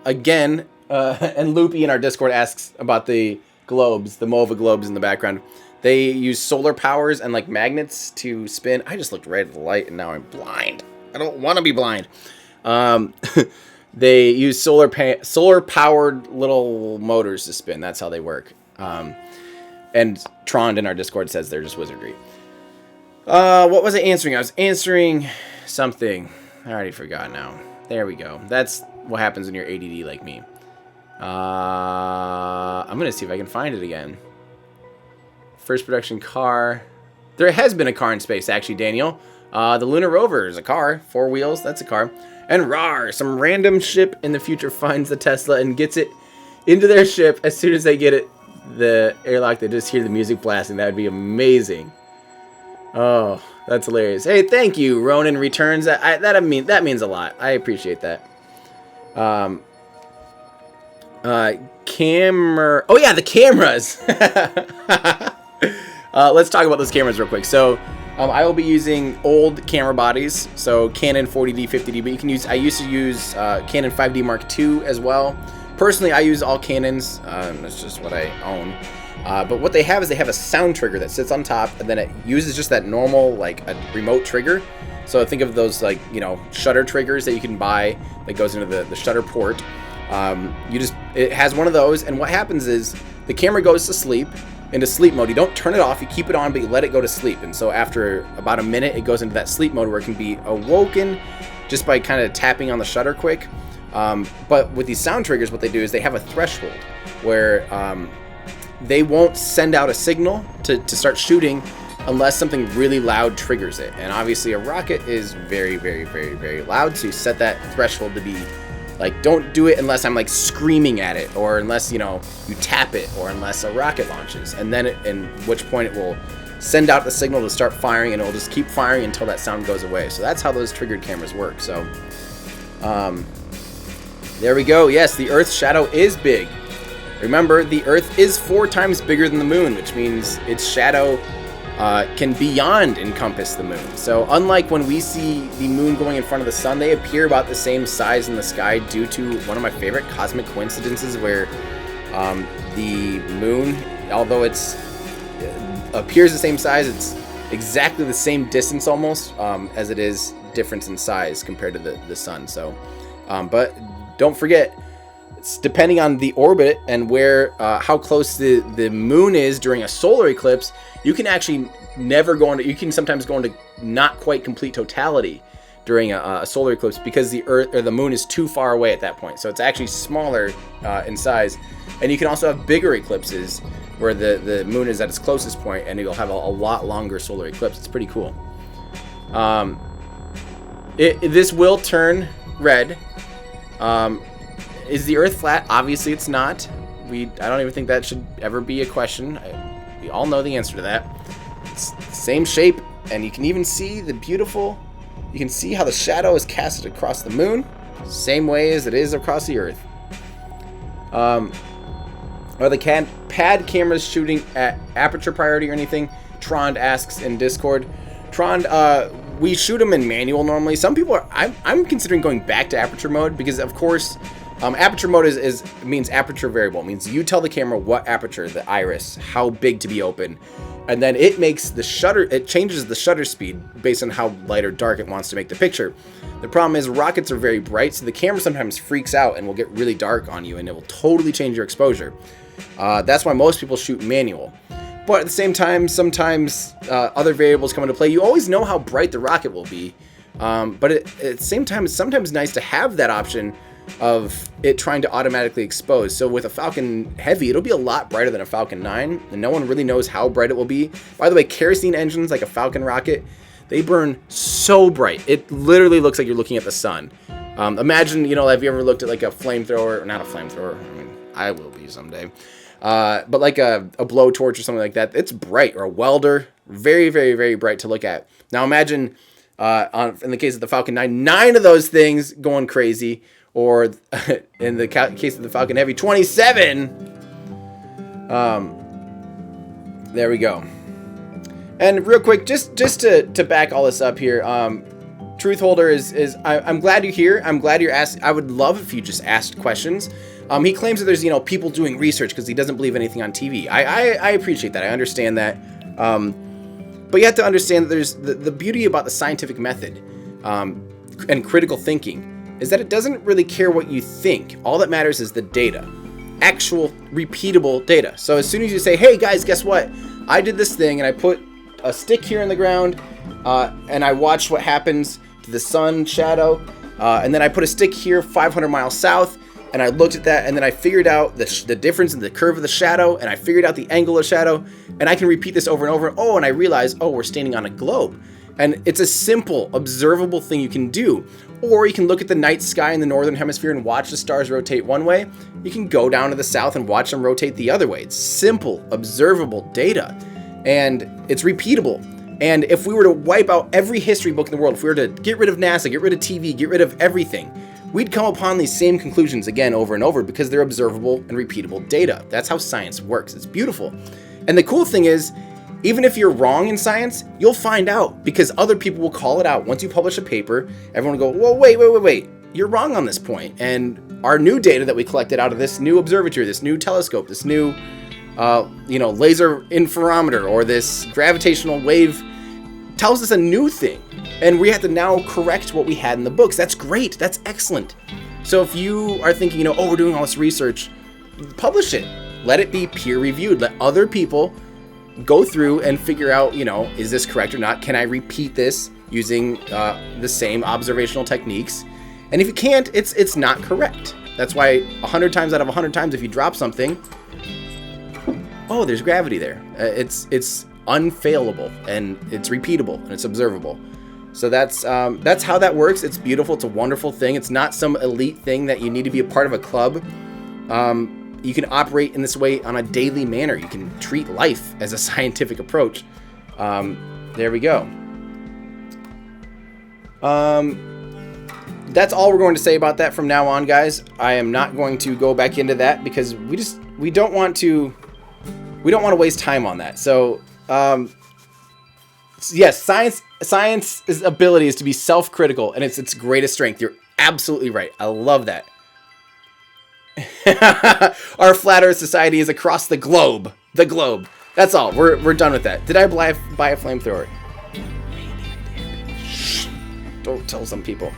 again, and Loopy in our Discord asks about the globes, the MOVA globes in the background. They use solar powers and like magnets to spin. I just looked right at the light and now I'm blind. I don't want to be blind. They use solar powered little motors to spin. That's how they work. And Trond in our Discord says they're just wizardry. What was I answering? I was answering something. I already forgot now. There we go. That's what happens when you're ADD like me. I'm going to see if I can find it again. First production car. There has been a car in space, actually, Daniel. The Lunar Rover is a car. 4 wheels, that's a car. And rawr, some random ship in the future finds the Tesla and gets it into their ship. As soon as they get it, the airlock, they just hear the music blasting. That would be amazing. Oh, that's hilarious. Hey, thank you, Ronan Returns. That means a lot. I appreciate that. Camera. Oh yeah, the cameras. Let's talk about those cameras real quick. So, I will be using old camera bodies. So Canon 40D, 50D, but I used to use Canon 5D Mark II as well. Personally, I use all Canons. That's just what I own. But what they have is they have a sound trigger that sits on top, and then it uses just that normal, like a remote trigger. So think of those like, shutter triggers that you can buy that goes into the shutter port. It has one of those, and what happens is the camera goes to sleep, into sleep mode. You don't turn it off, you keep it on, but you let it go to sleep. And so after about a minute, it goes into that sleep mode where it can be awoken just by kind of tapping on the shutter quick. But with these sound triggers, what they do is they have a threshold where they won't send out a signal to start shooting unless something really loud triggers it. And obviously a rocket is very, very, very, very loud, so you set that threshold to be like, don't do it unless I'm like screaming at it, or unless, you tap it, or unless a rocket launches. And then in which point it will send out the signal to start firing, and it will just keep firing until that sound goes away. So that's how those triggered cameras work. So there we go. Yes, the Earth's shadow is big. Remember, the Earth is 4 times bigger than the moon, which means its shadow can beyond encompass the moon. So unlike when we see the moon going in front of the sun, they appear about the same size in the sky due to one of my favorite cosmic coincidences where the moon, although it appears the same size, it's exactly the same distance almost as it is difference in size compared to the sun. So, but don't forget, it's depending on the orbit and where how close the moon is during a solar eclipse, you can actually you can sometimes go into not quite complete totality during a solar eclipse because the Earth or the moon is too far away at that point. So it's actually smaller in size. And you can also have bigger eclipses where the moon is at its closest point and you'll have a lot longer solar eclipse. It's pretty cool. This will turn red. Is the Earth flat? Obviously it's not. I don't even think that should ever be a question. We all know the answer to that. It's the same shape, and you can even see you can see how the shadow is casted across the moon, same way as it is across the Earth. Are the pad cameras shooting at aperture priority or anything? Trond asks in Discord. Trond, we shoot them in manual normally. Some people I'm considering going back to aperture mode because, of course, aperture mode means aperture variable. It means you tell the camera what aperture, the iris, how big to be open, and then it makes it changes the shutter speed based on how light or dark it wants to make the picture. The problem is rockets are very bright, so the camera sometimes freaks out and will get really dark on you, and it will totally change your exposure. That's why most people shoot manual. But at the same time, sometimes other variables come into play. You always know how bright the rocket will be, but at the same time, it's sometimes nice to have that option of it trying to automatically expose. So with a Falcon Heavy, it'll be a lot brighter than a Falcon 9, and no one really knows how bright it will be. By the way, kerosene engines like a Falcon rocket, they burn so bright. It literally looks like you're looking at the sun. Imagine, you know, have you ever looked at like a flamethrower, or not a flamethrower, I mean, I will be someday, but like a blowtorch or something like that. It's bright, or a welder, very, very, very bright to look at. Now imagine, in the case of the Falcon 9, 9 of those things going crazy, or in the case of the Falcon Heavy, 27. There we go. And real quick, just to back all this up here, Truth Holder I'm glad you're here. I'm glad you're asked. I would love if you just asked questions. He claims that there's, you know, people doing research because he doesn't believe anything on TV. I appreciate that. I understand that. But you have to understand that there's the beauty about the scientific method and critical thinking is that it doesn't really care what you think. All that matters is the data, actual repeatable data. So as soon as you say, hey guys, guess what? I did this thing and I put a stick here in the ground and I watched what happens to the sun shadow. And then I put a stick here 500 miles south and I looked at that and then I figured out the difference in the curve of the shadow and I figured out the angle of shadow and I can repeat this over and over. Oh, and I realized, oh, we're standing on a globe. And it's a simple, observable thing you can do. Or you can look at the night sky in the northern hemisphere and watch the stars rotate one way. You can go down to the south and watch them rotate the other way. It's simple, observable data. And it's repeatable. And if we were to wipe out every history book in the world, if we were to get rid of NASA, get rid of TV, get rid of everything, we'd come upon these same conclusions again over and over because they're observable and repeatable data. That's how science works. It's beautiful. And the cool thing is, even if you're wrong in science, you'll find out because other people will call it out. Once you publish a paper, everyone will go, well, wait. You're wrong on this point. And our new data that we collected out of this new observatory, this new telescope, this new laser interferometer, or this gravitational wave tells us a new thing. And we have to now correct what we had in the books. That's great. That's excellent. So if you are thinking, we're doing all this research, publish it. Let it be peer reviewed. Let other people go through and figure out, is this correct or not? Can I repeat this using the same observational techniques? And if you can't, it's not correct. That's why 100 times out of 100 times, if you drop something, oh, there's gravity there. It's unfailable and it's repeatable and it's observable. So that's how that works. It's beautiful. It's a wonderful thing. It's not some elite thing that you need to be a part of a club. You can operate in this way on a daily manner. You can treat life as a scientific approach. There we go. That's all we're going to say about that from now on, guys. I am not going to go back into that because we don't want to waste time on that. So, yes, science's ability is to be self-critical, and it's its greatest strength. You're absolutely right. I love that. Our flat Earth society is across the globe. The globe. That's all. We're done with that. Did I buy a flamethrower? Shh. Don't tell some people.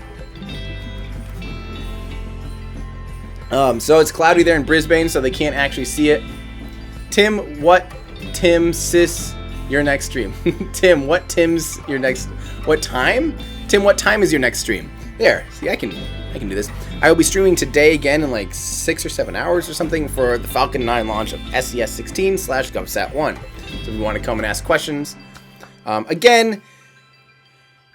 So it's cloudy there in Brisbane, so they can't actually see it. Tim, sis, your next stream? Tim, what time? Tim, what time is your next stream? There. See, I can do this. I will be streaming today again in like 6 or 7 hours or something for the Falcon 9 launch of SES-16/GovSat-1. So if you want to come and ask questions. Again,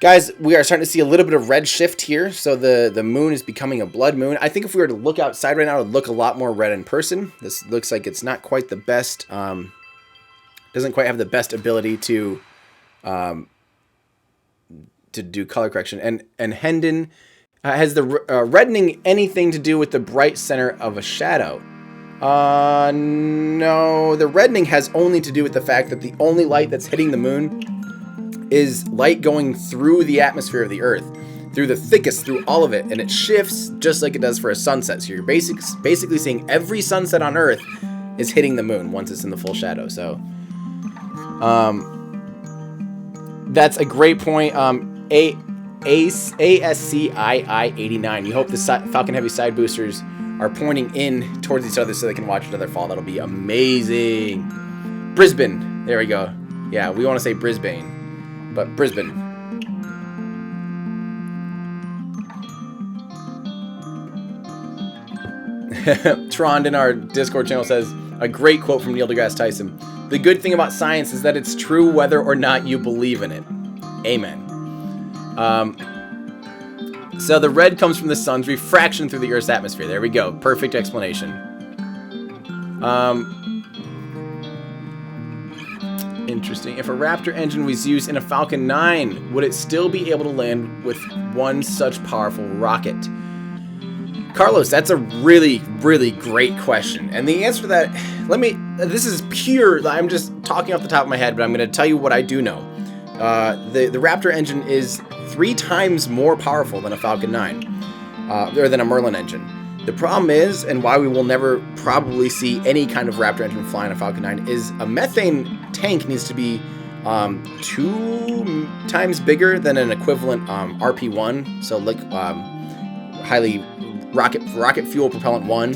guys, we are starting to see a little bit of red shift here. So the moon is becoming a blood moon. I think if we were to look outside right now, it would look a lot more red in person. This looks like it's not quite the best. Doesn't quite have the best ability to do color correction. And Hendon has the reddening anything to do with the bright center of a shadow? No, the reddening has only to do with the fact that the only light that's hitting the moon is light going through the atmosphere of the Earth, through the thickest, through all of it, and it shifts just like it does for a sunset. So you're basically seeing every sunset on Earth is hitting the moon once it's in the full shadow. So that's a great point. ASCII-89. You hope the Falcon Heavy side boosters are pointing in towards each other so they can watch each other fall. That'll be amazing. Brisbane. There we go. Yeah, we want to say Brisbane, but Brisbane. Trond in our Discord channel says, a great quote from Neil deGrasse Tyson. The good thing about science is that it's true whether or not you believe in it. Amen. So the red comes from the sun's refraction through the Earth's atmosphere. There we go. Perfect explanation. Interesting. If a Raptor engine was used in a Falcon 9, would it still be able to land with one such powerful rocket? Carlos, that's a really, really great question. And the answer to that, this is pure, I'm just talking off the top of my head, but I'm going to tell you what I do know. The Raptor engine is 3 times more powerful than a Falcon 9, or than a Merlin engine. The problem is, and why we will never probably see any kind of Raptor engine fly in a Falcon 9, is a methane tank needs to be 2 times bigger than an equivalent RP1, so like highly rocket fuel propellant 1,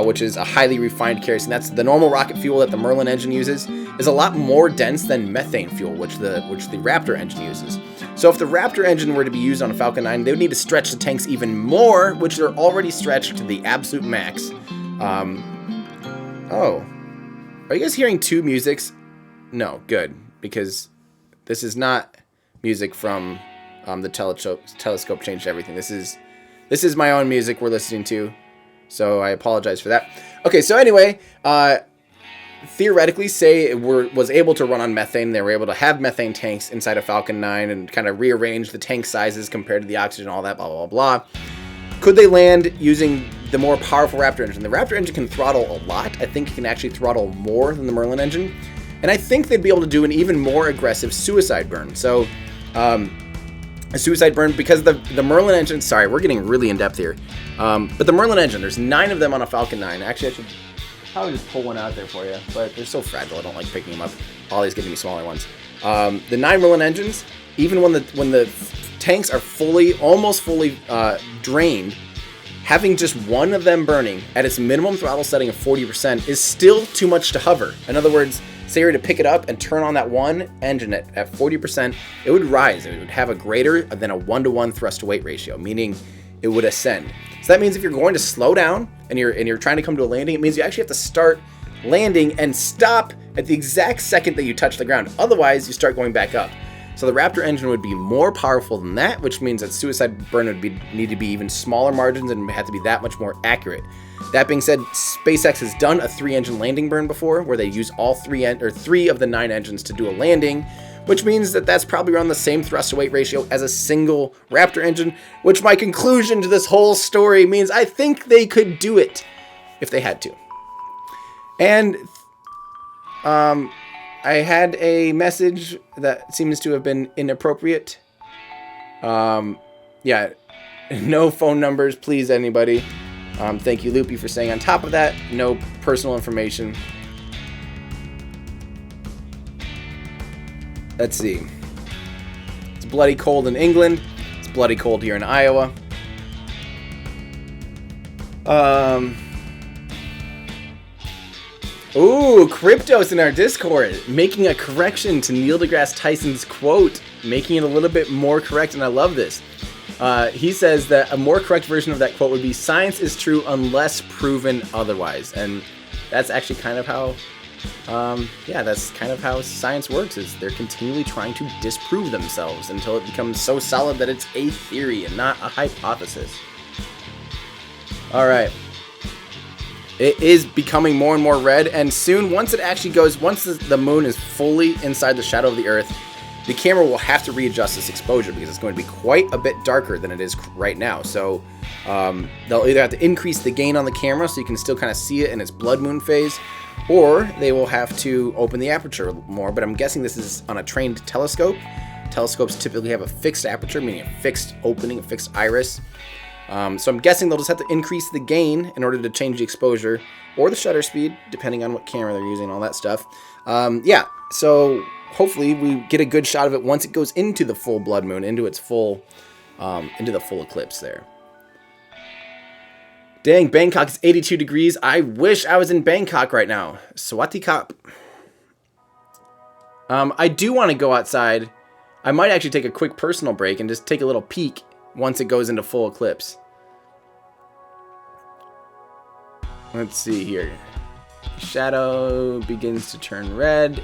which is a highly refined kerosene. That's the normal rocket fuel that the Merlin engine uses, is a lot more dense than methane fuel, which the Raptor engine uses. So if the Raptor engine were to be used on a Falcon 9, they would need to stretch the tanks even more, which they're already stretched to the absolute max. Oh, are you guys hearing 2 musics? No, good, because this is not music from the telescope changed everything. This is my own music we're listening to, so I apologize for that. Okay, so anyway, theoretically, say it was able to run on methane, they were able to have methane tanks inside a Falcon 9 and kind of rearrange the tank sizes compared to the oxygen, all that, blah, blah, blah. Could they land using the more powerful Raptor engine? The Raptor engine can throttle a lot. I think it can actually throttle more than the Merlin engine. And I think they'd be able to do an even more aggressive suicide burn. So, a suicide burn, because the Merlin engine, sorry, we're getting really in-depth here. But the Merlin engine, there's 9 of them on a Falcon 9. Actually, I should probably just pull one out there for you, but they're so fragile, I don't like picking them up. Ollie's giving me smaller ones. The 9 Merlin engines, even when the tanks are almost fully drained, having just one of them burning at its minimum throttle setting of 40% is still too much to hover. In other words, say you were to pick it up and turn on that one engine at 40%, it would rise. It would have a greater than a 1-to-1 thrust to weight ratio, meaning it would ascend. So that means if you're going to slow down and you're trying to come to a landing, it means you actually have to start landing and stop at the exact second that you touch the ground. Otherwise, you start going back up. So the Raptor engine would be more powerful than that, which means that suicide burn would need to be even smaller margins and have to be that much more accurate. That being said, SpaceX has done a 3-engine landing burn before, where they use all 3 of the 9 engines to do a landing, which means that that's probably around the same thrust to weight ratio as a single Raptor engine, which my conclusion to this whole story means I think they could do it if they had to. And I had a message that seems to have been inappropriate. Yeah, no phone numbers, please, anybody. Thank you, Loopy, for staying on top of that. No personal information. Let's see. It's bloody cold in England. It's bloody cold here in Iowa. Ooh, Cryptos in our Discord making a correction to Neil deGrasse Tyson's quote, making it a little bit more correct, and I love this. He says that a more correct version of that quote would be, "Science is true unless proven otherwise," and that's actually kind of how, that's kind of how science works. Is they're continually trying to disprove themselves until it becomes so solid that it's a theory and not a hypothesis. All right. It is becoming more and more red, and soon, once the moon is fully inside the shadow of the Earth, the camera will have to readjust its exposure because it's going to be quite a bit darker than it is right now. So they'll either have to increase the gain on the camera so you can still kind of see it in its blood moon phase, or they will have to open the aperture more. But I'm guessing this is on a trained telescope. Telescopes typically have a fixed aperture, meaning a fixed opening, a fixed iris. So I'm guessing they'll just have to increase the gain in order to change the exposure or the shutter speed, depending on what camera they're using, all that stuff. So hopefully we get a good shot of it once it goes into the full blood moon, into the full eclipse there. Dang, Bangkok is 82 degrees. I wish I was in Bangkok right now. Swati Kop. I do want to go outside. I might actually take a quick personal break and just take a little peek once it goes into full eclipse. Let's see here. Shadow begins to turn red.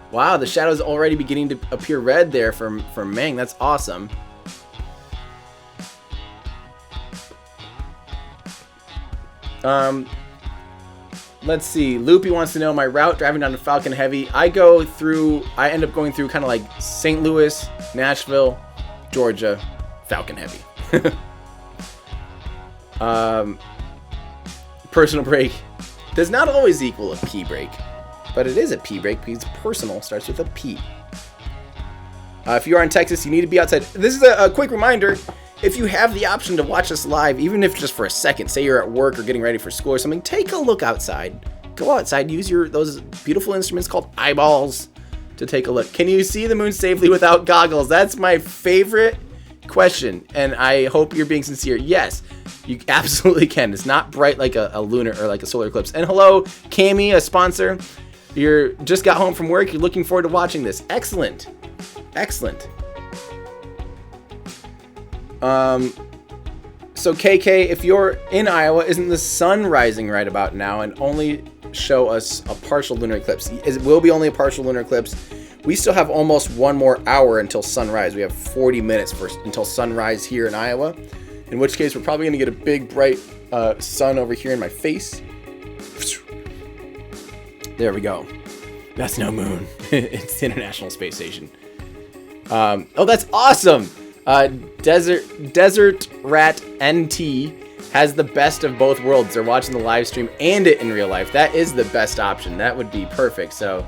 Wow, the shadow's already beginning to appear red there from Meng. That's awesome. Let's see. Loopy wants to know my route driving down to Falcon Heavy. I end up going through kind of like St. Louis, Nashville, Georgia, Falcon Heavy. Personal break does not always equal a P break, but it is a P break because personal starts with a P. If you are in Texas, you need to be outside. This is a quick reminder. If you have the option to watch us live, even if just for a second, say you're at work or getting ready for school or something, take a look outside. Go outside, use those beautiful instruments called eyeballs to take a look. Can you see the moon safely without goggles? That's my favorite question, and I hope you're being sincere. Yes, you absolutely can. It's not bright like a lunar or like a solar eclipse. And hello, Cami, a sponsor. You're just got home from work. You're looking forward to watching this. Excellent. Excellent. So KK, if you're in Iowa, isn't the sun rising right about now and only show us a partial lunar eclipse? It will be only a partial lunar eclipse. We still have almost 1 more hour until sunrise. We have 40 minutes until sunrise here in Iowa, in which case we're probably going to get a big bright sun over here in my face. There we go. That's no moon. It's the International Space Station. Oh, that's awesome. Desert Rat NT has the best of both worlds. They're watching the live stream and it in real life. That is the best option. That would be perfect. So,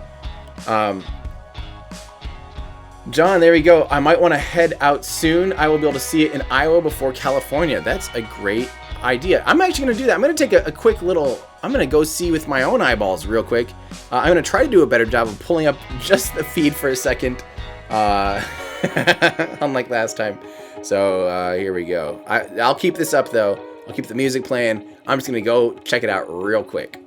John, there we go. I might want to head out soon. I will be able to see it in Iowa before California. That's a great idea. I'm actually going to do that. I'm going to take a quick little... I'm going to go see with my own eyeballs real quick. I'm going to try to do a better job of pulling up just the feed for a second. Unlike last time. So here we go. I'll keep this up though. I'll keep the music playing. I'm just going to go check it out real quick.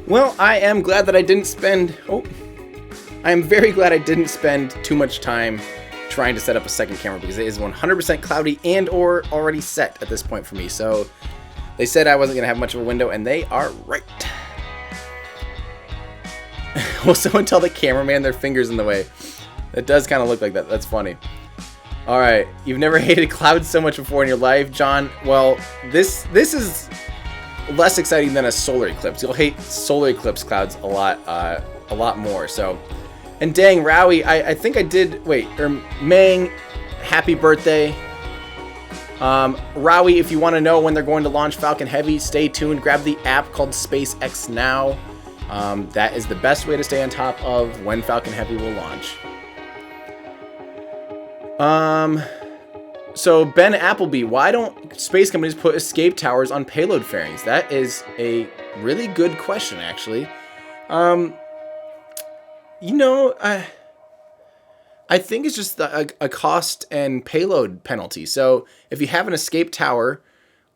Well, I am glad that I didn't spend... I am very glad I didn't spend too much time trying to set up a second camera because it is 100% cloudy and or already set at this point for me. So they said I wasn't going to have much of a window, and they are right. Will someone tell the cameraman their finger's in the way? It does kind of look like that. That's funny. All right. You've never hated clouds so much before in your life, John? Well, this is... less exciting than a solar eclipse. You'll hate solar eclipse clouds a lot more. So, and dang, Rowie, I think I did. Wait, Mang, happy birthday. Rowie, if you want to know when they're going to launch Falcon Heavy, stay tuned. Grab the app called SpaceX now. That is the best way to stay on top of when Falcon Heavy will launch. So Ben Appleby, why don't space companies put escape towers on payload fairings? That is a really good question, actually. You know, I think it's just a cost and payload penalty. So if you have an escape tower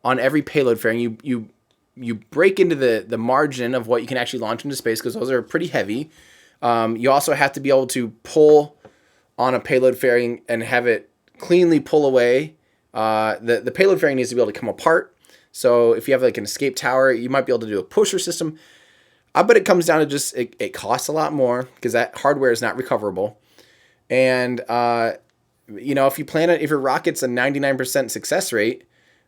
on every payload fairing, you break into the margin of what you can actually launch into space because those are pretty heavy. You also have to be able to pull on a payload fairing and have it cleanly pull away. The payload fairing needs to be able to come apart. So if you have like an escape tower, you might be able to do a pusher system. I bet it comes down to just it costs a lot more because that hardware is not recoverable. And you know, if your rocket's a 99% success rate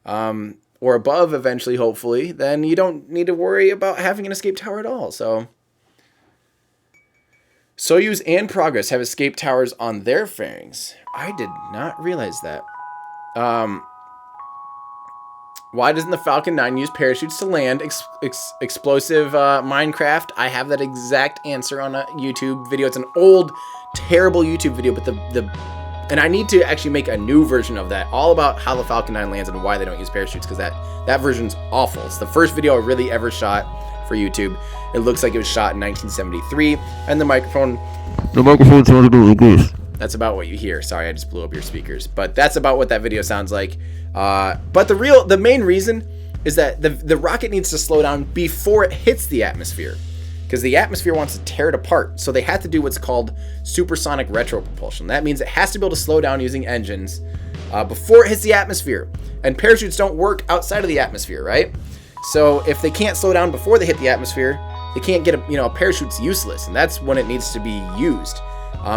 or above eventually, hopefully, then you don't need to worry about having an escape tower at all. So Soyuz and Progress have escape towers on their fairings. I did not realize that. Why doesn't the Falcon 9 use parachutes to land? Explosive Minecraft. I have that exact answer on a YouTube video. It's an old, terrible YouTube video, but the And I need to actually make a new version of that, all about how the Falcon 9 lands and why they don't use parachutes, because that version's awful. It's the first video I really ever shot for YouTube. It looks like it was shot in 1973, and the microphone sounded like this. That's about what you hear. Sorry, I just blew up your speakers, but that's about what that video sounds like. But the main reason is that the rocket needs to slow down before it hits the atmosphere, because the atmosphere wants to tear it apart. So they have to do what's called supersonic retropropulsion. That means it has to be able to slow down using engines before it hits the atmosphere. And parachutes don't work outside of the atmosphere, right? So if they can't slow down before they hit the atmosphere, they can't get a parachute's useless, and that's when it needs to be used.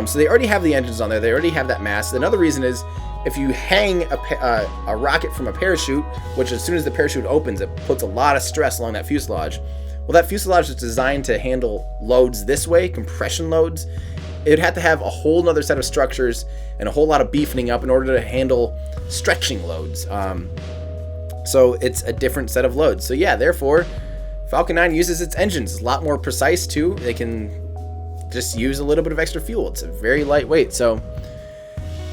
So they already have the engines on there. They already have that mass. Another reason is if you hang a rocket from a parachute, which as soon as the parachute opens, it puts a lot of stress along that fuselage. Well, that fuselage is designed to handle loads this way, compression loads. It'd have to have a whole nother set of structures and a whole lot of beefing up in order to handle stretching loads. So it's a different set of loads. So yeah, therefore, Falcon 9 uses its engines. It's a lot more precise too. They can just use a little bit of extra fuel. It's very lightweight. So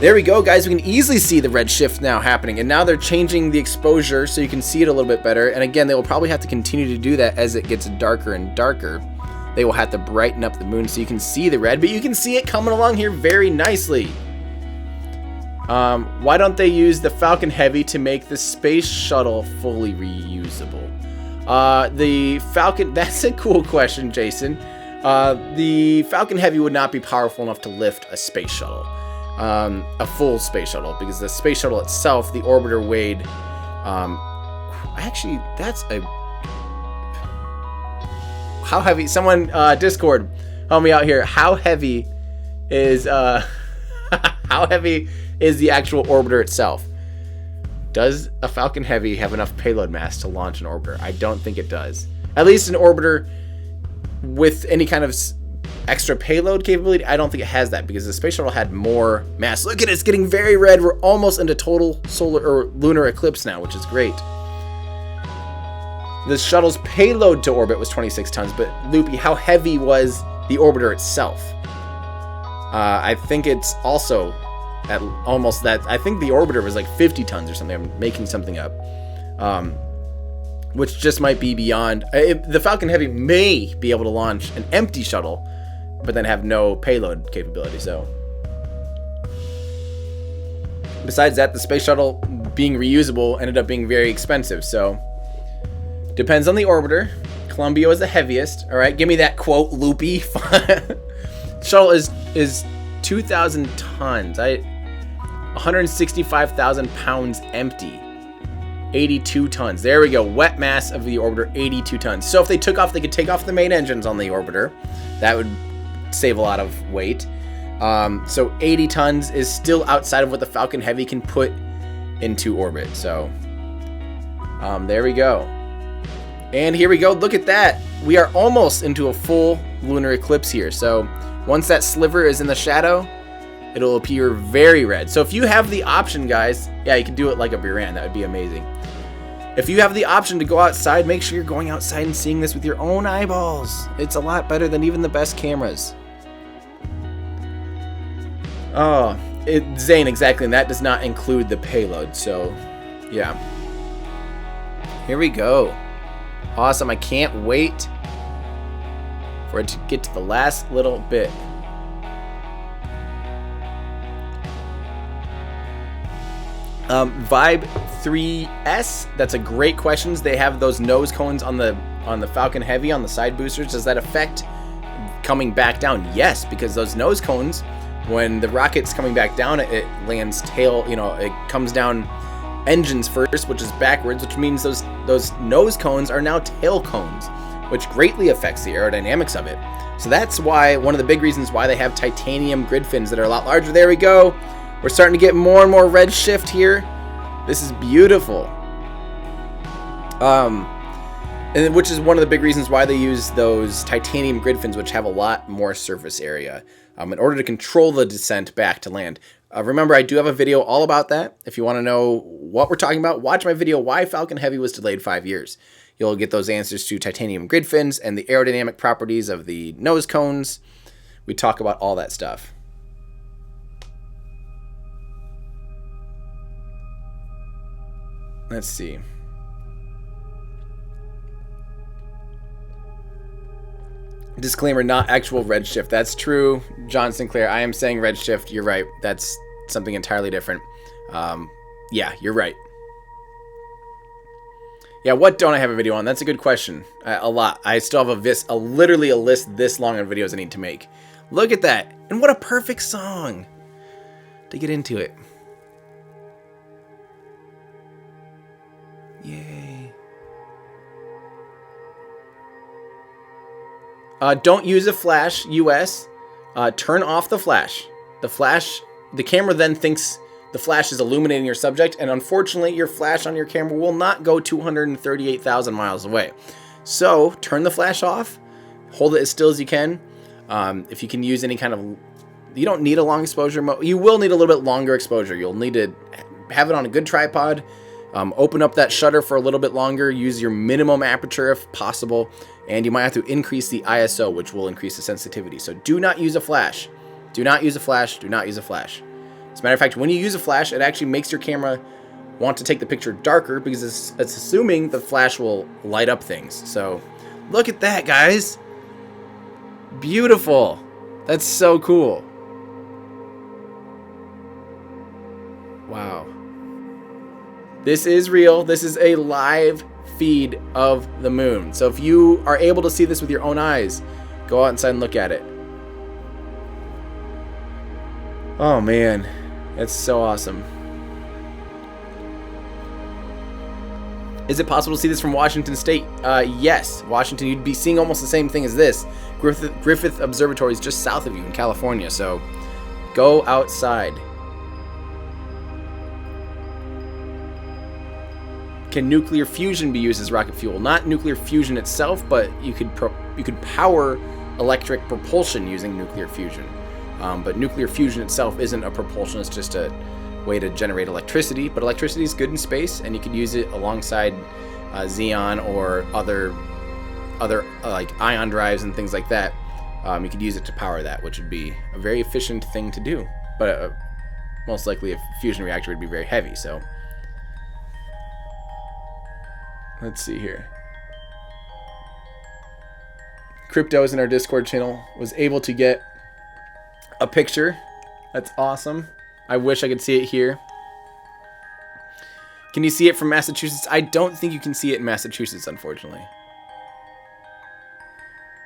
there we go, guys. We can easily see the red shift now happening, and now they're changing the exposure so you can see it a little bit better. And again, they will probably have to continue to do that as it gets darker and darker. They will have to brighten up the moon so you can see the red, but you can see it coming along here very nicely. Why don't they use the Falcon Heavy to make the space shuttle fully reusable? The Falcon, that's a cool question, Jason. The Falcon Heavy would not be powerful enough to lift a space shuttle. A full space shuttle, because the space shuttle itself, the orbiter weighed, actually, that's a, how heavy, someone, Discord, help me out here, how heavy is, how heavy is the actual orbiter itself? Does a Falcon Heavy have enough payload mass to launch an orbiter? I don't think it does. At least an orbiter with any kind of extra payload capability, I don't think it has that, because the space shuttle had more mass. Look at it, it's getting very red. We're almost into total solar or lunar eclipse now, which is great. The shuttle's payload to orbit was 26 tons, but Loopy, how heavy was the orbiter itself? I think it's also at almost that. I think the orbiter was like 50 tons or something. I'm making something up. Which just might be beyond. The Falcon Heavy may be able to launch an empty shuttle, but then have no payload capability. So, besides that, the space shuttle being reusable ended up being very expensive. So, depends on the orbiter. Columbia was the heaviest. All right, give me that quote, Loopy. Shuttle is 2,000 tons. 165,000 pounds empty. 82 tons. There we go. Wet mass of the orbiter, 82 tons. So if they took off, they could take off the main engines on the orbiter. That would save a lot of weight. So 80 tons is still outside of what the Falcon Heavy can put into orbit. So there we go. And here we go. Look at that. We are almost into a full lunar eclipse here. So once that sliver is in the shadow, it'll appear very red. So if you have the option, guys, yeah, you can do it like a Buran. That would be amazing. If you have the option to go outside, make sure you're going outside and seeing this with your own eyeballs. It's a lot better than even the best cameras. Oh, Zane, exactly. And that does not include the payload. So, yeah. Here we go. Awesome. I can't wait for it to get to the last little bit. Vibe 3S, that's a great question. They have those nose cones on the Falcon Heavy on the side boosters. Does that affect coming back down? Yes, because those nose cones, when the rocket's coming back down, it lands tail, it comes down engines first, which is backwards, which means those nose cones are now tail cones, which greatly affects the aerodynamics of it. So that's why, one of the big reasons why they have titanium grid fins that are a lot larger. There we go. We're starting to get more and more red shift here. This is beautiful. And which is one of the big reasons why they use those titanium grid fins, which have a lot more surface area, in order to control the descent back to land. Remember, I do have a video all about that. If you want to know what we're talking about, watch my video, Why Falcon Heavy was delayed 5 years. You'll get those answers to titanium grid fins and the aerodynamic properties of the nose cones. We talk about all that stuff. Let's see. Disclaimer, not actual redshift. That's true, John Sinclair. I am saying redshift. You're right. That's something entirely different. Yeah, you're right. Yeah, what don't I have a video on? That's a good question. A lot. I still have literally a list this long of videos I need to make. Look at that. And what a perfect song to get into it. Yay. Don't use a flash, US. Turn off the flash. The camera then thinks the flash is illuminating your subject, and unfortunately, your flash on your camera will not go 238,000 miles away. So, turn the flash off. Hold it as still as you can. If you can use any kind of... You don't need a long exposure mode. You will need a little bit longer exposure. You'll need to have it on a good tripod. Open up that shutter for a little bit longer. Use your minimum aperture if possible. And you might have to increase the ISO, which will increase the sensitivity. So do not use a flash. Do not use a flash. Do not use a flash. As a matter of fact, when you use a flash, it actually makes your camera want to take the picture darker because it's assuming the flash will light up things. So look at that, guys. Beautiful. That's so cool. Wow. This is real. This is a live feed of the moon. So if you are able to see this with your own eyes, go outside and look at it. Oh man, that's so awesome. Is it possible to see this from Washington State? Yes, Washington. You'd be seeing almost the same thing as this. Griffith Observatory is just south of you in California, so go outside. Can nuclear fusion be used as rocket fuel? Not nuclear fusion itself, but you could power electric propulsion using nuclear fusion. But nuclear fusion itself isn't a propulsion; it's just a way to generate electricity. But electricity is good in space, and you could use it alongside xenon or other like ion drives and things like that. You could use it to power that, which would be a very efficient thing to do. But most likely, a fusion reactor would be very heavy. So. Let's see here. Cryptos in our Discord channel was able to get a picture. That's awesome. I wish I could see it here. Can you see it from Massachusetts? I don't think you can see it in Massachusetts, unfortunately.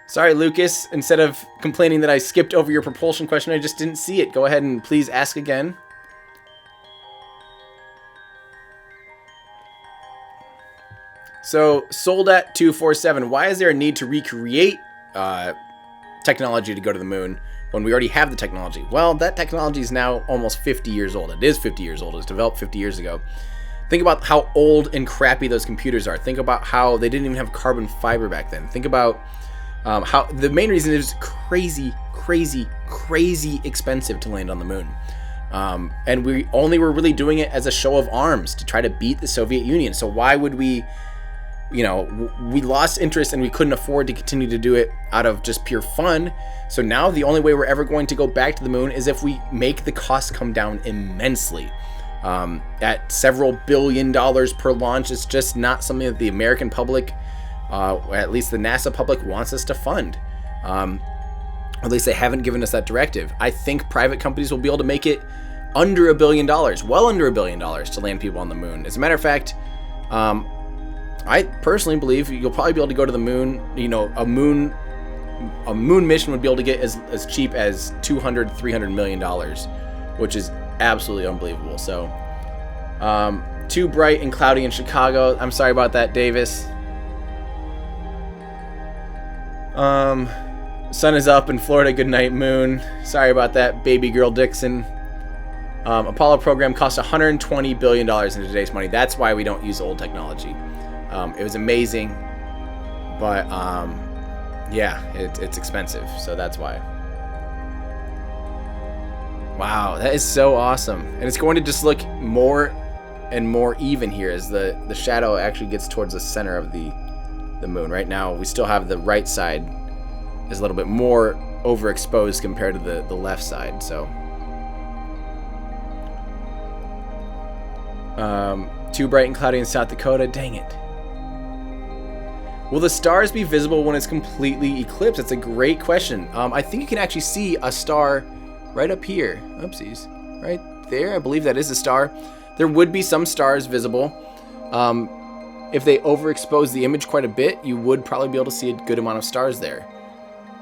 Sorry, Lucas. Instead of complaining that I skipped over your propulsion question, I just didn't see it. Go ahead and please ask again. So, sold at 247. Why is there a need to recreate technology to go to the moon when we already have the technology? Well, that technology is now almost 50 years old. It is 50 years old. It was developed 50 years ago. Think about how old and crappy those computers are. Think about how they didn't even have carbon fiber back then. Think about how the main reason is crazy expensive to land on the moon. And we only were really doing it as a show of arms to try to beat the Soviet Union. So why would we... You know, we lost interest and we couldn't afford to continue to do it out of just pure fun. So now the only way we're ever going to go back to the moon is if we make the cost come down immensely. At several $billion per launch, it's just not something that the American public, at least the NASA public, wants us to fund. At least they haven't given us that directive. I think private companies will be able to make it under $1 billion, well under $1 billion to land people on the moon. As a matter of fact, I personally believe you'll probably be able to go to the moon. You know, a moon mission would be able to get as cheap as $200-300 million, which is absolutely unbelievable. So, too bright and cloudy in Chicago. I'm sorry about that, Davis. Sun is up in Florida. Good night, moon. Sorry about that, baby girl Dixon. Apollo program cost $120 billion in today's money. That's why we don't use old technology. It was amazing, but yeah, it's expensive, so that's why. Wow, that is so awesome. And it's going to just look more and more even here as the shadow actually gets towards the center of the moon. Right now, we still have the right side is a little bit more overexposed compared to the left side, so. Too bright and cloudy in South Dakota. Dang it. Will the stars be visible when it's completely eclipsed? That's a great question. I think you can actually see a star right up here. Oopsies. Right there. I believe that is a star. There would be some stars visible. If they overexpose the image quite a bit, you would probably be able to see a good amount of stars there.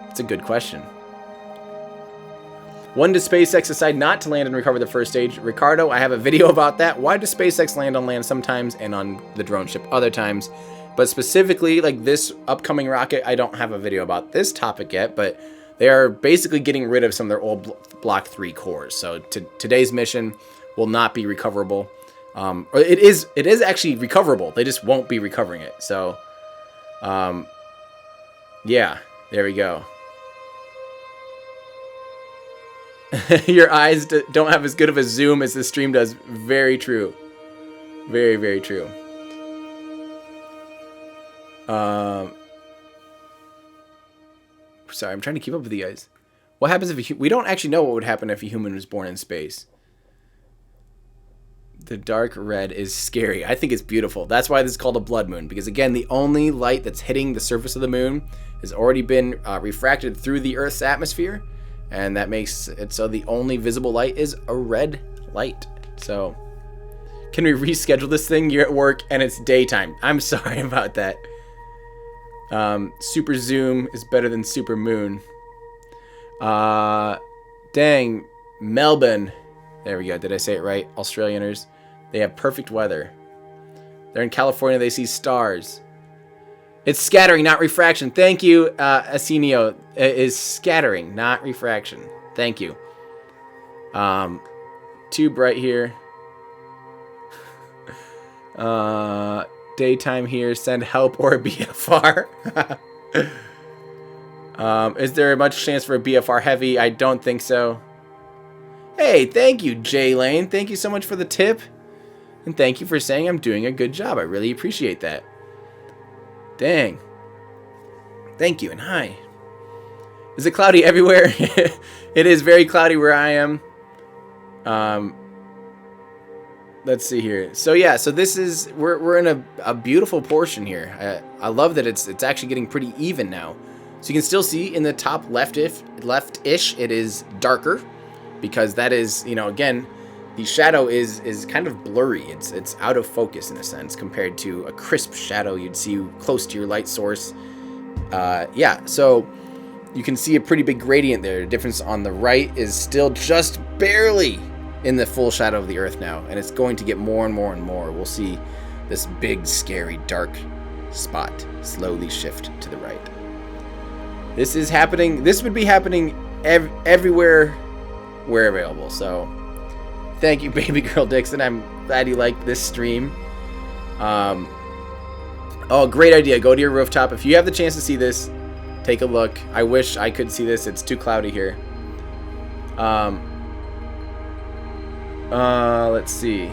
It's a good question. When did SpaceX decide not to land and recover the first stage? Ricardo, I have a video about that. Why does SpaceX land on land sometimes and on the drone ship other times? But specifically, like this upcoming rocket, I don't have a video about this topic yet, but they are basically getting rid of some of their old Block 3 cores. So today's mission will not be recoverable. Or it is actually recoverable. They just won't be recovering it. So, yeah, there we go. Your eyes don't have as good of a zoom as the stream does. Very true. Very, very true. Sorry, I'm trying to keep up with you guys. What happens if we don't actually know what would happen if a human was born in space? The dark red is scary. I think it's beautiful. That's why this is called a blood moon. Because again, the only light that's hitting the surface of the moon has already been refracted through the Earth's atmosphere. And that makes it so the only visible light is a red light. So, can we reschedule this thing? You're at work and it's daytime. I'm sorry about that. Super zoom is better than super moon. Dang, Melbourne. There we go. Did I say it right? Australianers. They have perfect weather. They're in California. They see stars. It's scattering, not refraction. Thank you, Asenio. It is scattering, not refraction. Thank you. Too bright here. Daytime here. Send help or a BFR. Is there much chance for a BFR heavy? I don't think so. Hey, thank you, Jay Lane. Thank you so much for the tip. And thank you for saying I'm doing a good job. I really appreciate that. Dang. Thank you and hi. Is it cloudy everywhere? It is very cloudy where I am. Let's see here. So yeah, so this is we're in a beautiful portion here. I love that it's actually getting pretty even now. So you can still see in the top left-ish it is darker because that is, you know, again, the shadow is kind of blurry. It's out of focus in a sense compared to a crisp shadow you'd see close to your light source. Yeah, so you can see a pretty big gradient there. The difference on the right is still just barely in the full shadow of the Earth now, and it's going to get more and more and more. We'll see this big, scary, dark spot slowly shift to the right. This is happening. This would be happening everywhere we're available. So thank you, baby girl Dixon. I'm glad you liked this stream. Oh, great idea. Go to your rooftop. If you have the chance to see this, take a look. I wish I could see this. It's too cloudy here. Let's see.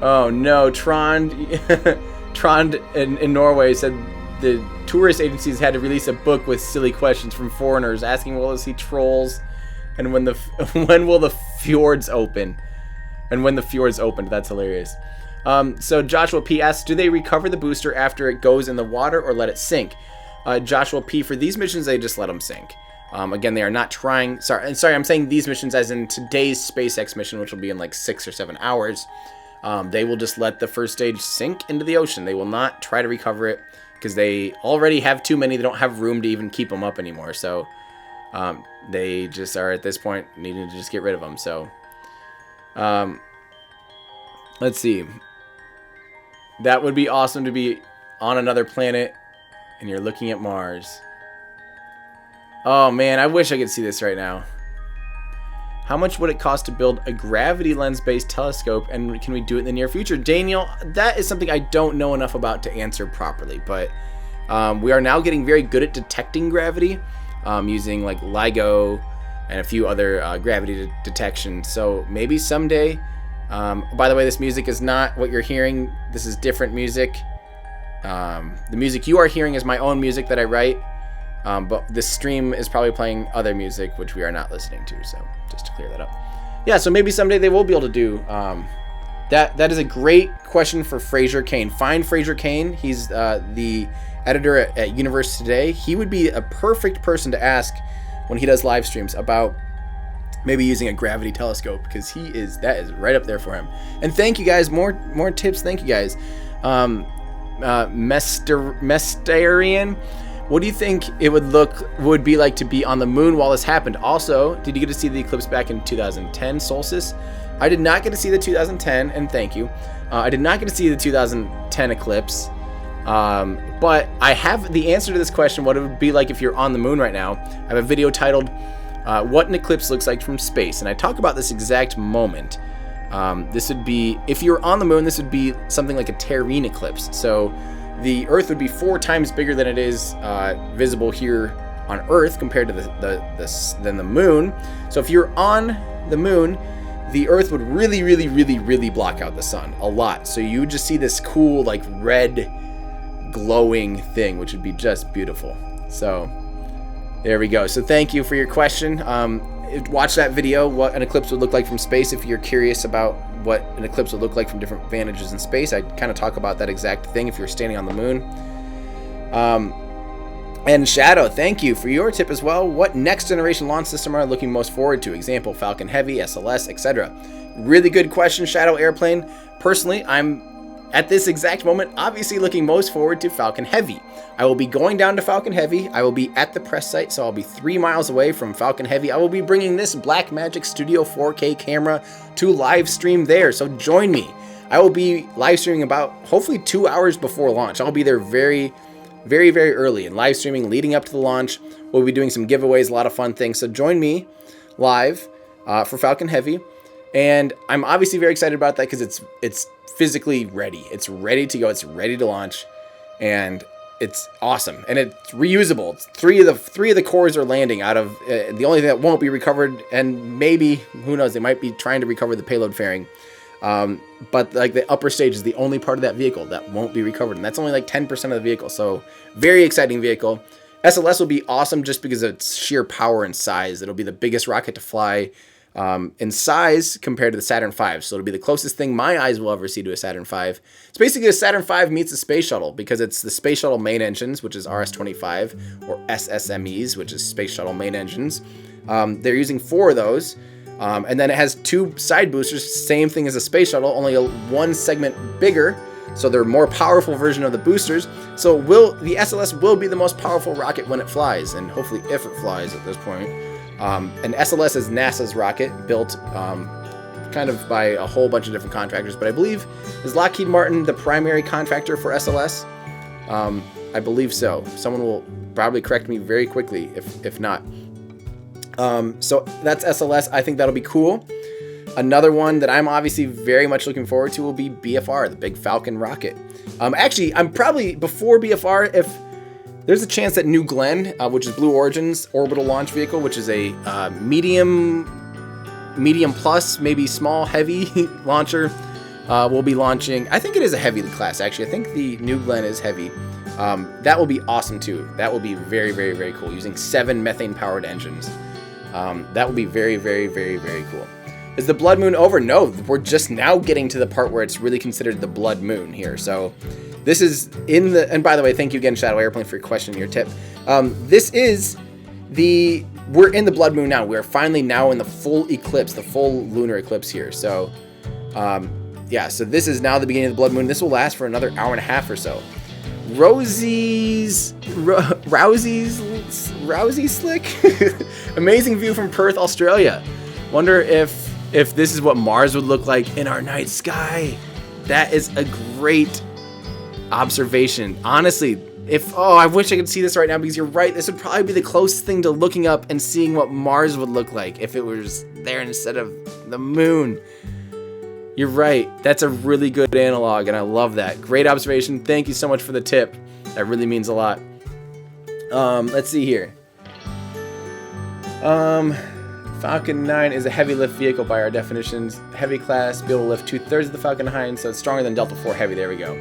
Oh no, Trond in Norway said the tourist agencies had to release a book with silly questions from foreigners asking will they see trolls and when will the fjords open? And when the fjords opened. That's hilarious. So Joshua P asks, do they recover the booster after it goes in the water or let it sink? Joshua P, for these missions, they just let them sink. Again, they are not trying... Sorry, I'm saying these missions as in today's SpaceX mission, which will be in like 6 or 7 hours. They will just let the first stage sink into the ocean. They will not try to recover it because they already have too many. They don't have room to even keep them up anymore. So they just are at this point needing to just get rid of them. So let's see. That would be awesome to be on another planet and you're looking at Mars. Oh man, I wish I could see this right now. How much would it cost to build a gravity lens-based telescope, and can we do it in the near future? Daniel, that is something I don't know enough about to answer properly, but we are now getting very good at detecting gravity using like LIGO and a few other gravity detection. So maybe someday, by the way, this music is not what you're hearing. This is different music. The music you are hearing is my own music that I write. But this stream is probably playing other music, which we are not listening to. So just to clear that up. Yeah, so maybe someday they will be able to do that is a great question for Fraser Kane. Find Fraser Kane. He's the editor at Universe Today. He would be a perfect person to ask when he does live streams about maybe using a gravity telescope, because that is right up there for him. And thank you guys. More tips. Thank you guys. Mestarian, what do you think it would be like to be on the moon while this happened? Also, did you get to see the eclipse back in 2010 solstice? I did not get to see the 2010, and thank you. I did not get to see the 2010 eclipse, but I have the answer to this question, what it would be like if you're on the moon right now. I have a video titled, What an Eclipse Looks Like from Space, and I talk about this exact moment. This would be, if you're on the moon, this would be something like a terrene eclipse. So the Earth would be 4 times bigger than it is visible here on Earth compared to than the moon. So if you're on the moon, the Earth would really block out the sun a lot. So you would just see this cool, like, red glowing thing, which would be just beautiful. So there we go. So thank you for your question. Watch that video, what an eclipse would look like from space, if you're curious about what an eclipse would look like from different vantages in space. I kind of talk about that exact thing if you're standing on the moon. And Shadow, thank you for your tip as well. What next generation launch system are you looking most forward to? Example, Falcon Heavy, SLS, etc. Really good question, Shadow Airplane. Personally, I'm at this exact moment obviously looking most forward to Falcon Heavy. I will be going down to Falcon Heavy. I will be at the press site, so I'll be 3 miles away from Falcon Heavy. I will be bringing this Blackmagic Studio 4K camera to live stream there, so join me. I will be live streaming about hopefully 2 hours before launch. I'll be there very early and live streaming leading up to the launch. We'll be doing some giveaways, a lot of fun things. So join me live for Falcon Heavy. And I'm obviously very excited about that because it's physically ready. It's ready to go. It's ready to launch. And it's awesome. And it's reusable. It's three of the cores are landing out of the only thing that won't be recovered, and maybe, who knows, they might be trying to recover the payload fairing. But like the upper stage is the only part of that vehicle that won't be recovered, and that's only like 10% of the vehicle. So very exciting vehicle. SLS will be awesome just because of its sheer power and size. It'll be the biggest rocket to fly in size compared to the Saturn V. So it'll be the closest thing my eyes will ever see to a Saturn V. It's basically a Saturn V meets a space shuttle, because it's the space shuttle main engines, which is RS-25, or SSMEs, which is space shuttle main engines. They're using 4 of those. And then it has 2 side boosters, same thing as a space shuttle, only one segment bigger. So they're a more powerful version of the boosters. So the SLS will be the most powerful rocket when it flies, and hopefully if it flies at this point. And SLS is NASA's rocket, built kind of by a whole bunch of different contractors, but I believe, is Lockheed Martin the primary contractor for SLS? I believe so. Someone will probably correct me very quickly if not. So that's SLS. I think that'll be cool. Another one that I'm obviously very much looking forward to will be BFR, the big Falcon rocket. Actually, I'm probably before BFR, if there's a chance that New Glenn, which is Blue Origin's orbital launch vehicle, which is a medium plus, maybe small, heavy launcher, will be launching. I think it is a heavy class, actually. I think the New Glenn is heavy. That will be awesome too. That will be very cool, using 7 methane-powered engines. That will be very cool. Is the blood moon over? No, we're just now getting to the part where it's really considered the blood moon here. So this is in the, and by the way, thank you again, Shadow Airplane, for your question and your tip. We're in the blood moon now. We're finally now in the full eclipse, the full lunar eclipse here. So, yeah, so this is now the beginning of the blood moon. This will last for another hour and a half or so. Rousey Slick. Amazing view from Perth, Australia. Wonder if this is what Mars would look like in our night sky. That is a great observation. Honestly, I wish I could see this right now, because you're right. This would probably be the closest thing to looking up and seeing what Mars would look like if it was there instead of the moon. You're right. That's a really good analog, and I love that. Great observation. Thank you so much for the tip. That really means a lot. Let's see here. Falcon 9 is a heavy lift vehicle by our definitions. Heavy class, be able to lift 2/3 of the Falcon 9, so it's stronger than Delta IV Heavy. There we go.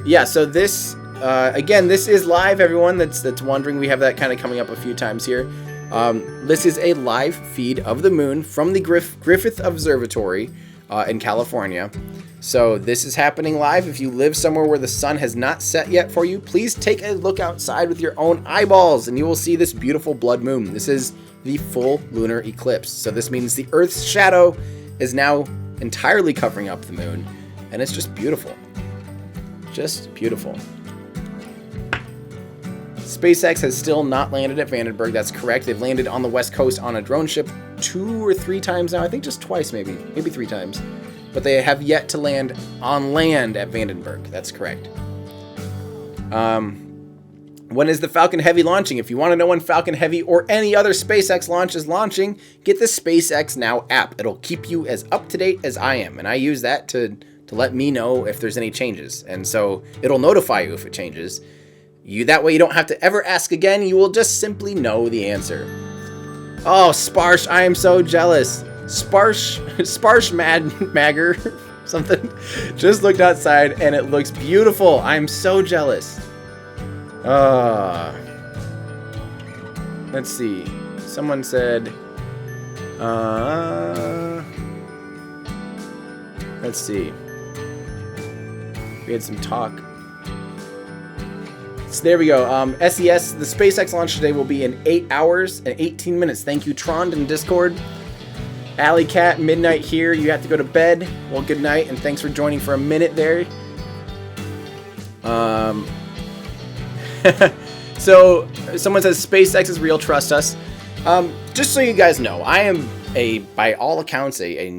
Yeah, so this again, this is live, everyone that's wondering. We have that kind of coming up a few times here. This is a live feed of the moon from the Griffith Observatory in California. So this is happening live. If you live somewhere where the sun has not set yet for you, please take a look outside with your own eyeballs and you will see this beautiful blood moon. This is the full lunar eclipse. So this means the Earth's shadow is now entirely covering up the moon, and it's just beautiful. Just beautiful. SpaceX has still not landed at Vandenberg. That's correct. They've landed on the West Coast on a drone ship 2 or 3 times now. I think just twice, maybe 3 times. But they have yet to land on land at Vandenberg. That's correct. When is the Falcon Heavy launching? If you want to know when Falcon Heavy or any other SpaceX launch is launching, get the SpaceX Now app. It'll keep you as up to date as I am, and I use that to let me know if there's any changes. And so it'll notify you if it changes. That way you don't have to ever ask again. You will just simply know the answer. Oh, Sparsh, I am so jealous. Sparsh Magger, something. Just looked outside and it looks beautiful. I'm so jealous. Let's see. Someone said, let's see. We had some talk. So there we go. SES, the SpaceX launch today will be in 8 hours and 18 minutes. Thank you, Trond in Discord. Alley Cat, midnight here. You have to go to bed. Well, good night, and thanks for joining for a minute there. So someone says SpaceX is real. Trust us. Just so you guys know, I am by all accounts, a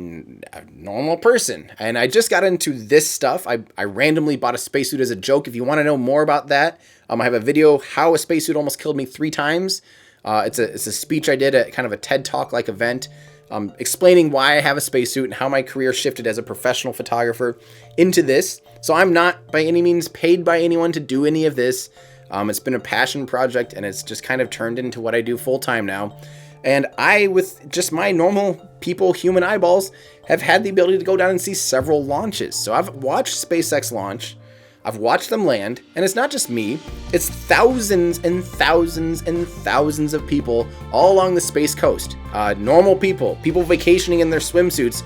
normal person, and I just got into this stuff. I randomly bought a spacesuit as a joke. If you want to know more about that, I have a video how a spacesuit almost killed me 3 times. It's a speech I did at kind of a TED Talk like event, explaining why I have a spacesuit and how my career shifted as a professional photographer into this. So I'm not by any means paid by anyone to do any of this. It's been a passion project, and it's just kind of turned into what I do full time now. And I, with just my normal people, human eyeballs, have had the ability to go down and see several launches. So I've watched SpaceX launch, I've watched them land, and it's not just me, it's thousands and thousands and thousands of people all along the Space Coast. Normal people vacationing in their swimsuits,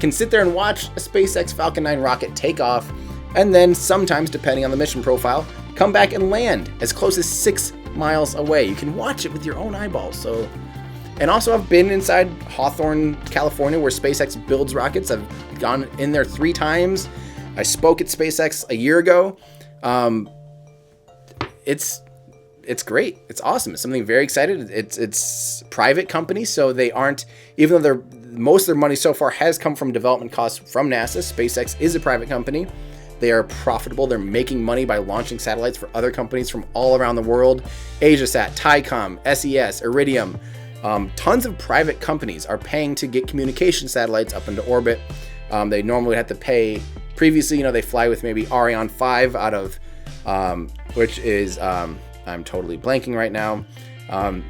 can sit there and watch a SpaceX Falcon 9 rocket take off, and then sometimes, depending on the mission profile, come back and land as close as 6 miles away. You can watch it with your own eyeballs. So, and also I've been inside Hawthorne, California, where SpaceX builds rockets. I've gone in there 3 times. I spoke at SpaceX a year ago. It's great. It's awesome. It's something very excited. It's private company, so they aren't, even though most of their money so far has come from development costs from NASA. SpaceX is a private company. They are profitable. They're making money by launching satellites for other companies from all around the world. AsiaSat, Tycom, SES, Iridium. Tons of private companies are paying to get communication satellites up into orbit. They normally have to pay. Previously, they fly with maybe Ariane 5 out of, which is, I'm totally blanking right now.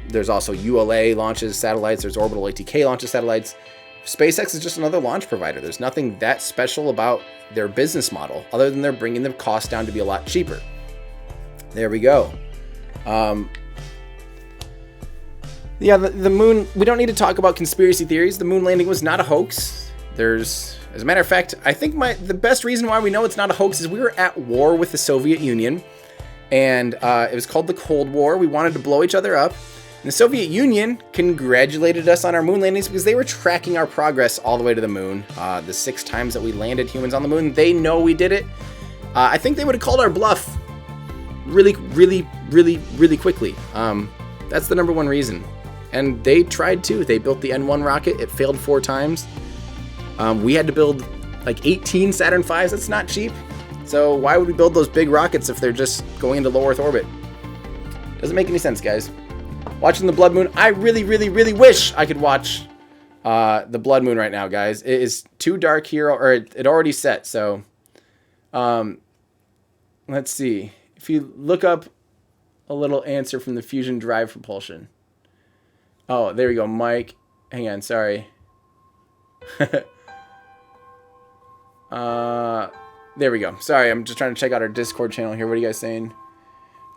There's also ULA launches satellites. There's Orbital ATK launches satellites. SpaceX is just another launch provider. There's nothing that special about their business model other than they're bringing the cost down to be a lot cheaper. There we go. Yeah, the moon, we don't need to talk about conspiracy theories. The moon landing was not a hoax. As a matter of fact, I think the best reason why we know it's not a hoax is we were at war with the Soviet Union, and it was called the Cold War. We wanted to blow each other up. And the Soviet Union congratulated us on our moon landings because they were tracking our progress all the way to the moon. The 6 times that we landed humans on the moon, they know we did it. I think they would have called our bluff really quickly. That's the number one reason. And they tried too. They built the N1 rocket. It failed 4 times. We had to build like 18 Saturn V's. That's not cheap. So why would we build those big rockets if they're just going into low Earth orbit? Doesn't make any sense, guys. Watching the blood moon. I really wish I could watch the blood moon right now, guys. It is too dark here, or it already set. So let's see. If you look up a little answer from the fusion drive propulsion. Oh, there we go, Mike. Hang on, sorry. There we go. Sorry, I'm just trying to check out our Discord channel here. What are you guys saying?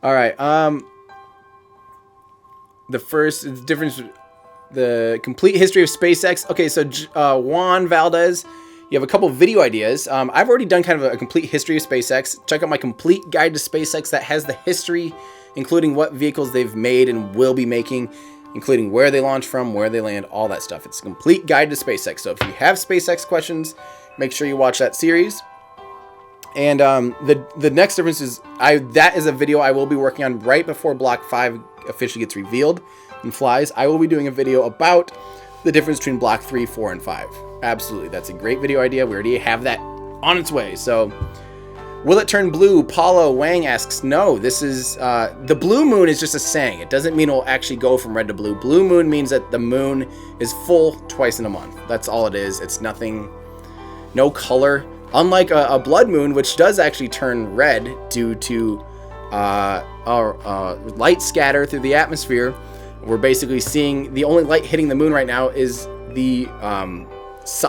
All right. The first difference, the complete history of SpaceX. Okay, so Juan Valdez, you have a couple video ideas. I've already done kind of a complete history of SpaceX. Check out my complete guide to SpaceX that has the history, including what vehicles they've made and will be making, including where they launch from, where they land, all that stuff. It's a complete guide to SpaceX. So if you have SpaceX questions, make sure you watch that series. And the next difference is that is a video I will be working on right before Block 5 officially gets revealed and flies. I will be doing a video about the difference between Block 3, 4, and 5. Absolutely, that's a great video idea. We already have that on its way. So, will it turn blue? Paulo Wang asks, no, this is, the blue moon is just a saying. It doesn't mean it will actually go from red to blue. Blue moon means that the moon is full twice in a month. That's all it is. It's nothing, no color. Unlike a blood moon, which does actually turn red due to light scatter through the atmosphere. We're basically seeing the only light hitting the moon right now is the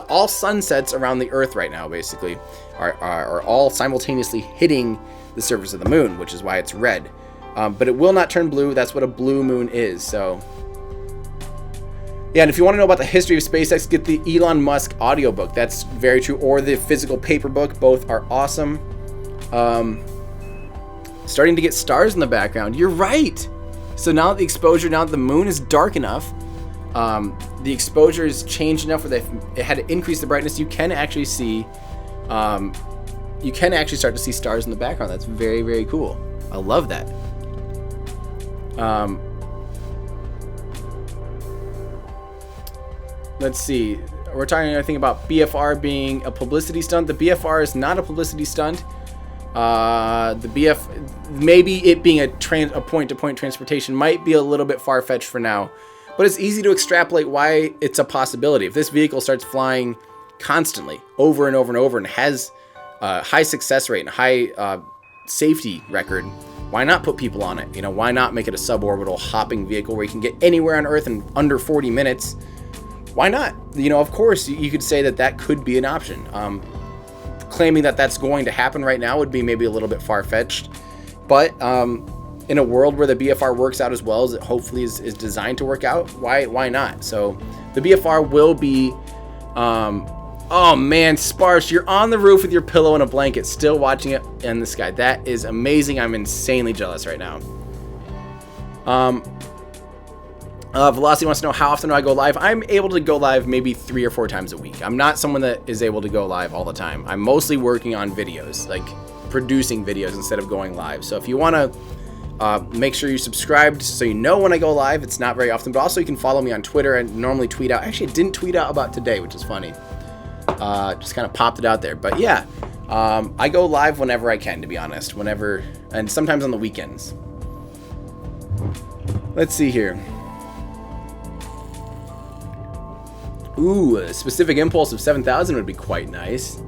all sunsets around the Earth right now, basically, are all simultaneously hitting the surface of the moon, which is why it's red. But it will not turn blue. That's what a blue moon is. So, yeah, and if you want to know about the history of SpaceX, get the Elon Musk audiobook. That's very true. Or the physical paper book. Both are awesome. Starting to get stars in the background. You're right. So now that the exposure, now that the moon is dark enough, the exposure is changed enough where it had to increase the brightness. You can actually see, start to see stars in the background. That's very, very cool. I love that. Let's see. We're talking, I think, about BFR being a publicity stunt. The BFR is not a publicity stunt. Maybe it being a point-to-point transportation might be a little bit far-fetched for now, but it's easy to extrapolate why it's a possibility. If this vehicle starts flying constantly, over and over and over, and has a high success rate and high safety record, why not put people on it? You know, why not make it a suborbital hopping vehicle where you can get anywhere on Earth in under 40 minutes? Why not? You know, of course, you could say that could be an option. Claiming that that's going to happen right now would be maybe a little bit far-fetched. But in a world where the BFR works out as well as it hopefully is designed to work out, why not? So the BFR will be... oh man, Sparse, you're on the roof with your pillow and a blanket, still watching it in the sky. That is amazing. I'm insanely jealous right now. Velocity wants to know, how often do I go live? I'm able to go live maybe 3 or 4 times a week. I'm not someone that is able to go live all the time. I'm mostly working on videos, like producing videos instead of going live. So if you want to make sure you're subscribed so you know when I go live. It's not very often, but also you can follow me on Twitter. I normally tweet out. Actually, I didn't tweet out about today, which is funny. Just kind of popped it out there. But yeah, I go live whenever I can, to be honest. Whenever, and sometimes on the weekends. Let's see here. Ooh, a specific impulse of 7,000 would be quite nice.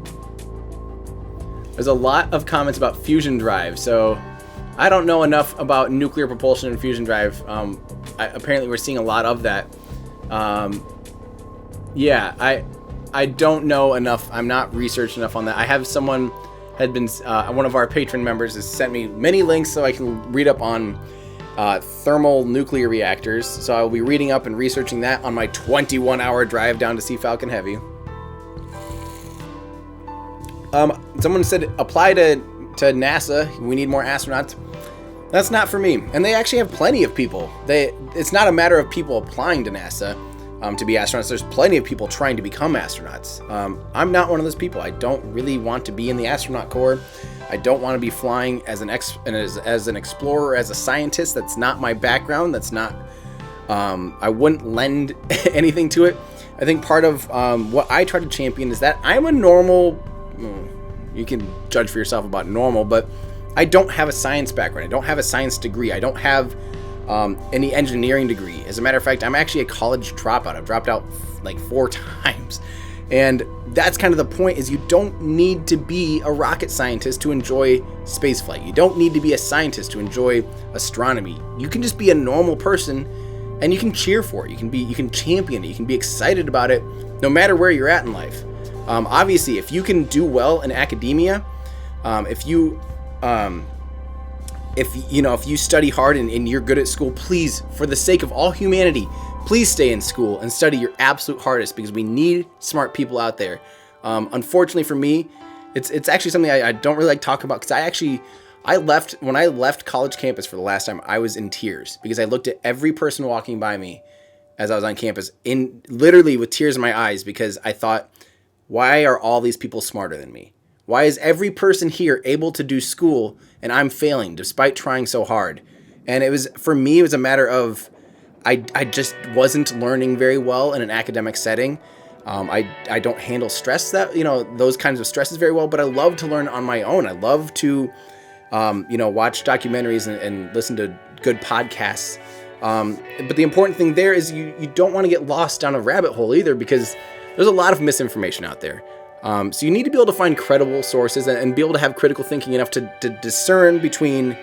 There's a lot of comments about fusion drive, so I don't know enough about nuclear propulsion and fusion drive. Apparently we're seeing a lot of that. Yeah, I don't know enough. I'm not researched enough on that. I have someone had been, one of our patron members has sent me many links so I can read up on thermal nuclear reactors, so I will be reading up and researching that on my 21-hour drive down to see Falcon Heavy. Someone said apply to NASA. We need more astronauts. That's not for me. And they actually have plenty of people. It's not a matter of people applying to NASA to be astronauts. There's plenty of people trying to become astronauts. I'm not one of those people. I don't really want to be in the astronaut corps. I don't want to be flying as an explorer, as a scientist. That's not my background. That's not. I wouldn't lend anything to it. I think part of what I try to champion is that I'm a normal. You can judge for yourself about normal, but I don't have a science background. I don't have a science degree. I don't have any engineering degree. As a matter of fact, I'm actually a college dropout. I've dropped out like 4 times. And that's kind of the point, is you don't need to be a rocket scientist to enjoy spaceflight. You don't need to be a scientist to enjoy astronomy. You can just be a normal person and you can cheer for it. You can champion it. You can be excited about it no matter where you're at in life. Obviously, if you can do well in academia, if you if you study hard and you're good at school, please, for the sake of all humanity, please stay in school and study your absolute hardest, because we need smart people out there. Unfortunately for me, it's actually something I don't really like talking about, because when I left college campus for the last time, I was in tears, because I looked at every person walking by me as I was on campus, literally with tears in my eyes, because I thought, why are all these people smarter than me? Why is every person here able to do school and I'm failing despite trying so hard? And for me, it was a matter of, I just wasn't learning very well in an academic setting. I don't handle stress those kinds of stresses very well, but I love to learn on my own. I love to, watch documentaries and listen to good podcasts. But the important thing there is you don't want to get lost down a rabbit hole either, because there's a lot of misinformation out there. So you need to be able to find credible sources and be able to have critical thinking enough to discern between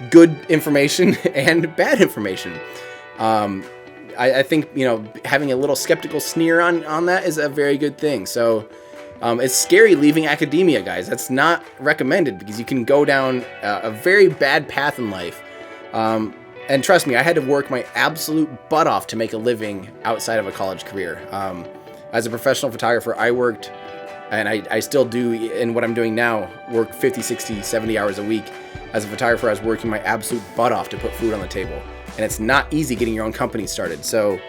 good information and bad information. I think, having a little skeptical sneer on that is a very good thing. So it's scary leaving academia, guys. That's not recommended, because you can go down a very bad path in life. And trust me, I had to work my absolute butt off to make a living outside of a college career. As a professional photographer, I worked, and I still do in what I'm doing now, work 50, 60, 70 hours a week. As a photographer, I was working my absolute butt off to put food on the table. And it's not easy getting your own company started. So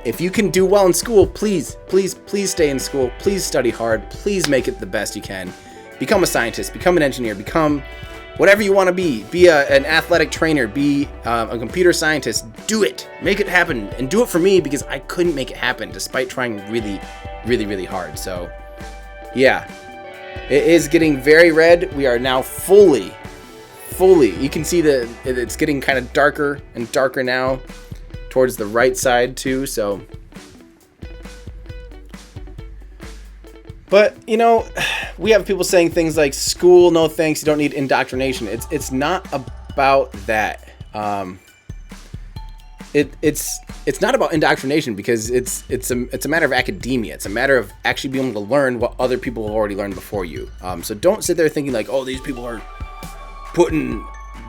if you can do well in school, please, please, please stay in school. Please study hard. Please make it the best you can. Become a scientist. Become an engineer. Become whatever you want to be. Be an athletic trainer. Be a computer scientist. Do it. Make it happen. And do it for me, because I couldn't make it happen despite trying really, really, really hard. So, yeah. It is getting very red. We are now fully, you can see that it's getting kind of darker and darker now towards the right side too. So, but we have people saying things like, school, no thanks, you don't need indoctrination. It's not about that. It's not about indoctrination, because it's a matter of academia. It's a matter of actually being able to learn what other people have already learned before you. So don't sit there thinking like, oh, these people are putting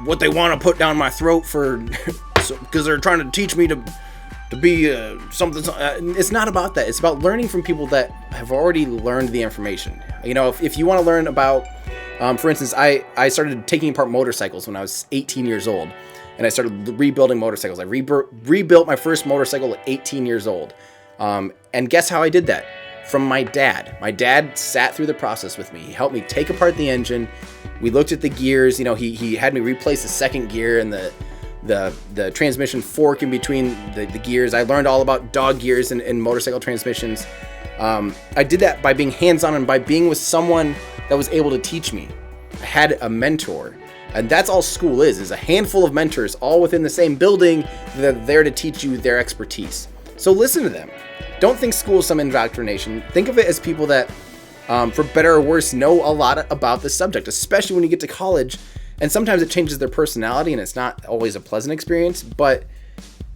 what they want to put down my throat because they're trying to teach me to be something. It's not about that. It's about learning from people that have already learned the information. If you want to learn about, for instance, I started taking apart motorcycles when I was 18 years old, and I started rebuilding motorcycles. I rebuilt my first motorcycle at 18 years old. And guess how I did that? From my dad. My dad sat through the process with me. He helped me take apart the engine. We looked at the gears. He had me replace the second gear and the transmission fork in between the gears. I learned all about dog gears and motorcycle transmissions. I did that by being hands-on and by being with someone that was able to teach me. I had a mentor. And that's all school is a handful of mentors all within the same building that are there to teach you their expertise. So listen to them. Don't think school is some indoctrination. Think of it as people that, for better or worse, know a lot about the subject, especially when you get to college. And sometimes it changes their personality, and it's not always a pleasant experience, but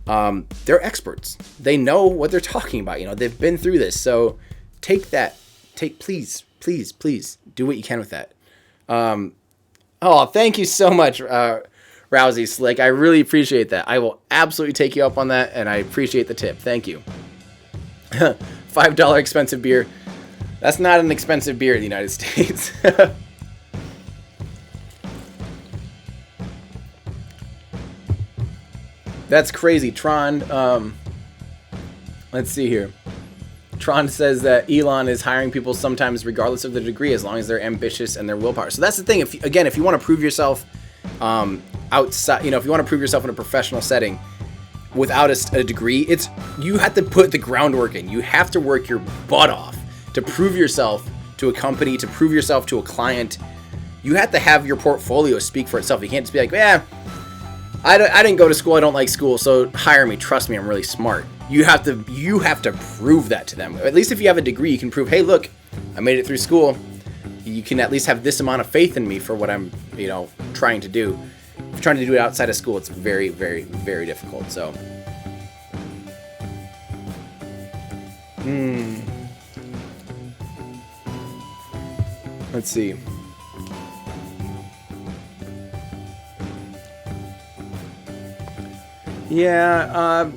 they're experts. They know what they're talking about. They've been through this. So please do what you can with that. Thank you so much, Rousey Slick. I really appreciate that. I will absolutely take you up on that, and I appreciate the tip. Thank you. $5 expensive beer. That's not an expensive beer in the United States. That's crazy. Tron, let's see here. Tron says that Elon is hiring people sometimes regardless of the degree, as long as they're ambitious and their willpower. So that's the thing. If you want to prove yourself outside, if you want to prove yourself in a professional setting without a degree, you have to put the groundwork in. You have to work your butt off to prove yourself to a company, to prove yourself to a client. You have to have your portfolio speak for itself. You can't just be like, I didn't go to school. I don't like school, so hire me. Trust me, I'm really smart. You have to prove that to them. At least if you have a degree, you can prove, hey, look, I made it through school. You can at least have this amount of faith in me for what I'm, trying to do. If you're trying to do it outside of school, it's very, very, very difficult. So, let's see. Yeah,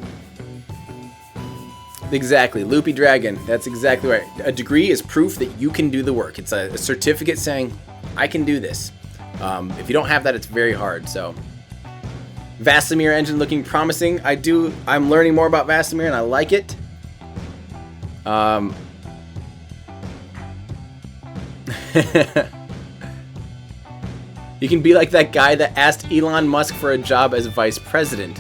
exactly. Loopy Dragon. That's exactly right. A degree is proof that you can do the work. It's a certificate saying, I can do this. If you don't have that, it's very hard. So, Vasimir engine looking promising. I'm learning more about Vasimir and I like it. You can be like that guy that asked Elon Musk for a job as vice president.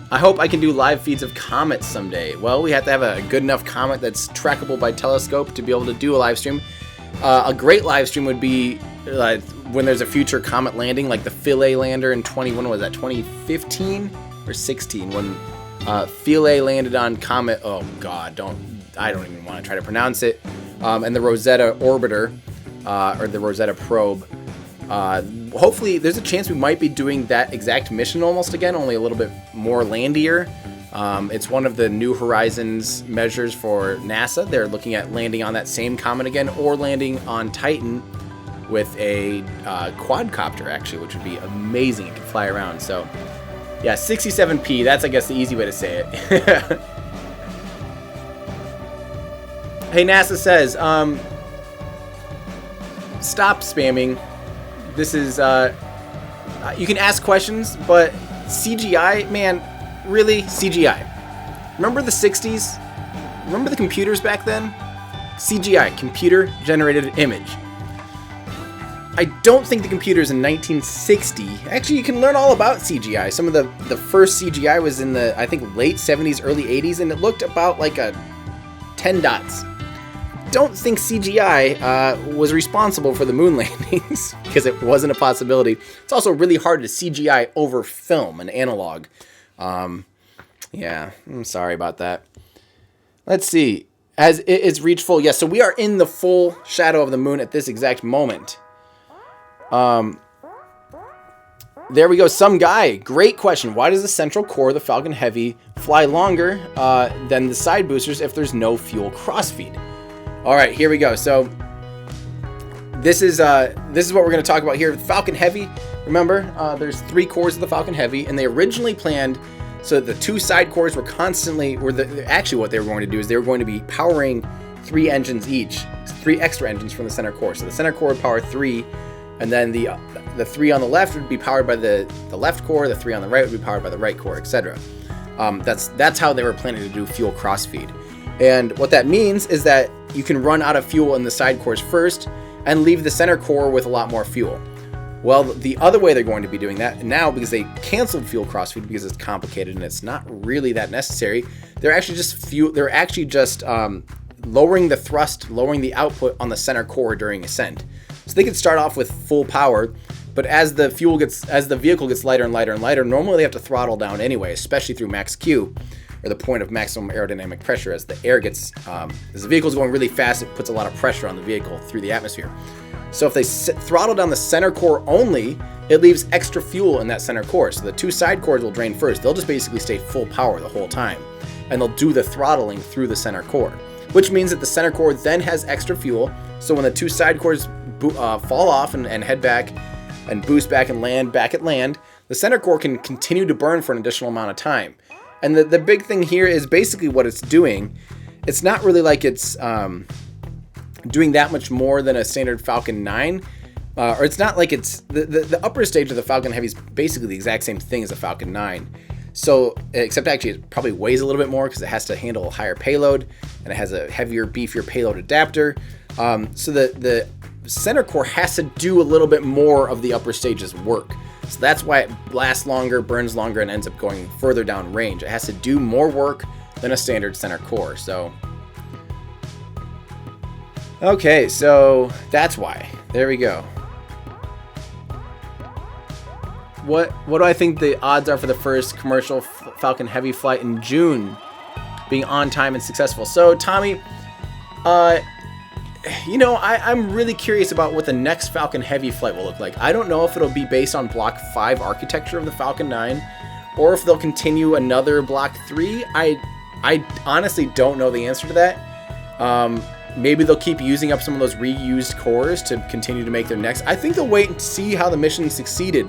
I hope I can do live feeds of comets someday. Well, we have to have a good enough comet that's trackable by telescope to be able to do a live stream. A great live stream would be when there's a future comet landing, like the Philae lander in 2015 or 16, when Philae landed on comet. Oh God, I don't even want to try to pronounce it. And the Rosetta orbiter, or the Rosetta probe. Hopefully, there's a chance we might be doing that exact mission almost again, only a little bit more landier. It's one of the New Horizons measures for NASA. They're looking at landing on that same comet again, or landing on Titan with a quadcopter, actually, which would be amazing. It could fly around. So, yeah, 67p. That's, I guess, the easy way to say it. Hey, NASA says, stop spamming. This is, you can ask questions, but CGI, man, really? CGI. Remember the 60s? Remember the computers back then? CGI, computer generated image. I don't think the computers in 1960, actually you can learn all about CGI. Some of the first CGI was in the, I think, late 70s, early 80s, and it looked about like a 10 dots. Don't think CGI was responsible for the moon landings because it wasn't a possibility. It's also really hard to CGI over film and analog. Yeah, I'm sorry about that. Let's see. As it's reached full. Yes, so we are in the full shadow of the moon at this exact moment. There we go. Some guy. Great question. Why does the central core of the Falcon Heavy fly longer than the side boosters if there's no fuel crossfeed? All right, here we go. So this is what we're going to talk about here. Falcon Heavy. Remember, there's 3 cores of the Falcon Heavy, and they originally planned so that the 2 side cores were constantly. Actually, what they were going to do is they were going to be powering 3 engines each, 3 extra engines from the center core. So the center core would power 3, and then the 3 on the left would be powered by the left core. The 3 on the right would be powered by the right core, etc. That's how they were planning to do fuel crossfeed. And what that means is that you can run out of fuel in the side cores first and leave the center core with a lot more fuel. Well, the other way they're going to be doing that now, because they canceled fuel crossfeed because it's complicated and it's not really that necessary, they're actually just lowering the thrust, lowering the output on the center core during ascent. So they could start off with full power, but as the vehicle gets lighter and lighter and lighter, normally they have to throttle down anyway, especially through max Q, or the point of maximum aerodynamic pressure. As the air gets, as the vehicle's going really fast, it puts a lot of pressure on the vehicle through the atmosphere. So if they throttle down the center core only, it leaves extra fuel in that center core. So the 2 side cores will drain first. They'll just basically stay full power the whole time, and they'll do the throttling through the center core, which means that the center core then has extra fuel. So when the 2 side cores fall off and head back and boost back and land back at land, the center core can continue to burn for an additional amount of time. And the big thing here is basically what it's doing. It's not really like it's doing that much more than a standard Falcon 9. Or it's not like it's... The upper stage of the Falcon Heavy is basically the exact same thing as a Falcon 9. So, except actually it probably weighs a little bit more because it has to handle a higher payload. And it has a heavier, beefier payload adapter. So the center core has to do a little bit more of the upper stage's work. So that's why it lasts longer, burns longer, and ends up going further down range. It has to do more work than a standard center core. So, okay, so that's why. There we go. What do I think the odds are for the first commercial Falcon Heavy flight in June being on time and successful? So, Tommy, I'm really curious about what the next Falcon Heavy flight will look like. I don't know if it'll be based on Block 5 architecture of the Falcon 9, or if they'll continue another Block 3. I honestly don't know the answer to that. Maybe they'll keep using up some of those reused cores to continue to make their next. I think they'll wait and see how the mission succeeded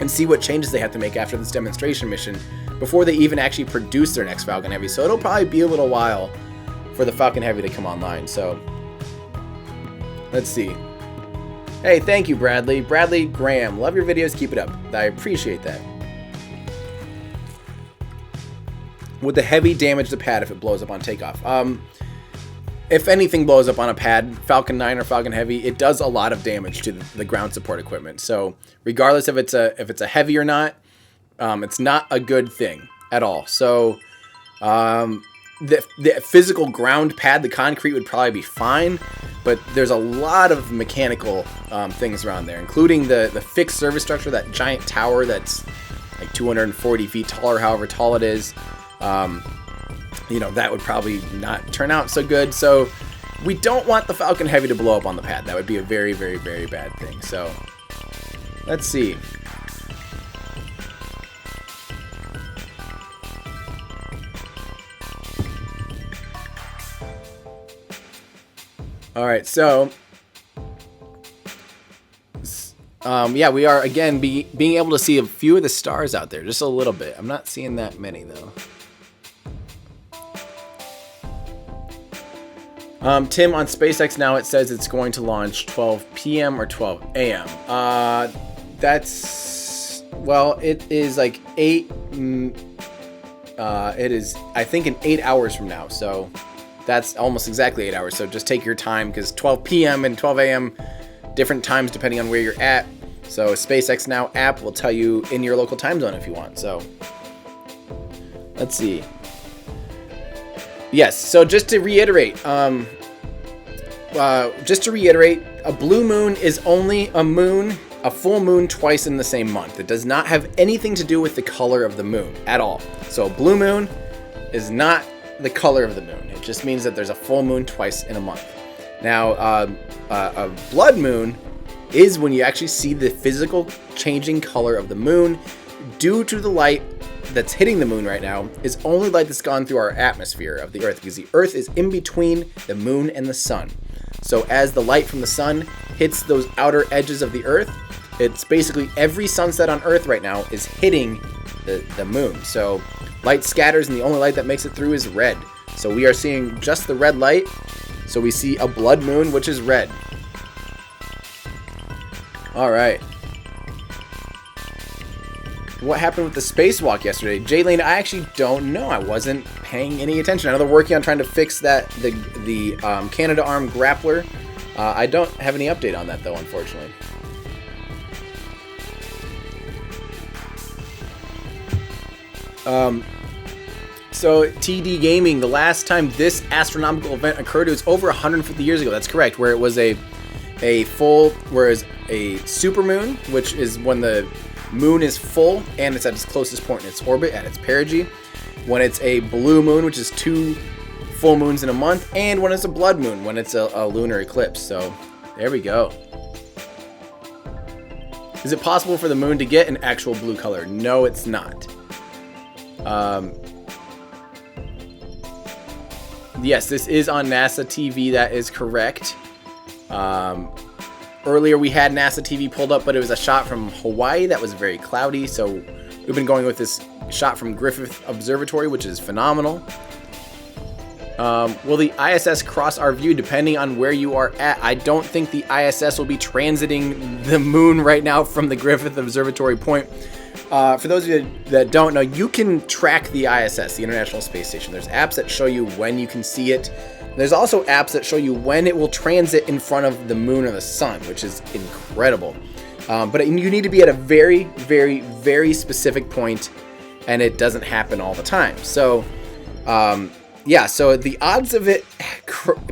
and see what changes they have to make after this demonstration mission before they even actually produce their next Falcon Heavy. So it'll probably be a little while for the Falcon Heavy to come online. So let's see. Hey, thank you, Bradley. Bradley Graham. Love your videos. Keep it up. I appreciate that. Would the Heavy damage the pad if it blows up on takeoff? If anything blows up on a pad, Falcon 9 or Falcon Heavy, it does a lot of damage to the ground support equipment. So regardless if it's a Heavy or not, it's not a good thing at all. So the physical ground pad, the concrete, would probably be fine, but there's a lot of mechanical things around there, including the fixed service structure, that giant tower that's like 240 feet tall or however tall it is. You know, that would probably not turn out so good. So we don't want the Falcon Heavy to blow up on the pad. That would be a very, very, very bad thing. So let's see. All right, so yeah, we are again being able to see a few of the stars out there, just a little bit. I'm not seeing that many though. Tim, on SpaceX now it says it's going to launch 12 p.m. or 12 a.m. That's, well, it is like 8. It is, I think, in 8 hours from now. So that's almost exactly 8 hours. So just take your time, because 12 p.m. and 12 a.m. different times depending on where you're at. So SpaceX Now app will tell you in your local time zone if you want. So let's see. Yes, so just to reiterate, a blue moon is only a full moon twice in the same month. It does not have anything to do with the color of the moon at all. So a blue moon is not the color of the moon. It just means that there's a full moon twice in a month. Now, a blood moon is when you actually see the physical changing color of the moon due to the light that's hitting the moon right now is only light that's gone through our atmosphere of the Earth, because the Earth is in between the moon and the sun. So as the light from the sun hits those outer edges of the Earth, it's basically every sunset on Earth right now is hitting the moon. So light scatters, and the only light that makes it through is red. So we are seeing just the red light. So we see a blood moon, which is red. All right. What happened with the spacewalk yesterday? Jaylene, I actually don't know. I wasn't paying any attention. I know they're working on trying to fix that the Canadarm grappler. I don't have any update on that though, unfortunately. So TD Gaming, the last time this astronomical event occurred, it was over 150 years ago. That's correct. Where it was a supermoon, which is when the moon is full and it's at its closest point in its orbit at its perigee, when it's a blue moon, which is 2 full moons in a month, and when it's a blood moon, when it's a lunar eclipse. So there we go. Is it possible for the moon to get an actual blue color? No, it's not. Yes, this is on NASA TV. That is correct. Earlier we had NASA TV pulled up, but it was a shot from Hawaii that was very cloudy. So we've been going with this shot from Griffith Observatory, which is phenomenal. Will the ISS cross our view depending on where you are at? I don't think the ISS will be transiting the moon right now from the Griffith Observatory point. For those of you that don't know, you can track the ISS, the International Space Station. There's apps that show you when you can see it. There's also apps that show you when it will transit in front of the moon or the sun, which is incredible. But you need to be at a very, very, very specific point, and it doesn't happen all the time. So, yeah, so the odds of it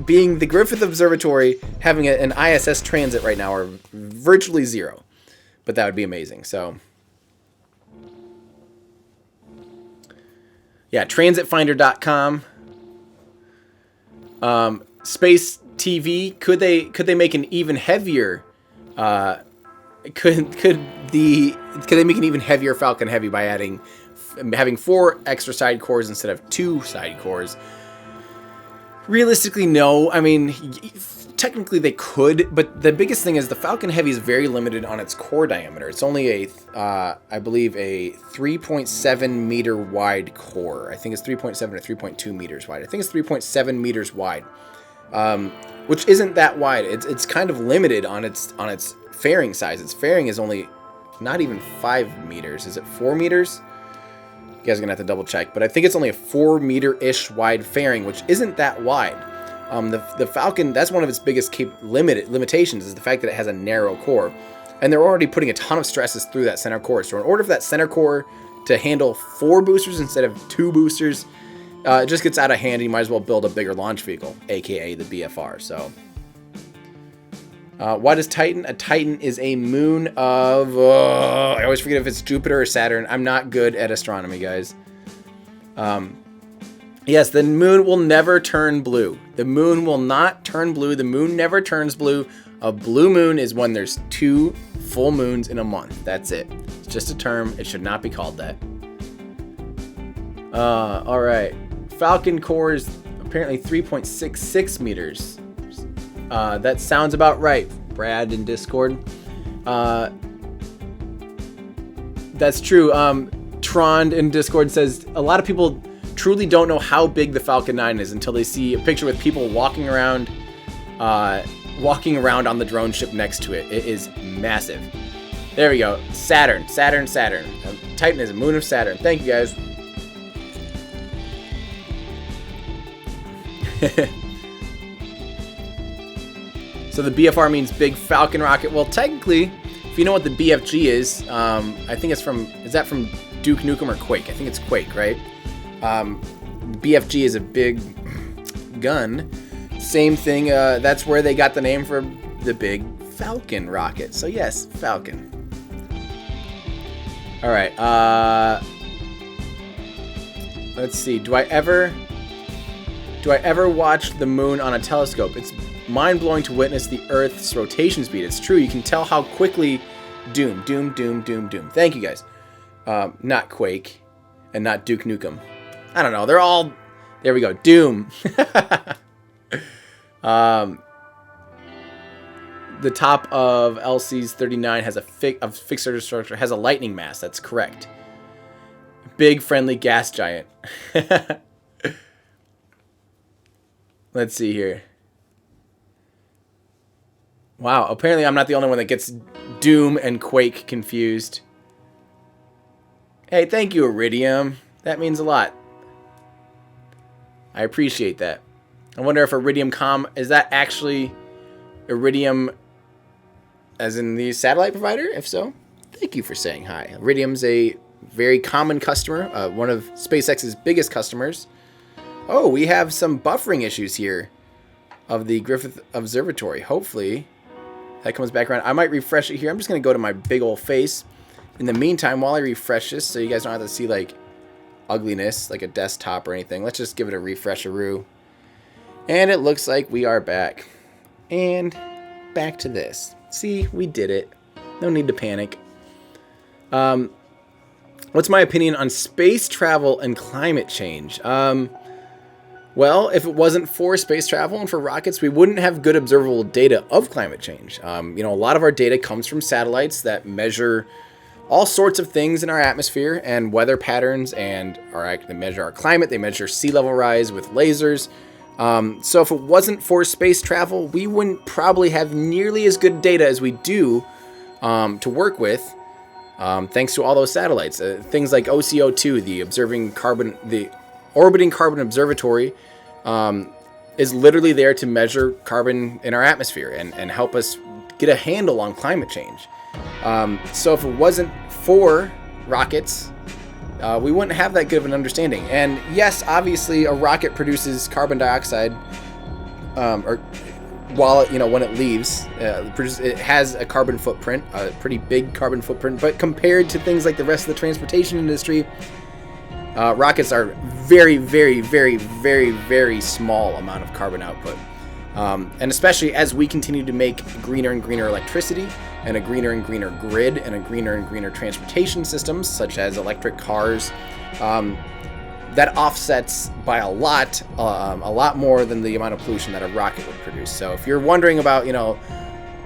being the Griffith Observatory having an ISS transit right now are virtually zero. But that would be amazing. So, yeah, transitfinder.com. Space TV, could they make an even heavier could they make an even heavier Falcon Heavy by having 4 extra side cores instead of 2 side cores? Realistically, no. I mean, technically they could, but the biggest thing is the Falcon Heavy is very limited on its core diameter. It's only I believe a 3.7 meter wide core. I think it's 3.7 or 3.2 meters wide. I think it's 3.7 meters wide, which isn't that wide. It's kind of limited on its fairing size. Its fairing is only not even 5 meters. Is it 4 meters? You guys are gonna have to double check, but I think it's only a 4 meter-ish wide fairing, which isn't that wide. The Falcon, that's one of its biggest limitations, is the fact that it has a narrow core. And they're already putting a ton of stresses through that center core. So in order for that center core to handle 4 boosters instead of 2 boosters, it just gets out of hand. You might as well build a bigger launch vehicle, aka the BFR. So, what is Titan? A Titan is a moon of... I always forget if it's Jupiter or Saturn. I'm not good at astronomy, guys. Yes, the moon will never turn blue. The moon will not turn blue. The moon never turns blue. A blue moon is when there's 2 full moons in a month. That's it. It's just a term. It should not be called that. All right. Falcon core is apparently 3.66 meters. That sounds about right, Brad in Discord. That's true. Tron in Discord says a lot of people truly don't know how big the Falcon 9 is until they see a picture with people walking around on the drone ship next to it. It is massive. There we go. Saturn. Titan is a moon of Saturn. Thank you, guys. So the BFR means Big Falcon Rocket. Well, technically, if you know what the BFG is, I think it's from... Is that from Duke Nukem or Quake? I think it's Quake, right? BFG is a big gun. Same thing. That's where they got the name for the Big Falcon rocket. So yes, Falcon. All right. Let's see. Do I ever watch the moon on a telescope? It's mind-blowing to witness the Earth's rotation speed. It's true. You can tell how quickly... Doom. Thank you, guys. Not Quake and not Duke Nukem. I don't know. They're all... There we go. Doom. The top of LC's 39 has a fixed structure, has a lightning mass. That's correct. Big friendly gas giant. Let's see here. Wow. Apparently I'm not the only one that gets Doom and Quake confused. Hey, thank you, Iridium. That means a lot. I appreciate that. I wonder if Iridium is that actually Iridium as in the satellite provider? If so, thank you for saying hi. Iridium's a very common customer, one of SpaceX's biggest customers. Oh, we have some buffering issues here of the Griffith Observatory. Hopefully that comes back around. I might refresh it here. I'm just going to go to my big old face. In the meantime, while I refresh this, so you guys don't have to see like ugliness, like a desktop or anything, let's just give it a refresh-a-roo. And it looks like we are back. And back to this. See, we did it. No need to panic. What's my opinion on space travel and climate change? Well, if it wasn't for space travel and for rockets, we wouldn't have good observable data of climate change. A lot of our data comes from satellites that measure all sorts of things in our atmosphere and weather patterns, and they measure our climate. They measure sea level rise with lasers. So if it wasn't for space travel, we wouldn't probably have nearly as good data as we do to work with, thanks to all those satellites. Things like OCO2, the Orbiting Carbon Observatory, is literally there to measure carbon in our atmosphere and help us get a handle on climate change. So if it wasn't for rockets, we wouldn't have that good of an understanding. And yes, obviously, a rocket produces carbon dioxide, when it leaves, it has a carbon footprint, a pretty big carbon footprint. But compared to things like the rest of the transportation industry, rockets are very, very, very, very, very small amount of carbon output. And especially as we continue to make greener and greener electricity and a greener and greener grid and a greener and greener transportation systems, such as electric cars, that offsets by a lot more than the amount of pollution that a rocket would produce. So if you're wondering about,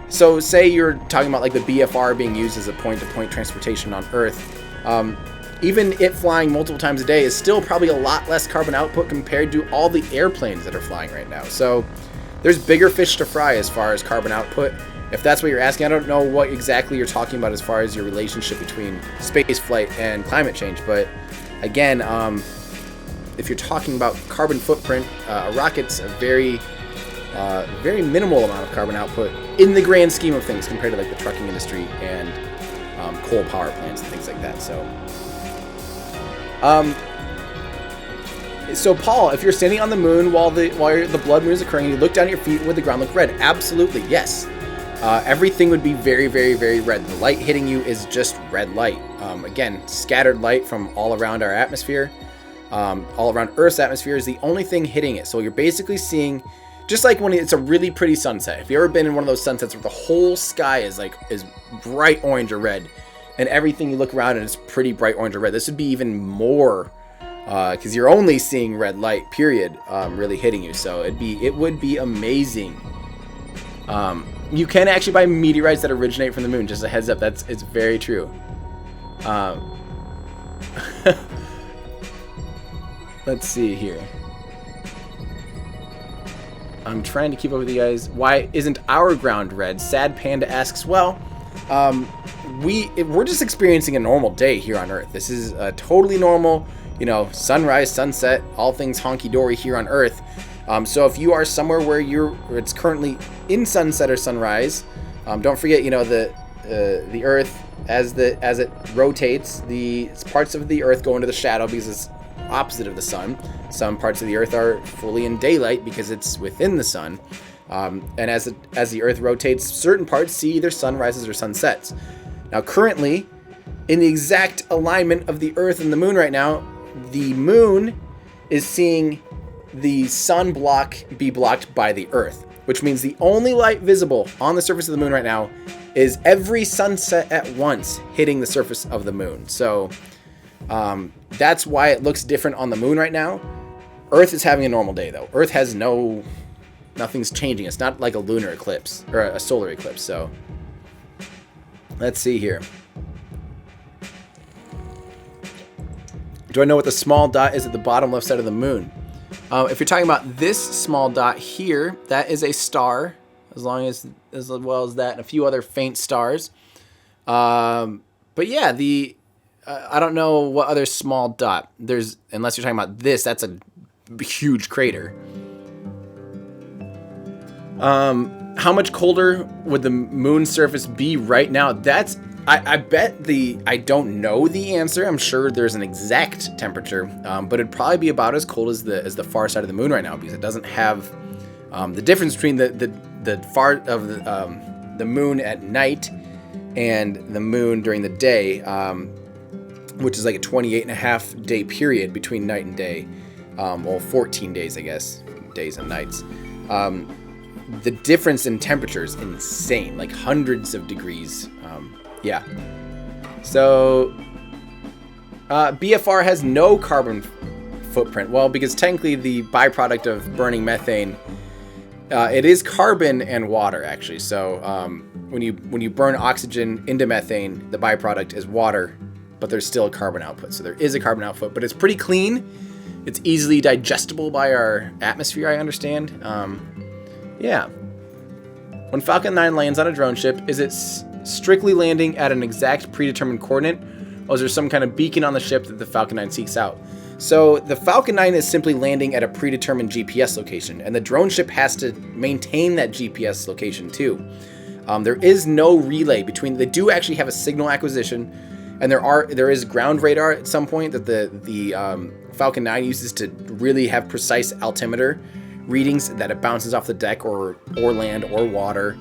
so say you're talking about like the BFR being used as a point-to-point transportation on Earth, even it flying multiple times a day is still probably a lot less carbon output compared to all the airplanes that are flying right now. So there's bigger fish to fry as far as carbon output. If that's what you're asking, I don't know what exactly you're talking about as far as your relationship between spaceflight and climate change, but again, if you're talking about carbon footprint, a rocket's a very minimal amount of carbon output in the grand scheme of things compared to like the trucking industry and coal power plants and things like that. So Paul, if you're standing on the moon while the blood moon is occurring, and you look down at your feet, would the ground look red? Absolutely, yes. Everything would be very, very, very red. The light hitting you is just red light. Again, scattered light from all around our atmosphere, all around Earth's atmosphere is the only thing hitting it. So you're basically seeing, just like when it's a really pretty sunset. If you've ever been in one of those sunsets where the whole sky is bright orange or red, and everything you look around and it's pretty bright orange or red, this would be even more, because you're only seeing red light, period, really hitting you. So it would be amazing. You can actually buy meteorites that originate from the moon. Just a heads up, it's very true. Let's see here. I'm trying to keep up with you guys. Why isn't our ground red? Sad Panda asks. Well, we're just experiencing a normal day here on Earth. This is totally normal. Sunrise, sunset, all things honky-dory here on Earth. So if you are somewhere where it's currently in sunset or sunrise, don't forget, the Earth as it rotates, the parts of the Earth go into the shadow because it's opposite of the sun. Some parts of the Earth are fully in daylight because it's within the sun. And as the Earth rotates, certain parts see either sunrises or sunsets. Now, currently, in the exact alignment of the Earth and the moon right now, the moon is seeing the sun be blocked by the Earth, which means the only light visible on the surface of the moon right now is every sunset at once hitting the surface of the moon. So that's why it looks different on the moon right now. Earth is having a normal day, though. Earth has nothing's changing. It's not like a lunar eclipse or a solar eclipse. So let's see here. Do I know what the small dot is at the bottom left side of the moon? If you're talking about this small dot here, that is a star, as well as that and a few other faint stars. But yeah, I don't know what other small dot there's, unless you're talking about this. That's a huge crater. How much colder would the moon surface be right now? I bet I don't know the answer. I'm sure there's an exact temperature, but it'd probably be about as cold as the far side of the moon right now, because it doesn't have the difference between the far of the moon at night and the moon during the day, which is like a 28.5 day period between night and day. 14 days, I guess, days and nights. The difference in temperature is insane, like hundreds of degrees. Yeah. So BFR has no carbon footprint. Well, because technically the byproduct of burning methane, it is carbon and water, actually. So when you burn oxygen into methane, the byproduct is water, but there's still a carbon output. So there is a carbon output, but it's pretty clean. It's easily digestible by our atmosphere, I understand. Yeah. When Falcon 9 lands on a drone ship, is it strictly landing at an exact predetermined coordinate, or is there some kind of beacon on the ship that the Falcon 9 seeks out? So the Falcon 9 is simply landing at a predetermined GPS location, and the drone ship has to maintain that GPS location too. There is no relay between. They do actually have a signal acquisition, and there is ground radar at some point that the Falcon 9 uses to really have precise altimeter readings that it bounces off the deck or land or water.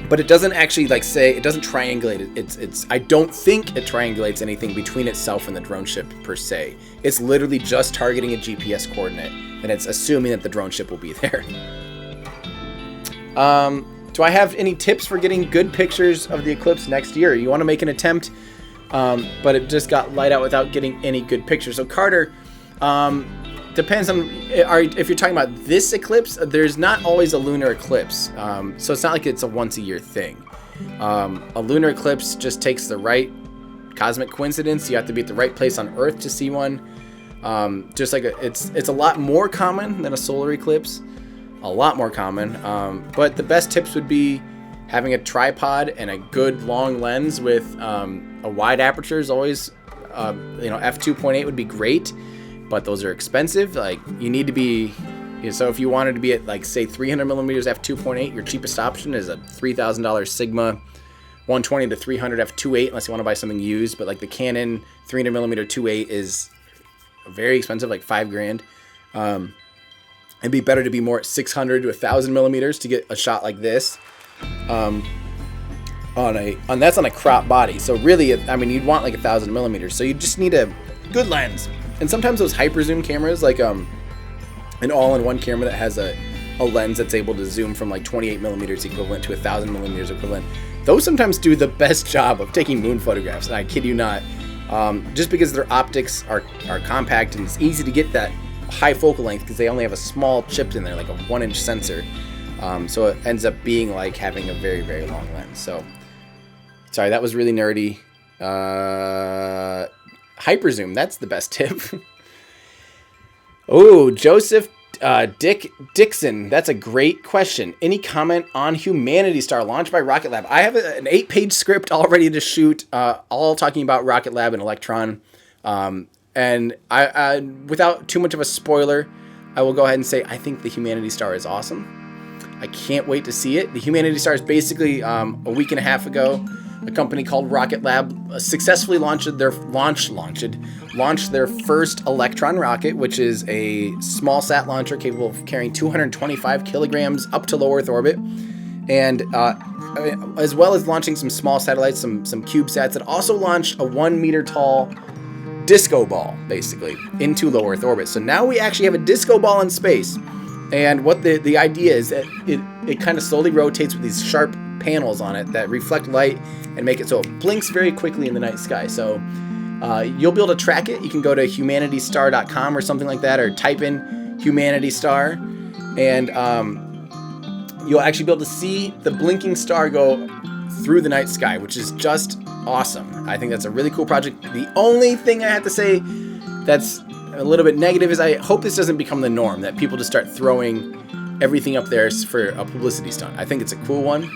But it doesn't actually it doesn't triangulate it. It's I don't think it triangulates anything between itself and the drone ship per se. It's literally just targeting a GPS coordinate, and it's assuming that the drone ship will be there. Do I have any tips for getting good pictures of the eclipse next year? You want to make an attempt but it just got light out without getting any good pictures. So Carter, depends on if you're talking about this eclipse. There's not always a lunar eclipse, so it's not like it's a once-a-year thing. A lunar eclipse just takes the right cosmic coincidence. You have to be at the right place on Earth to see one. Just like it's a lot more common than a solar eclipse, a lot more common. But the best tips would be having a tripod and a good long lens with a wide aperture is always, f2.8 would be great. But those are expensive. Like you need to be, so if you wanted to be at like say 300 millimeters f2.8, your cheapest option is a $3,000 Sigma 120 to 300 f2.8, unless you want to buy something used. But like the Canon 300 millimeter 2.8 is very expensive, like $5,000. It'd be better to be more at 600 to 1,000 millimeters to get a shot like this. That's on a crop body. So really, you'd want like 1,000 millimeters. So you just need a good lens. And sometimes those hyper zoom cameras, like an all-in-one camera that has a lens that's able to zoom from like 28 millimeters equivalent to 1,000 millimeters equivalent, those sometimes do the best job of taking moon photographs. And I kid you not, just because their optics are compact and it's easy to get that high focal length because they only have a small chip in there, like a 1-inch sensor. So it ends up being like having a very, very long lens. So, sorry, that was really nerdy. Hyperzoom, that's the best tip. Oh, Joseph Dixon, that's a great question. Any comment on Humanity Star launched by Rocket Lab? I have an 8-page script all ready to shoot, all talking about Rocket Lab and Electron. And I without too much of a spoiler, I will go ahead and say I think the Humanity Star is awesome. I can't wait to see it. The Humanity Star is basically a week and a half ago, a company called Rocket Lab successfully launched their first Electron rocket, which is a small sat launcher capable of carrying 225 kilograms up to low Earth orbit, and as well as launching some small satellites, some CubeSats. It also launched a 1 meter tall disco ball, basically, into low Earth orbit. So now we actually have a disco ball in space, and what the idea is that it kind of slowly rotates with these sharp panels on it that reflect light and make it so it blinks very quickly in the night sky. So you'll be able to track it. You can go to humanitystar.com or something like that, or type in Humanity Star, and you'll actually be able to see the blinking star go through the night sky, which is just awesome. I think that's a really cool project. The only thing I have to say that's a little bit negative is I hope this doesn't become the norm, that people just start throwing everything up there for a publicity stunt. I think it's a cool one.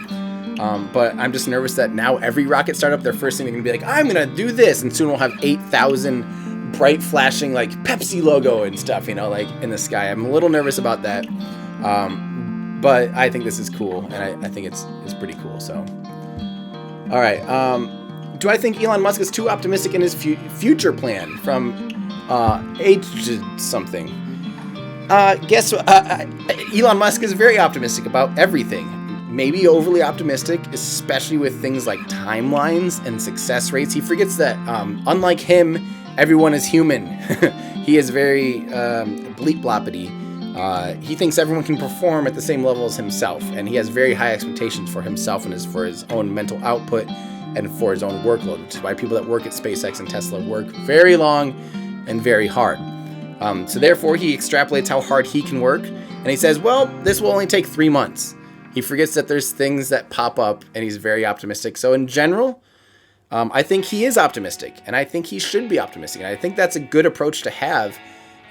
But I'm just nervous that now every rocket startup, their first thing they're going to be like, I'm going to do this. And soon we'll have 8,000 bright flashing like Pepsi logo and stuff, like in the sky. I'm a little nervous about that. But I think this is cool. And I think it's pretty cool. So, all right. Do I think Elon Musk is too optimistic in his future plan from H something? Guess what? Elon Musk is very optimistic about everything. Maybe overly optimistic, especially with things like timelines and success rates. He forgets that, unlike him, everyone is human. He is very bleep-bloppity. He thinks everyone can perform at the same level as himself, and he has very high expectations for himself and for his own mental output and for his own workload, which is why people that work at SpaceX and Tesla work very long and very hard. So therefore, he extrapolates how hard he can work, and he says, well, this will only take 3 months. He forgets that there's things that pop up, and he's very optimistic. So in general, I think he is optimistic, and I think he should be optimistic. And I think that's a good approach to have,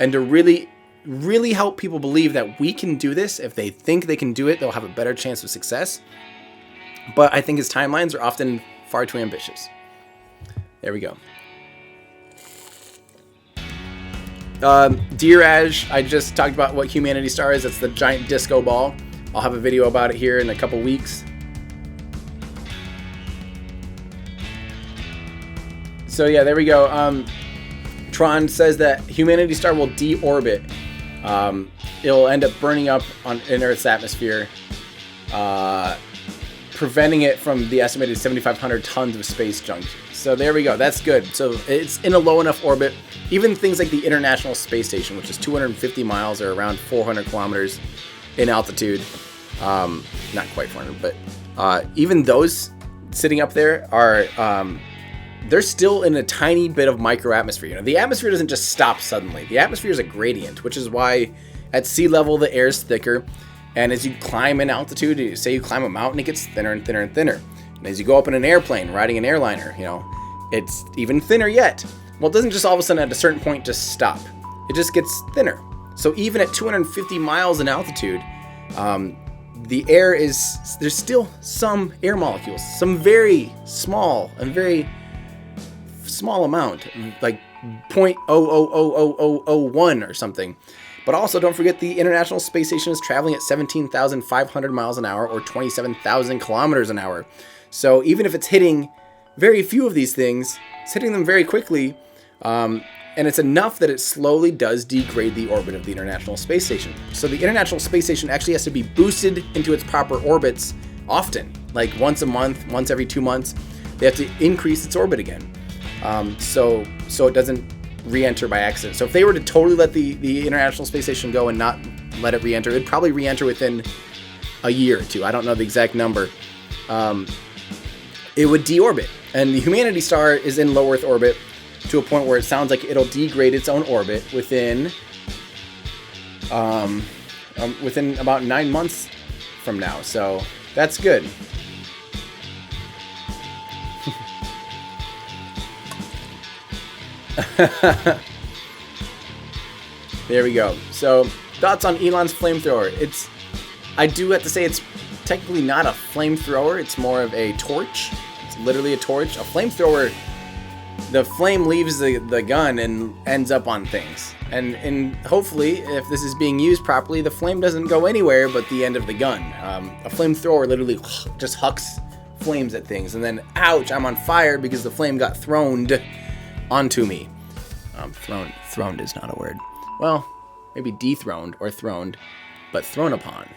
and to really, really help people believe that we can do this. If they think they can do it, they'll have a better chance of success. But I think his timelines are often far too ambitious. There we go. Dear Aj, I just talked about what Humanity Star is. It's the giant disco ball. I'll have a video about it here in a couple weeks. So yeah, there we go. Tron says that Humanity Star will deorbit. It'll end up burning up in Earth's atmosphere, preventing it from the estimated 7,500 tons of space junk. So there we go. That's good. So it's in a low enough orbit. Even things like the International Space Station, which is 250 miles or around 400 kilometers in altitude. Not quite 400, but even those sitting up there are they're still in a tiny bit of micro atmosphere. You know, the atmosphere doesn't just stop suddenly. The atmosphere is a gradient, which is why at sea level the air is thicker, and as you climb in altitude, say you climb a mountain, it gets thinner and thinner and thinner. And as you go up in an airplane, riding an airliner, you know, it's even thinner yet. Well, it doesn't just all of a sudden at a certain point just stop. It just gets thinner. So even at 250 miles in altitude, the air there's still some air molecules, some very small amount, like 0.000001 or something. But also don't forget the International Space Station is traveling at 17,500 miles an hour or 27,000 kilometers an hour. So even if it's hitting very few of these things, it's hitting them very quickly, and it's enough that it slowly does degrade the orbit of the International Space Station. So the International Space Station actually has to be boosted into its proper orbits often, like once a month, once every 2 months. They have to increase its orbit again, so it doesn't re-enter by accident. So if they were to totally let the International Space Station go and not let it re-enter, it'd probably re-enter within a year or two. I don't know the exact number. It would deorbit, and the Humanity Star is in low Earth orbit to a point where it sounds like it'll degrade its own orbit within about 9 months from now. So that's good. There we go. So thoughts on Elon's flamethrower? I do have to say it's technically not a flamethrower. It's more of a torch. It's literally a torch. A flamethrower, the flame leaves the gun and ends up on things. And hopefully, if this is being used properly, the flame doesn't go anywhere but the end of the gun. A flamethrower literally just hucks flames at things. And then, ouch, I'm on fire because the flame got throned onto me. Throned is not a word. Well, maybe dethroned or throned, but thrown upon.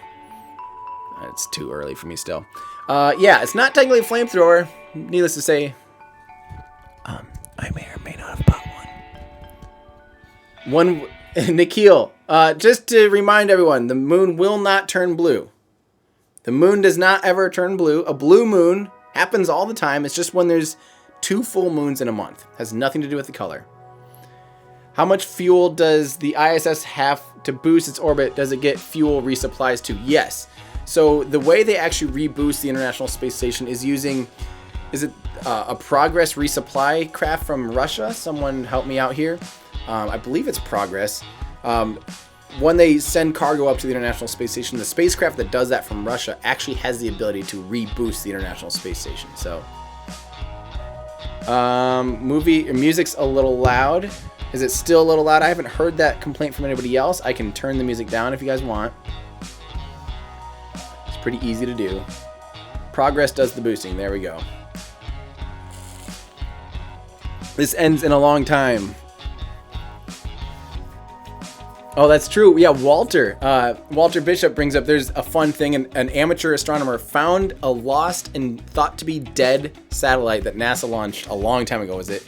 It's too early for me still. Yeah, it's not technically a flamethrower. Needless to say, I may or may not have bought one. Nikhil, just to remind everyone, the moon will not turn blue. The moon does not ever turn blue. A blue moon happens all the time. It's just when there's 2 full moons in a month. It has nothing to do with the color. How much fuel does the ISS have to boost its orbit? Does it get fuel resupplies to? Yes. So the way they actually reboost the International Space Station is using, a Progress resupply craft from Russia? Someone help me out here. I believe it's Progress. When they send cargo up to the International Space Station, the spacecraft that does that from Russia actually has the ability to reboost the International Space Station. So, music's a little loud. Is it still a little loud? I haven't heard that complaint from anybody else. I can turn the music down if you guys want. It's pretty easy to do. Progress does the boosting. There we go. This ends in a long time. Oh, that's true. Yeah, Walter Bishop brings up, there's a fun thing. An amateur astronomer found a lost and thought to be dead satellite that NASA launched a long time ago. Was it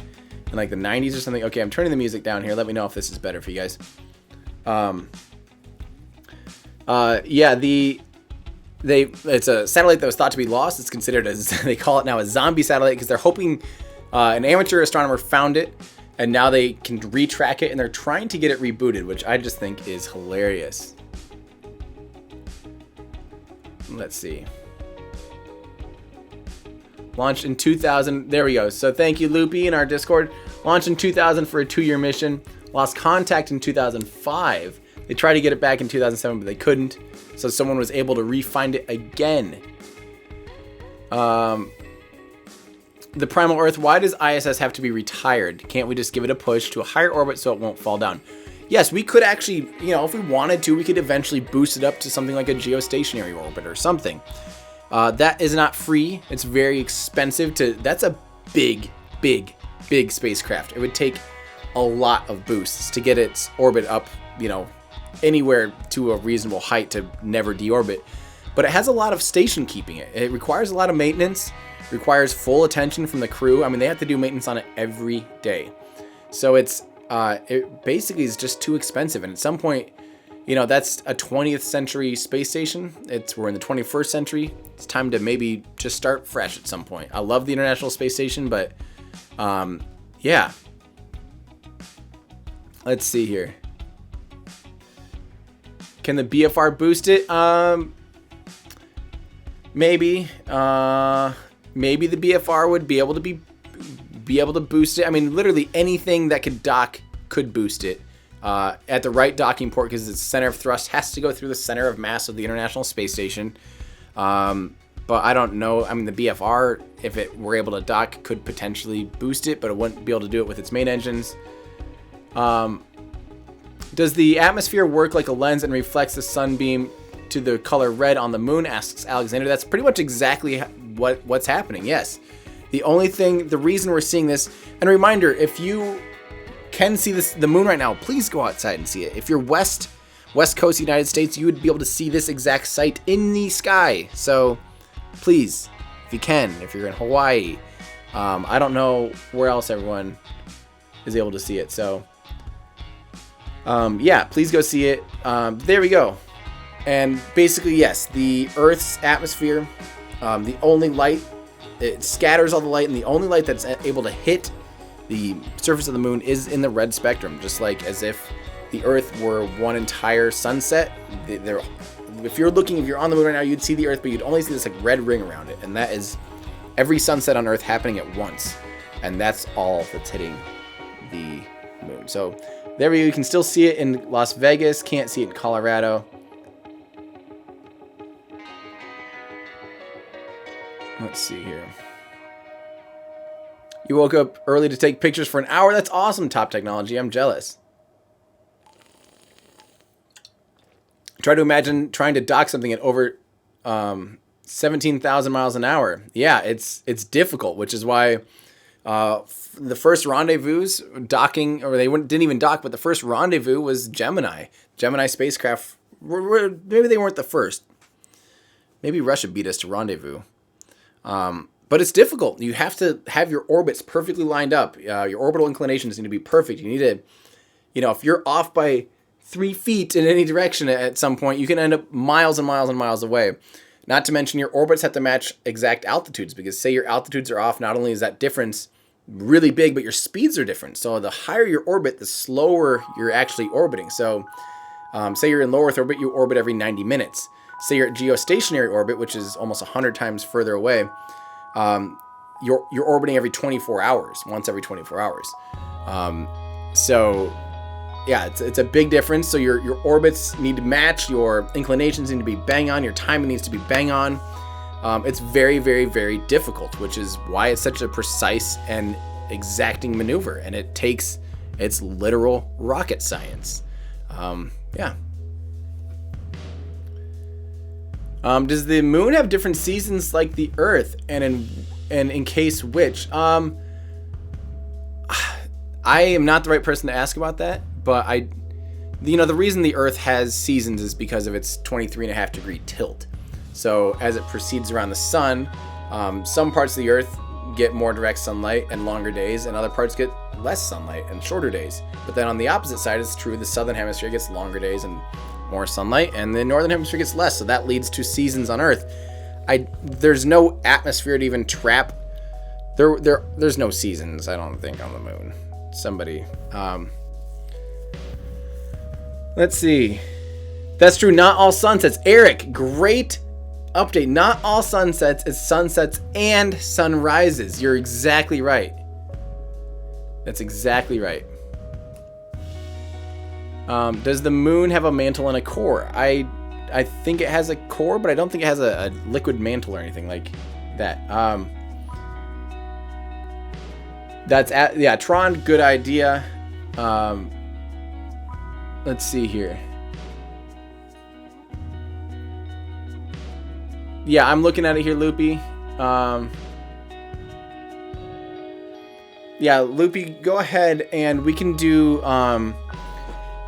in like the 90s or something? Okay, I'm turning the music down here. Let me know if this is better for you guys. Yeah, it's a satellite that was thought to be lost. It's considered they call it now a zombie satellite because they're hoping an amateur astronomer found it. And now they can retrack it, and they're trying to get it rebooted, which I just think is hilarious. Let's see. Launched in 2000. There we go. So thank you, Loopy, in our Discord. Launched in 2000 for a 2-year mission. Lost contact in 2005. They tried to get it back in 2007, but they couldn't. So someone was able to re-find it again. The Primal Earth, why does ISS have to be retired? Can't we just give it a push to a higher orbit so it won't fall down? Yes, we could actually, if we wanted to, we could eventually boost it up to something like a geostationary orbit or something. That is not free. It's very expensive that's a big spacecraft. It would take a lot of boosts to get its orbit up, anywhere to a reasonable height to never deorbit. But it has a lot of station keeping it. It requires a lot of maintenance. Requires full attention from the crew. I mean, they have to do maintenance on it every day. So it basically is just too expensive. And at some point, that's a 20th century space station. We're in the 21st century. It's time to maybe just start fresh at some point. I love the International Space Station, but Yeah. Let's see here. Can the BFR boost it? Maybe. Maybe the BFR would be able to boost it. I mean, literally anything that could dock could boost it at the right docking port, because its center of thrust has to go through the center of mass of the International Space Station. But I don't know. I mean, the BFR, if it were able to dock, could potentially boost it, but it wouldn't be able to do it with its main engines. Does the atmosphere work like a lens and reflects the sunbeam to the color red on the moon, asks Alexander. That's pretty much exactly what's happening, yes. The reason we're seeing this, and a reminder, if you can see the moon right now, please go outside and see it. If you're west coast United States, you would be able to see this exact sight in the sky. So please, if you can, if you're in Hawaii, I don't know where else everyone is able to see it. So yeah, please go see it. There we go. And basically, yes, the Earth's atmosphere, the only light, it scatters all the light, and the only light that's able to hit the surface of the moon is in the red spectrum, just like as if the Earth were one entire sunset. If you're on the moon right now, you'd see the Earth, but you'd only see this like red ring around it, and that is every sunset on Earth happening at once, and that's all that's hitting the moon. So there we go. You can still see it in Las Vegas, can't see it in Colorado. Let's see here. You woke up early to take pictures for an hour. That's awesome, Top Technology. I'm jealous. Try to imagine trying to dock something at over 17,000 miles an hour. Yeah, it's difficult, which is why the first rendezvous docking, or they didn't even dock, but the first rendezvous was Gemini. Gemini spacecraft, maybe they weren't the first. Maybe Russia beat us to rendezvous. But it's difficult. You have to have your orbits perfectly lined up. Your orbital inclinations need to be perfect. You need to, if you're off by 3 feet in any direction at some point, you can end up miles and miles and miles away. Not to mention your orbits have to match exact altitudes, because say your altitudes are off, not only is that difference really big, but your speeds are different. So the higher your orbit, the slower you're actually orbiting. So say you're in low Earth orbit, you orbit every 90 minutes. Say you're at geostationary orbit, which is almost 100 times further away, you're orbiting every 24 hours, once every 24 hours. So yeah, it's a big difference. So your orbits need to match, your inclinations need to be bang on, your timing needs to be bang on. It's very, very, very difficult, which is why it's such a precise and exacting maneuver, and it's literal rocket science. Yeah. Does the moon have different seasons like the Earth, and in case which? I am not the right person to ask about that, but the reason the Earth has seasons is because of its 23.5 degree tilt. So as it proceeds around the sun, some parts of the Earth get more direct sunlight and longer days, and other parts get less sunlight and shorter days. But then on the opposite side, it's true, the southern hemisphere gets longer days and more sunlight, and the northern hemisphere gets less, so that leads to seasons on Earth. There's no atmosphere to even trap. There's no seasons, I don't think, on the moon. Somebody, let's see. That's true, not all sunsets. Eric, great update. Not all sunsets, it's sunsets and sunrises. You're exactly right. That's exactly right. Does the moon have a mantle and a core? I think it has a core, but I don't think it has a liquid mantle or anything like that. Yeah, Tron, good idea. Let's see here. Yeah, I'm looking at it here, Loopy. Yeah, Loopy, go ahead and we can do,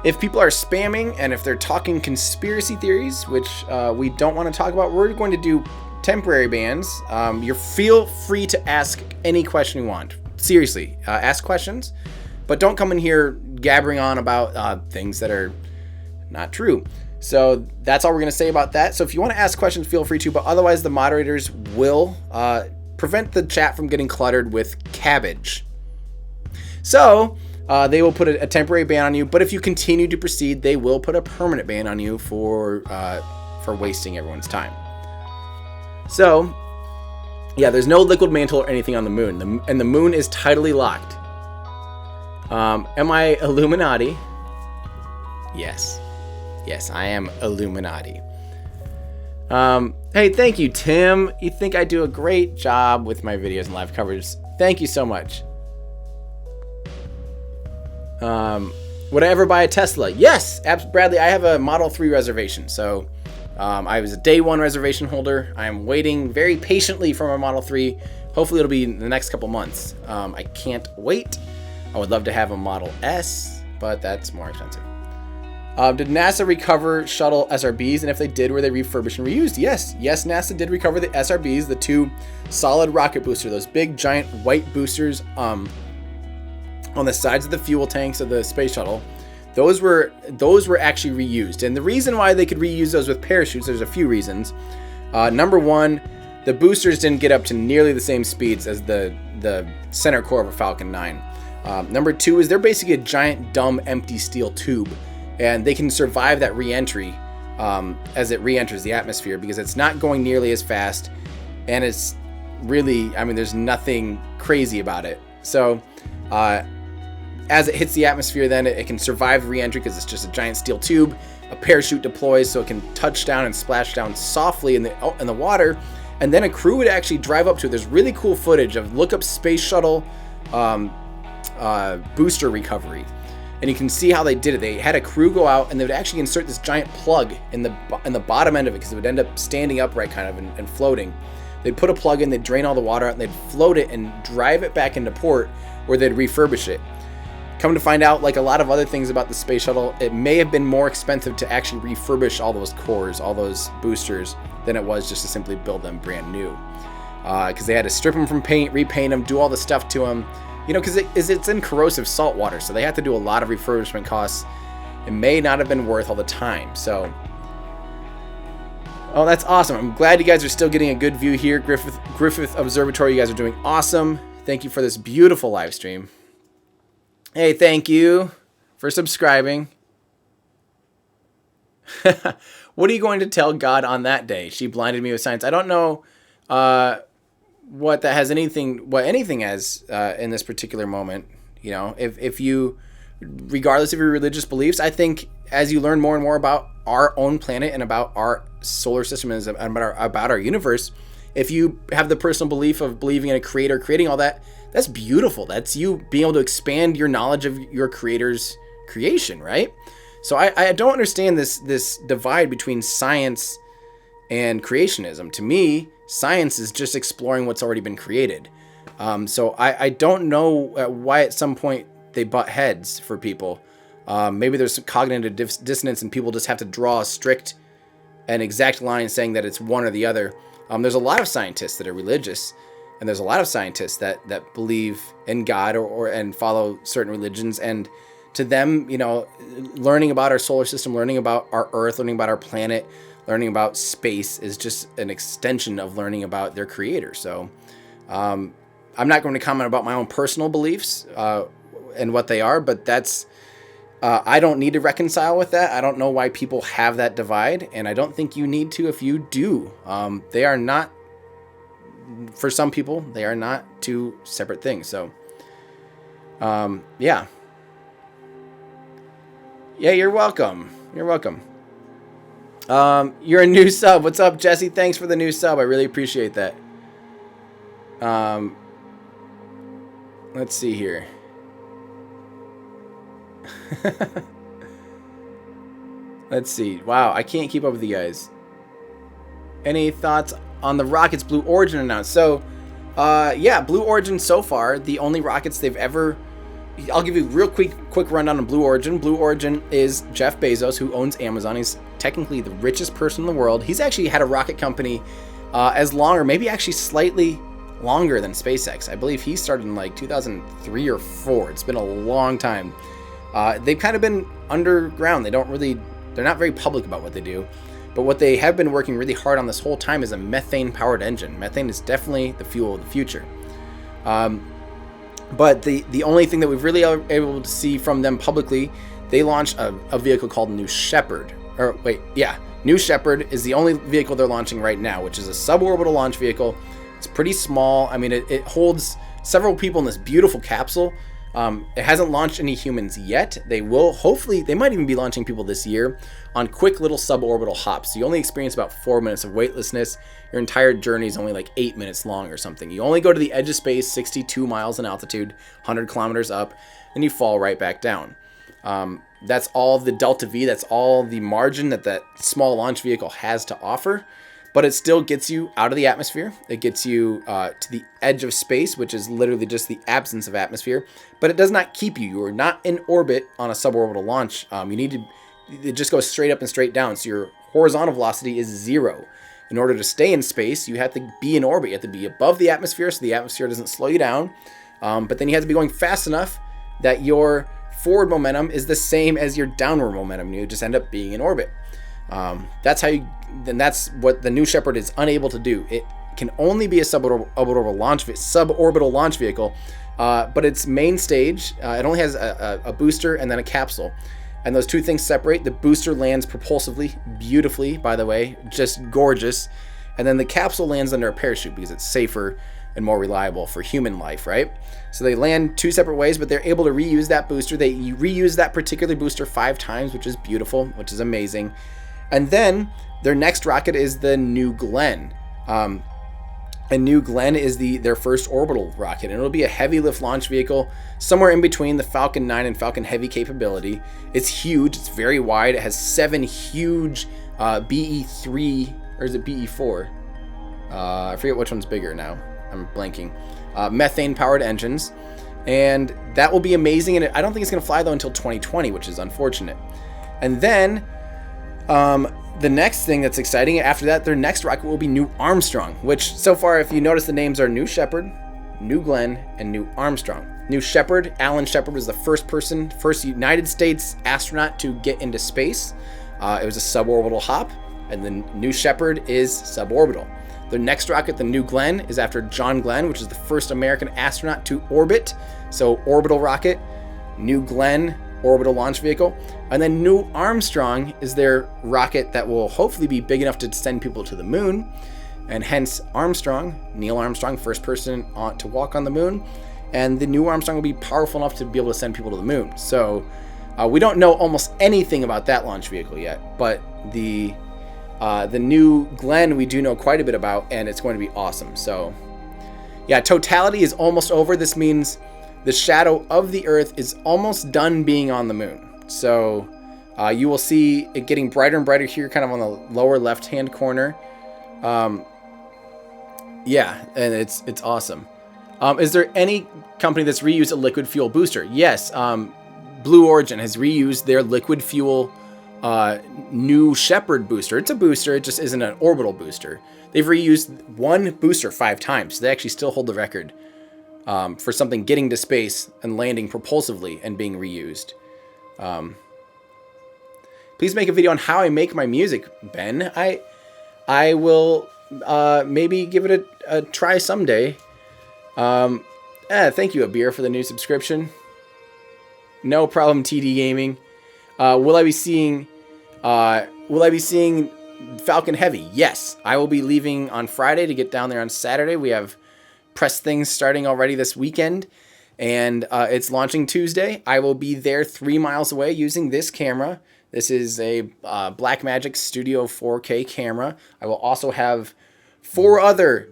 if people are spamming and if they're talking conspiracy theories, which we don't want to talk about, we're going to do temporary bans. You feel free to ask any question you want. Seriously, ask questions, but don't come in here gabbering on about things that are not true. So that's all we're going to say about that. So if you want to ask questions, feel free to, but otherwise the moderators will prevent the chat from getting cluttered with cabbage. So they will put a temporary ban on you, but if you continue to proceed, they will put a permanent ban on you for wasting everyone's time. So, yeah, there's no liquid mantle or anything on the moon, and the moon is tidally locked. Am I Illuminati? Yes. Yes, I am Illuminati. Hey, thank you, Tim. You think I do a great job with my videos and live coverage. Thank you so much. Would I ever buy a Tesla? Yes, Bradley, I have a Model 3 reservation. So I was a day one reservation holder. I'm waiting very patiently for my Model 3. Hopefully it'll be in the next couple months. I can't wait. I would love to have a Model S, but that's more expensive. Did NASA recover shuttle SRBs? And if they did, were they refurbished and reused? Yes. Yes, NASA did recover the SRBs, the 2 solid rocket boosters, those big giant white boosters on the sides of the fuel tanks of the space shuttle. Those were actually reused. And the reason why they could reuse those with parachutes, there's a few reasons. Number one, the boosters didn't get up to nearly the same speeds as the center core of a Falcon 9. Number two is they're basically a giant, dumb, empty steel tube. And they can survive that re-entry as it re-enters the atmosphere because it's not going nearly as fast. And it's really, I mean, there's nothing crazy about it. So as it hits the atmosphere, then it can survive re-entry because it's just a giant steel tube. A parachute deploys so it can touch down and splash down softly in the water. And then a crew would actually drive up to it. There's really cool footage of look up space shuttle booster recovery. And you can see how they did it. They had a crew go out and they would actually insert this giant plug in the bottom end of it because it would end up standing upright kind of and floating. They'd put a plug in, they'd drain all the water out, and they'd float it and drive it back into port where they'd refurbish it. Come to find out, like a lot of other things about the space shuttle, it may have been more expensive to actually refurbish all those cores, all those boosters, than it was just to simply build them brand new. Because they had to strip them from paint, repaint them, do all the stuff to them. You know, because it's in corrosive salt water, so they have to do a lot of refurbishment costs. It may not have been worth all the time. So, oh, that's awesome. I'm glad you guys are still getting a good view here. Griffith Observatory, you guys are doing awesome. Thank you for this beautiful live stream. Hey, thank you for subscribing. What are you going to tell God on that day? She blinded me with science. I don't know what that has anything has in this particular moment. You know, if you, regardless of your religious beliefs, I think as you learn more and more about our own planet and about our solar system and about our universe, if you have the personal belief of believing in a creator creating all that, that's beautiful. That's you being able to expand your knowledge of your creator's creation, right? So I don't understand this divide between science and creationism. To me, science is just exploring what's already been created. So I don't know why at some point they butt heads for people. Maybe there's some cognitive dissonance and people just have to draw a strict and exact line saying that it's one or the other. There's a lot of scientists that are religious, and there's a lot of scientists that believe in God or and follow certain religions. And to them, you know, learning about our solar system, learning about our Earth, learning about our planet, learning about space is just an extension of learning about their creator. So I'm not going to comment about my own personal beliefs and what they are, but that's I don't need to reconcile with that. I don't know why people have that divide, and I don't think you need to if you do. They are not, for some people, they are not two separate things. So yeah. Yeah, you're welcome. You're welcome. You're a new sub. What's up, Jesse? Thanks for the new sub. I really appreciate that. Let's see here. Let's see. Wow, I can't keep up with you guys. Any thoughts on the rockets Blue Origin announced? So, yeah, Blue Origin so far, the only rockets they've ever... I'll give you a real quick rundown on Blue Origin. Blue Origin is Jeff Bezos, who owns Amazon. He's technically the richest person in the world. He's actually had a rocket company as long, or maybe actually slightly longer than SpaceX. I believe he started in like 2003 or 4. It's been a long time. They've kind of been underground. They're not very public about what they do. But what they have been working really hard on this whole time is a methane-powered engine. Methane is definitely the fuel of the future. But the only thing that we've really are able to see from them publicly, they launched a vehicle called New Shepard. New Shepard is the only vehicle they're launching right now, which is a suborbital launch vehicle. It's pretty small. I mean, it holds several people in this beautiful capsule. It hasn't launched any humans yet. They will, hopefully, they might even be launching people this year on quick little suborbital hops. So you only experience about 4 minutes of weightlessness. Your entire journey is only like 8 minutes long or something. You only go to the edge of space, 62 miles in altitude, 100 kilometers up, and you fall right back down. That's all the delta V, that's all the margin that small launch vehicle has to offer. But it still gets you out of the atmosphere. It gets you to the edge of space, which is literally just the absence of atmosphere. But it does not keep you. You are not in orbit on a suborbital launch. It just goes straight up and straight down. So your horizontal velocity is 0. In order to stay in space, you have to be in orbit. You have to be above the atmosphere so the atmosphere doesn't slow you down. But then you have to be going fast enough that your forward momentum is the same as your downward momentum. You just end up being in orbit. That's what the New Shepard is unable to do. It can only be a suborbital launch vehicle, but its main stage, it only has a booster and then a capsule. And those two things separate. The booster lands propulsively, beautifully, by the way, just gorgeous. And then the capsule lands under a parachute because it's safer and more reliable for human life, right? So they land two separate ways, but they're able to reuse that booster. They reuse that particular booster 5 times, which is beautiful, which is amazing. And then their next rocket is the New Glenn. And New Glenn is their first orbital rocket, and it'll be a heavy lift launch vehicle somewhere in between the Falcon 9 and Falcon Heavy capability. It's huge, it's very wide, it has 7 huge BE3, or is it BE4? I forget which one's bigger now, I'm blanking. Methane powered engines, and that will be amazing, and I don't think it's going to fly though until 2020, which is unfortunate. And then the next thing that's exciting, after that, their next rocket will be New Armstrong, which so far, if you notice, the names are New Shepard, New Glenn, and New Armstrong. New Shepard, Alan Shepard, was the first United States astronaut to get into space. It was a suborbital hop, and then New Shepard is suborbital. The next rocket, the New Glenn, is after John Glenn, which is the first American astronaut to orbit. So orbital rocket, New Glenn, orbital launch vehicle. And then New Armstrong is their rocket that will hopefully be big enough to send people to the moon. And hence Armstrong, Neil Armstrong, first person to walk on the moon. And the New Armstrong will be powerful enough to be able to send people to the moon. So we don't know almost anything about that launch vehicle yet, but the New Glenn we do know quite a bit about, and it's going to be awesome. So yeah, totality is almost over. This means the shadow of the Earth is almost done being on the moon. So you will see it getting brighter and brighter here, kind of on the lower left-hand corner. Yeah, and it's awesome. Is there any company that's reused a liquid fuel booster? Yes, Blue Origin has reused their liquid fuel New Shepard booster. It's a booster, it just isn't an orbital booster. They've reused one booster 5 times, so they actually still hold the record for something getting to space and landing propulsively and being reused. Please make a video on how I make my music, Ben. I will maybe give it a try someday. Thank you, Abir, for the new subscription. No problem, TD Gaming. Will I be seeing Falcon Heavy? Yes, I will be leaving on Friday to get down there on Saturday. We have press things starting already this weekend, and it's launching Tuesday. I will be there 3 miles away using this camera. This is a Blackmagic Studio 4K camera. I will also have 4 other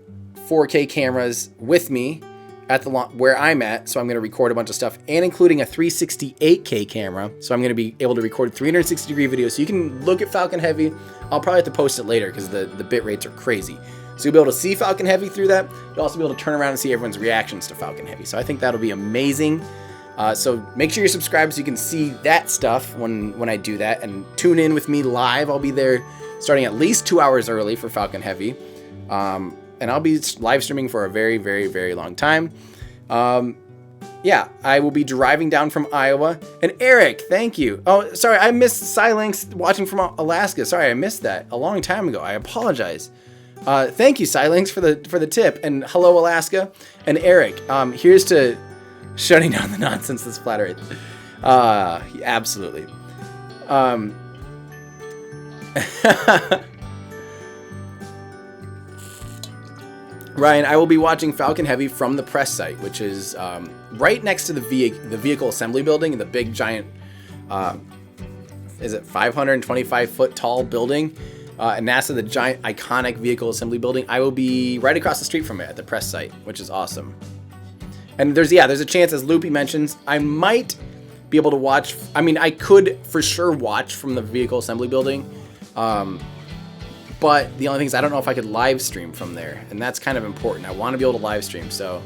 4K cameras with me at where I'm at, so I'm going to record a bunch of stuff, and including a 368K camera, so I'm going to be able to record 360-degree videos, so you can look at Falcon Heavy. I'll probably have to post it later because the bit rates are crazy. So you'll be able to see Falcon Heavy through that. You'll also be able to turn around and see everyone's reactions to Falcon Heavy, so I think that'll be amazing. So make sure you're subscribed so you can see that stuff when I do that, and tune in with me live. I'll be there starting at least 2 hours early for Falcon Heavy. And I'll be live streaming for a very, very, very long time. yeah, I will be driving down from Iowa. And Eric, thank you. Oh, sorry, I missed Silinx watching from Alaska. Sorry, I missed that a long time ago. I apologize. Thank you, Silinx, for the tip. And hello, Alaska. And Eric, here's to shutting down the nonsense that's flat Earth. Absolutely. Ryan, I will be watching Falcon Heavy from the press site, which is right next to the vehicle assembly building, the big giant, is it 525 foot tall building? NASA, the giant iconic vehicle assembly building. I will be right across the street from it at the press site, which is awesome. And there's a chance, as Loopy mentions, I might be able to watch. I mean, I could for sure watch from the vehicle assembly building. But the only thing is I don't know if I could live stream from there, and that's kind of important. I want to be able to live stream, so.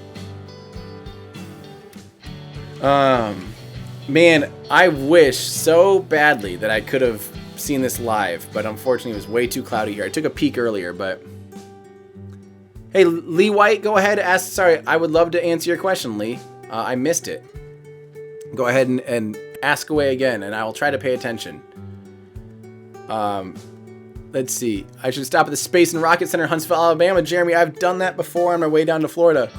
Man, I wish so badly that I could have seen this live, but unfortunately it was way too cloudy here. I took a peek earlier, but. Hey, Lee White, go ahead, ask. Sorry, I would love to answer your question, Lee. I missed it. Go ahead and ask away again, and I will try to pay attention. Let's see. I should stop at the Space and Rocket Center in Huntsville, Alabama. Jeremy, I've done that before on my way down to Florida.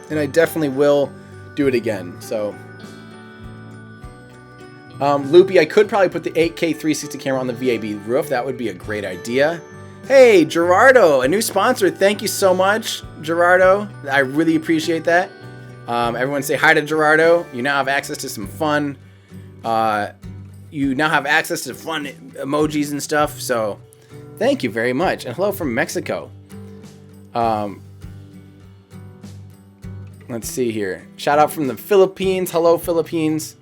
And I definitely will do it again. So, Loopy, I could probably put the 8K 360 camera on the VAB roof. That would be a great idea. Hey, Gerardo, a new sponsor. Thank you so much, Gerardo. I really appreciate that. Everyone say hi to Gerardo. You now have access to some fun. You now have access to fun emojis and stuff. So, thank you very much. And hello from Mexico. Let's see here. Shout out from the Philippines. Hello, Philippines.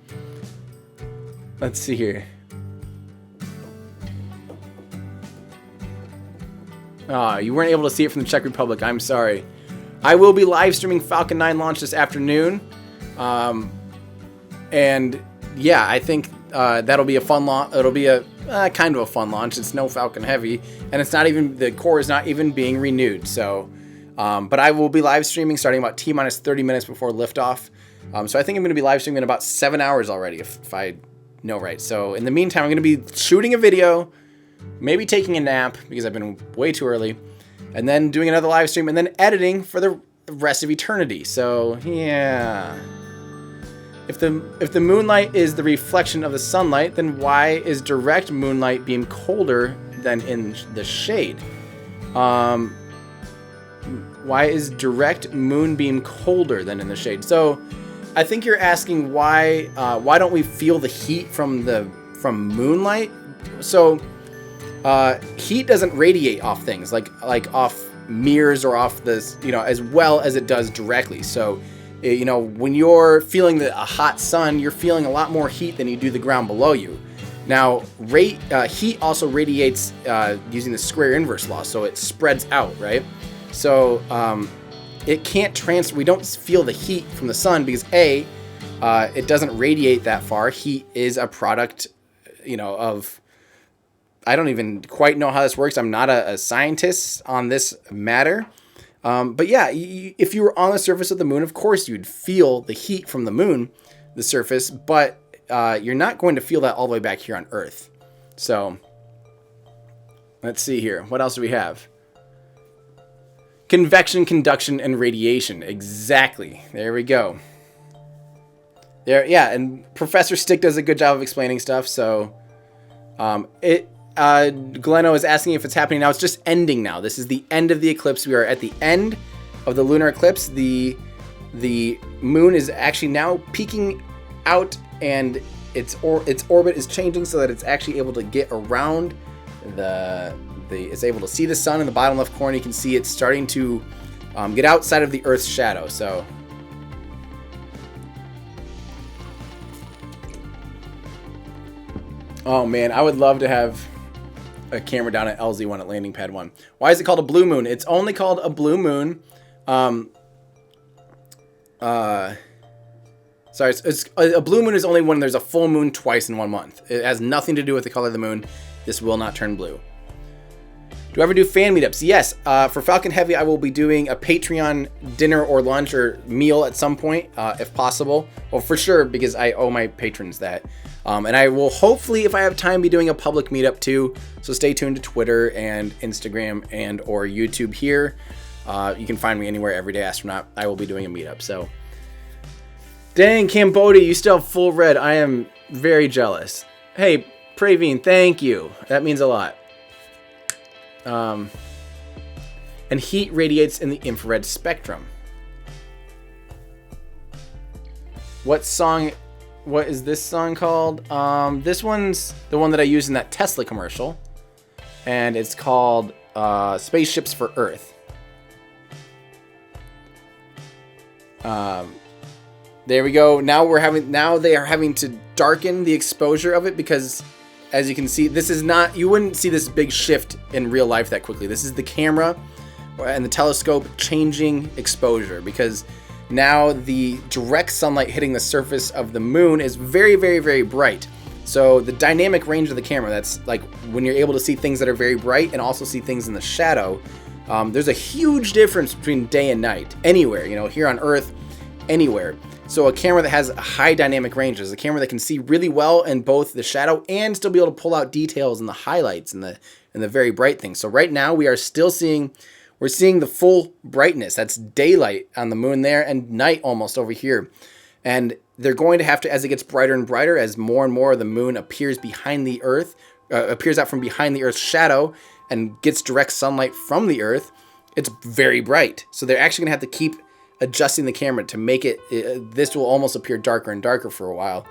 Let's see here. You weren't able to see it from the Czech Republic. I'm sorry. I will be live streaming Falcon 9 launch this afternoon. And yeah, I think that'll be a fun launch. It'll be a kind of a fun launch. It's no Falcon Heavy, and it's not even, the core is not even being renewed. So, but I will be live streaming starting about T-minus 30 minutes before liftoff. So I think I'm going to be live streaming in about 7 hours already, if I know right. So in the meantime, I'm going to be shooting a video, maybe taking a nap because I've been way too early, and then doing another live stream, and then editing for the rest of eternity. So yeah. If the moonlight is the reflection of the sunlight, then why is direct moonlight beam colder than in the shade? Why is direct moonbeam colder than in the shade? So, I think you're asking why don't we feel the heat from moonlight? So, heat doesn't radiate off things like off mirrors or off this, as well as it does directly. So, when you're feeling a hot sun, you're feeling a lot more heat than you do the ground below you. Now, heat also radiates using the square inverse law, so it spreads out, right? So it can't transfer. We don't feel the heat from the sun because it doesn't radiate that far. Heat is a product, of. I don't even quite know how this works. I'm not a scientist on this matter. But yeah, if you were on the surface of the moon, of course you'd feel the heat from the moon, the surface, but you're not going to feel that all the way back here on Earth. So, let's see here. What else do we have? Convection, conduction, and radiation. Exactly. There we go. Yeah, and Professor Stick does a good job of explaining stuff. So, Gleno is asking if it's happening now. It's just ending now. This is the end of the eclipse. We are at the end of the lunar eclipse. The moon is actually now peeking out, and its orbit is changing so that it's actually able to get around it's able to see the sun in the bottom left corner. You can see it's starting to get outside of the Earth's shadow. So. Oh man, I would love to have a camera down at LZ1 at landing pad 1. Why is it called a blue moon? It's only called a blue moon. Sorry, it's a blue moon is only when there's a full moon twice in 1 month. It has nothing to do with the color of the moon. This will not turn blue. Do I ever do fan meetups? Yes. For Falcon Heavy, I will be doing a Patreon dinner or lunch or meal at some point, if possible. Well, for sure, because I owe my patrons that. And I will hopefully, if I have time, be doing a public meetup too. So stay tuned to Twitter and Instagram and or YouTube here. You can find me anywhere, Everyday Astronaut. I will be doing a meetup. So, dang, Cambodia, you still have full red. I am very jealous. Hey, Praveen, thank you. That means a lot. And heat radiates in the infrared spectrum. What is this song called? This one's the one that I used in that Tesla commercial. And it's called Spaceships for Earth. There we go. Now they are having to darken the exposure of it because, as you can see, this is not, you wouldn't see this big shift in real life that quickly. This is the camera and the telescope changing exposure because now the direct sunlight hitting the surface of the moon is very, very, very bright. So the dynamic range of the camera, that's like when you're able to see things that are very bright and also see things in the shadow, there's a huge difference between day and night anywhere, here on Earth, anywhere. So a camera that has a high dynamic range is a camera that can see really well in both the shadow and still be able to pull out details and the highlights and the very bright things. So right now we're seeing the full brightness. That's daylight on the moon there and night almost over here. And they're going to have to, as it gets brighter and brighter, as more and more of the moon appears behind the Earth, appears out from behind the Earth's shadow and gets direct sunlight from the Earth, it's very bright. So they're actually going to have to keep adjusting the camera to make it, this will almost appear darker and darker for a while.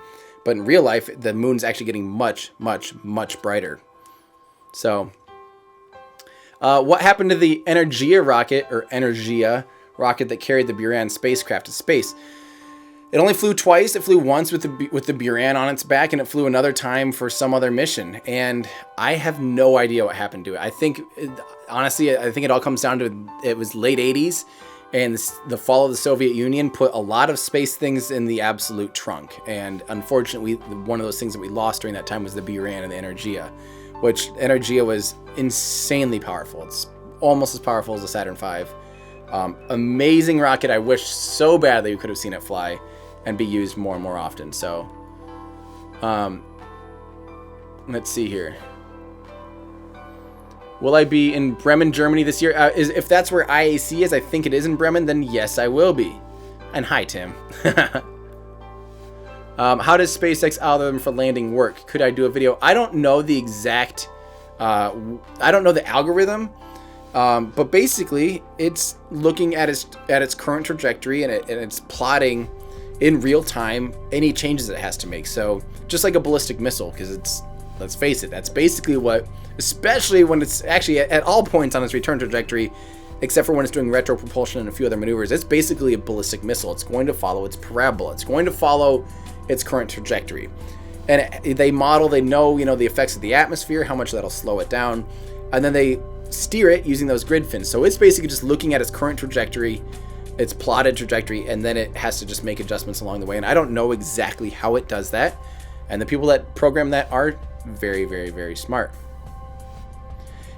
But in real life, the moon's actually getting much, much, much brighter. So, what happened to the Energia rocket that carried the Buran spacecraft to space? It only flew twice. It flew once with the Buran on its back, and it flew another time for some other mission. And I have no idea what happened to it. Honestly, I think it all comes down to it was late 80s. And the fall of the Soviet Union put a lot of space things in the absolute trunk. And unfortunately, one of those things that we lost during that time was the Buran and the Energia, which Energia was insanely powerful. It's almost as powerful as the Saturn V. Amazing rocket. I wish so badly we could have seen it fly and be used more and more often. So, let's see here. Will I be in Bremen, Germany this year? If that's where IAC is, I think it is in Bremen, then yes, I will be. And hi, Tim. How does SpaceX algorithm for landing work? Could I do a video? I don't know the exact, I don't know the algorithm, but basically it's looking at its current trajectory and it's plotting in real time any changes it has to make. So just like a ballistic missile, because let's face it, that's basically what, especially when it's actually at all points on its return trajectory, except for when it's doing retro propulsion and a few other maneuvers, it's basically a ballistic missile. It's going to follow its parabola. It's going to follow its current trajectory. And they know, the effects of the atmosphere, how much that'll slow it down, and then they steer it using those grid fins. So it's basically just looking at its current trajectory, its plotted trajectory, and then it has to just make adjustments along the way. And I don't know exactly how it does that. And the people that program that are very, very, very smart.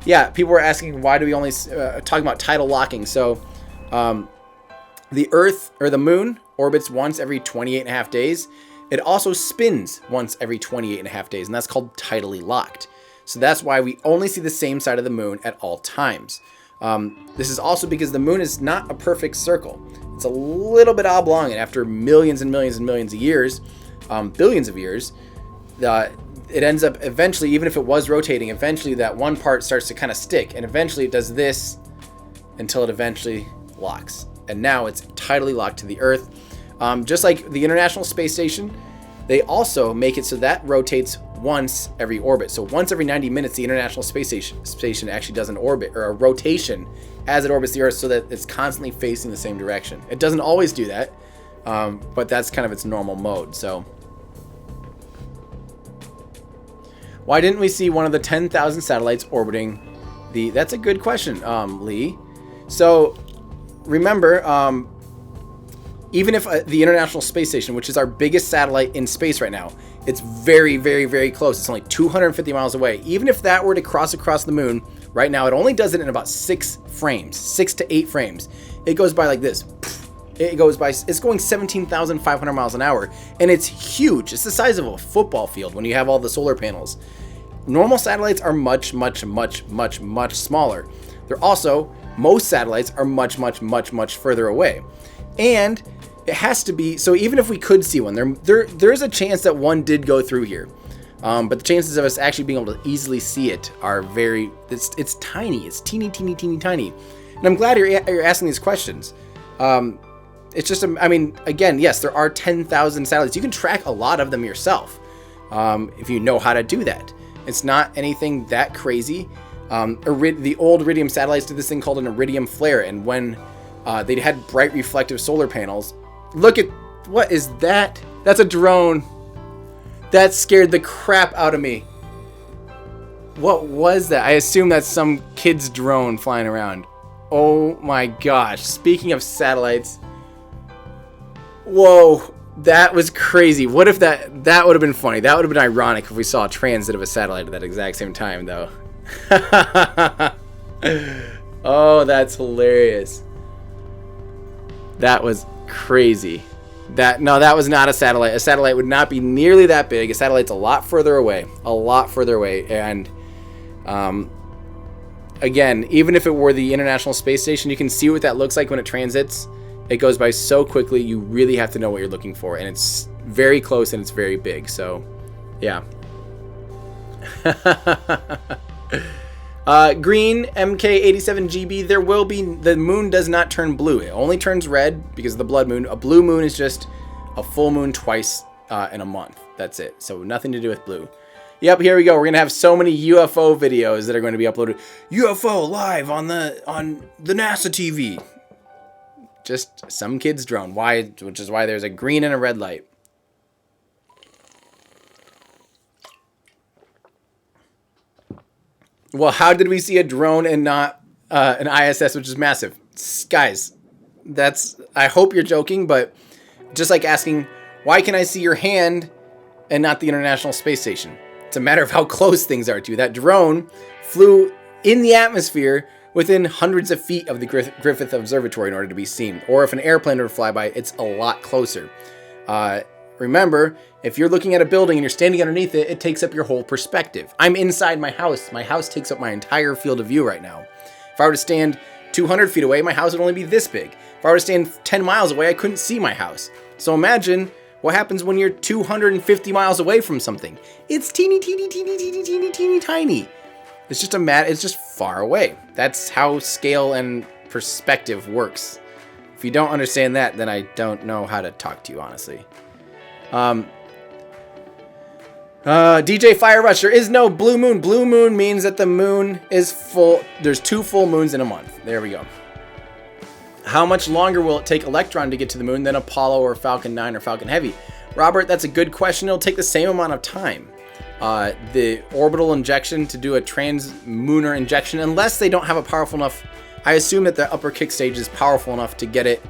Yeah, people were asking why do we only talk about tidal locking. So the Earth or the moon orbits once every 28.5 days. It also spins once every 28.5 days, and that's called tidally locked. So that's why we only see the same side of the moon at all times. This is also because the moon is not a perfect circle. It's a little bit oblong, and after millions and millions and millions of years, billions of years, it ends up eventually, even if it was rotating, eventually that one part starts to kind of stick, and eventually it does this until it eventually locks. And now it's tidally locked to the Earth. Just like the International Space Station, they also make it so that rotates once every orbit. So once every 90 minutes, the International Space Station actually does an orbit or a rotation as it orbits the Earth so that it's constantly facing the same direction. It doesn't always do that, but that's kind of its normal mode. So why didn't we see one of the 10,000 satellites orbiting the... That's a good question, Lee. So remember, even if the International Space Station, which is our biggest satellite in space right now, it's very, very, very close. It's only 250 miles away. Even if that were to cross across the moon Right now, it only does it in about 6 frames, 6 to 8 frames. It goes by like this. It's going 17,500 miles an hour, and it's huge. It's the size of a football field when you have all the solar panels. Normal satellites are much, much, much, much, much smaller. They're also, most satellites are much, much, much, much further away. And it has to be, so even if we could see one, there's a chance that one did go through here. But the chances of us actually being able to easily see it are it's tiny. It's teeny, teeny, teeny, tiny. And I'm glad you're asking these questions. It's just, again, yes, there are 10,000 satellites. You can track a lot of them yourself if you know how to do that. It's not anything that crazy. The old Iridium satellites did this thing called an Iridium flare, and when they had bright reflective solar panels, look at, what is that? That's a drone. That scared the crap out of me. What was that? I assume that's some kid's drone flying around. Oh my gosh. Speaking of satellites. Whoa, that was crazy. What if that would have been funny? That would have been ironic if we saw a transit of a satellite at that exact same time, though. Oh, that's hilarious. That was crazy. That was not a satellite. A satellite would not be nearly that big. A satellite's a lot further away. And again, even if it were the International Space Station, you can see what that looks like when it transits. It goes by so quickly, you really have to know what you're looking for. And it's very close and it's very big. So, yeah. Green MK87GB, the moon does not turn blue. It only turns red because of the blood moon. A blue moon is just a full moon twice in a month. That's it. So nothing to do with blue. Yep, here we go. We're going to have so many UFO videos that are going to be uploaded. UFO live on the NASA TV. Just some kid's drone. Which is why there's a green and a red light. Well, how did we see a drone and not an ISS, which is massive? Guys, I hope you're joking, but just like asking, why can I see your hand and not the International Space Station? It's a matter of how close things are to you. That drone flew in the atmosphere within hundreds of feet of the Griffith Observatory in order to be seen. Or if an airplane were to fly by, it's a lot closer. Remember, if you're looking at a building and you're standing underneath it, it takes up your whole perspective. I'm inside my house. My house takes up my entire field of view right now. If I were to stand 200 feet away, my house would only be this big. If I were to stand 10 miles away, I couldn't see my house. So imagine what happens when you're 250 miles away from something. It's teeny, teeny, teeny, teeny, teeny, teeny, tiny. It's just far away. That's how scale and perspective works. If you don't understand that, then I don't know how to talk to you, honestly. DJ Fire Rush, there is no blue moon. Blue moon means that the moon is full. There's 2 full moons in a month. There we go. How much longer will it take Electron to get to the moon than Apollo or Falcon 9 or Falcon Heavy? Robert, that's a good question. It'll take the same amount of time. The orbital injection to do a trans-lunar injection, unless they don't have a powerful enough, I assume that the upper kick stage is powerful enough to get it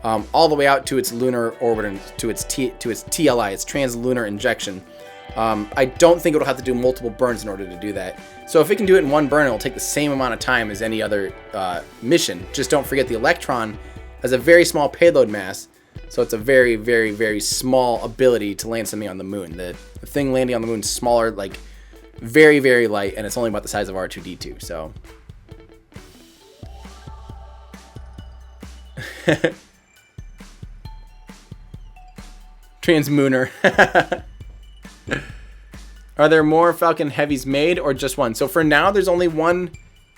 all the way out to its lunar orbit and to its TLI, its trans-lunar injection. I don't think it'll have to do multiple burns in order to do that. So if it can do it in one burn, it'll take the same amount of time as any other mission. Just don't forget the Electron has a very small payload mass, so it's a very, very, very small ability to land something on the moon. The thing landing on the moon is smaller, like very, very light, and it's only about the size of R2-D2. So Transmooner. Are there more Falcon Heavies made or just one? So for now, there's only one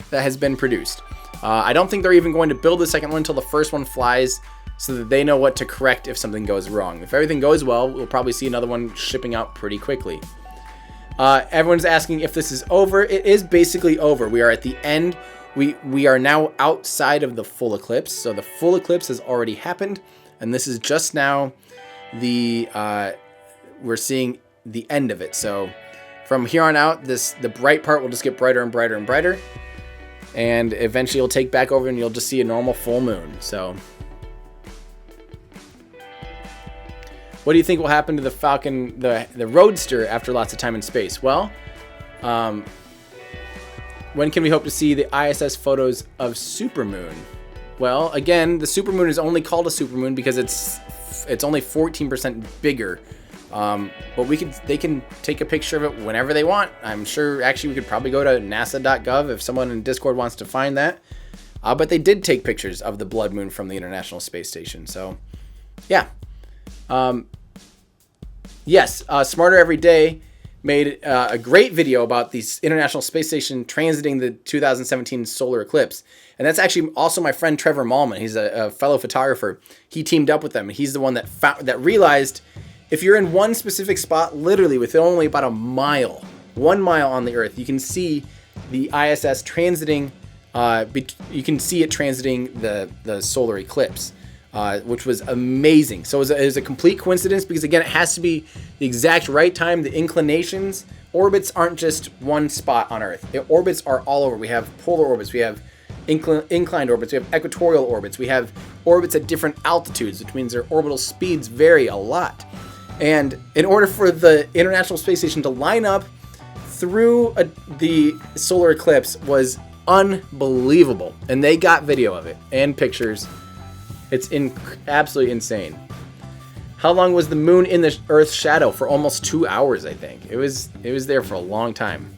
that has been produced. I don't think they're even going to build the second one until the first one flies so that they know what to correct if something goes wrong. If everything goes well, we'll probably see another one shipping out pretty quickly. Everyone's asking if this is over. It is basically over. We are at the end. We are now outside of the full eclipse. So the full eclipse has already happened. And this is just now we're seeing the end of it. So from here on out, the bright part will just get brighter and brighter and brighter. And eventually it'll take back over and you'll just see a normal full moon. So what do you think will happen to the Falcon, the Roadster, after lots of time in space? Well, when can we hope to see the ISS photos of supermoon? Well, again, the supermoon is only called a supermoon because it's only 14% bigger. But they can take a picture of it whenever they want. I'm sure actually we could probably go to nasa.gov if someone in Discord wants to find that. But they did take pictures of the blood moon from the International Space Station. So, yeah. Yes, Smarter Every Day made a great video about the International Space Station transiting the 2017 solar eclipse. And that's actually also my friend Trevor Mallman. He's a fellow photographer. He teamed up with them. He's the one that realized if you're in one specific spot, literally within only about 1 mile on the Earth, you can see the ISS transiting. You can see it transiting the solar eclipse, which was amazing. So it was a complete coincidence because, again, it has to be the exact right time. The inclinations, orbits aren't just one spot on Earth. Orbits are all over. We have polar orbits. We have inclined orbits. We have equatorial orbits. We have orbits at different altitudes, which means their orbital speeds vary a lot. And in order for the International Space Station to line up through the solar eclipse was unbelievable. And they got video of it and pictures. It's absolutely insane. How long was the moon in the Earth's shadow? For almost 2 hours, I think. It was there for a long time.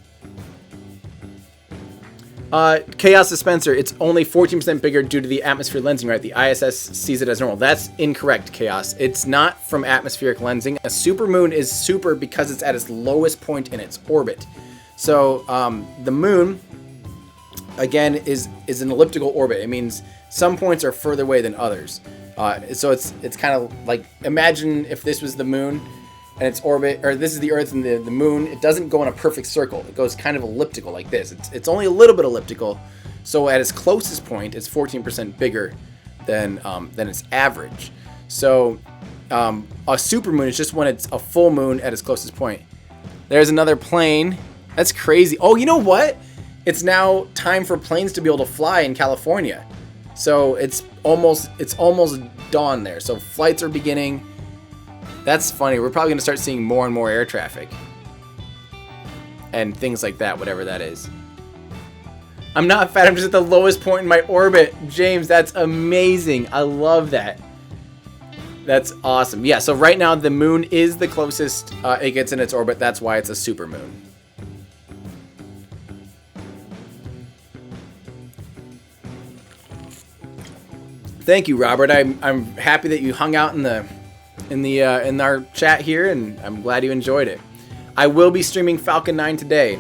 Chaos Dispenser, it's only 14% bigger due to the atmosphere lensing, right? The ISS sees it as normal. That's incorrect, Chaos. It's not from atmospheric lensing. A supermoon is super because it's at its lowest point in its orbit. So the moon, again, is an elliptical orbit. It means some points are further away than others. So it's kind of like, imagine if this was the moon and its orbit, or this is the Earth and the moon. It doesn't go in a perfect circle. It goes kind of elliptical like this. It's only a little bit elliptical. So at its closest point, it's 14% bigger than its average. So a supermoon is just when it's a full moon at its closest point. There's another plane. That's crazy. Oh, you know what? It's now time for planes to be able to fly in California. So it's almost dawn there. So flights are beginning. That's funny. We're probably going to start seeing more and more air traffic. And things like that, whatever that is. I'm not fat. I'm just at the lowest point in my orbit. James, that's amazing. I love that. That's awesome. Yeah, so right now the moon is the closest it gets in its orbit. That's why it's a supermoon. Thank you, Robert. I'm happy that you hung out in our chat here, and I'm glad you enjoyed it. I will be streaming Falcon 9 today,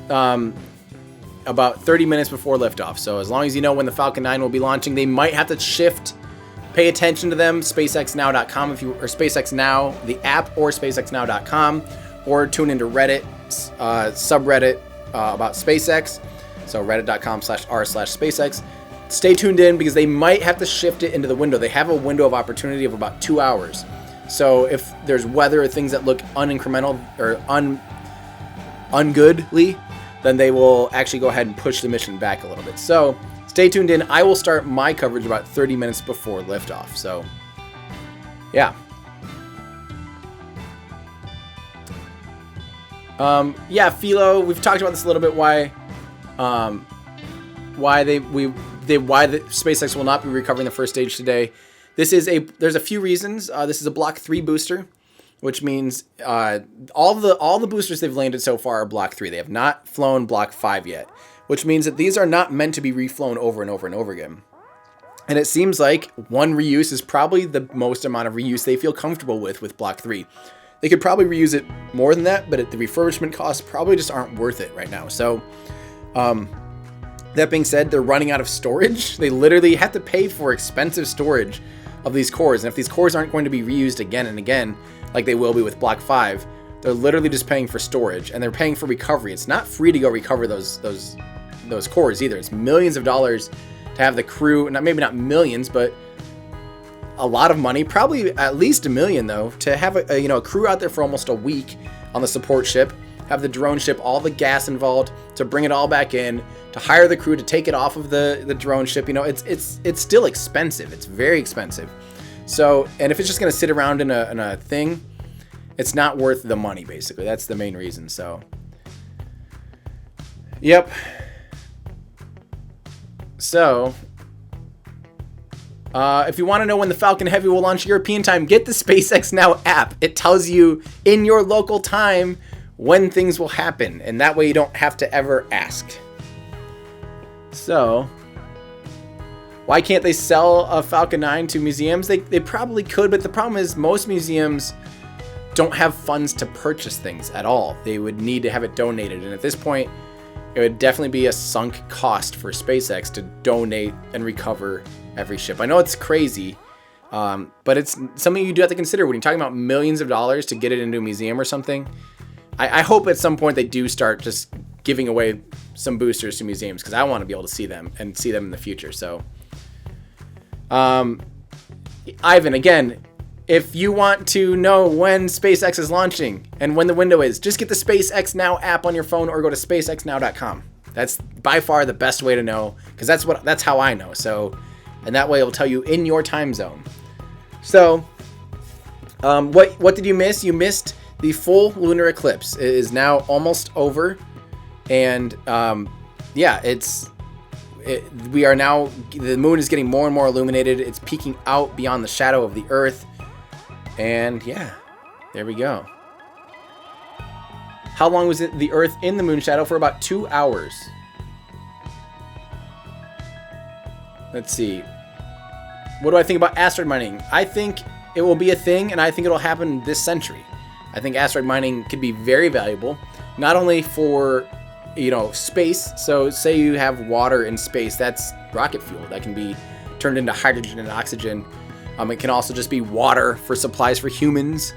about 30 minutes before liftoff. So as long as you know when the Falcon 9 will be launching, they might have to shift. Pay attention to them. SpaceXNow.com or SpaceX Now, the app, or SpaceXNow.com, or tune into Reddit subreddit about SpaceX. So reddit.com/r/SpaceX. Stay tuned in because they might have to shift it into the window. They have a window of opportunity of about 2 hours. So if there's weather or things that look unincremental or ungoodly, then they will actually go ahead and push the mission back a little bit. So stay tuned in. I will start my coverage about 30 minutes before liftoff. So, yeah. Yeah, Philo, we've talked about this a little bit. Why the SpaceX will not be recovering the first stage today. There's a few reasons. This is a Block 3 booster, which means all the boosters they've landed so far are Block 3. They have not flown Block 5 yet, which means that these are not meant to be reflown over and over and over again. And it seems like one reuse is probably the most amount of reuse they feel comfortable with Block 3. They could probably reuse it more than that, but the refurbishment costs probably just aren't worth it right now. So, that being said, they're running out of storage. They literally have to pay for expensive storage of these cores. And if these cores aren't going to be reused again and again, like they will be with Block 5, they're literally just paying for storage, and they're paying for recovery. It's not free to go recover those cores either. It's millions of dollars to have the crew, maybe not millions, but a lot of money, probably at least $1 million though, to have a crew out there for almost a week on the support ship, have the drone ship, all the gas involved, to bring it all back in, to hire the crew to take it off of the drone ship. It's still expensive. It's very expensive. So, and if it's just going to sit around in a thing, it's not worth the money, basically. That's the main reason. So, yep. So, if you want to know when the Falcon Heavy will launch European time, get the SpaceX Now app. It tells you in your local time when things will happen, and that way you don't have to ever ask. So, why can't they sell a Falcon 9 to museums? They probably could, but the problem is most museums don't have funds to purchase things at all. They would need to have it donated, and at this point, it would definitely be a sunk cost for SpaceX to donate and recover every ship. I know it's crazy, but it's something you do have to consider when you're talking about millions of dollars to get it into a museum or something. I hope at some point they do start just giving away some boosters to museums, because I want to be able to see them and see them in the future. So, Ivan, again, if you want to know when SpaceX is launching and when the window is, just get the SpaceX Now app on your phone or go to spacexnow.com. That's by far the best way to know, because that's how I know. So, and that way it'll tell you in your time zone. So, what did you miss? You missed the full lunar eclipse. It is now almost over, and yeah, we are now, the moon is getting more and more illuminated. It's peeking out beyond the shadow of the Earth. And yeah, there we go. How long was the Earth in the moon shadow? For about 2 hours. Let's see. What do I think about asteroid mining? I think it will be a thing, and I think it'll happen this century. I think asteroid mining could be very valuable, not only for, space. So say you have water in space, that's rocket fuel. That can be turned into hydrogen and oxygen. It can also just be water for supplies for humans.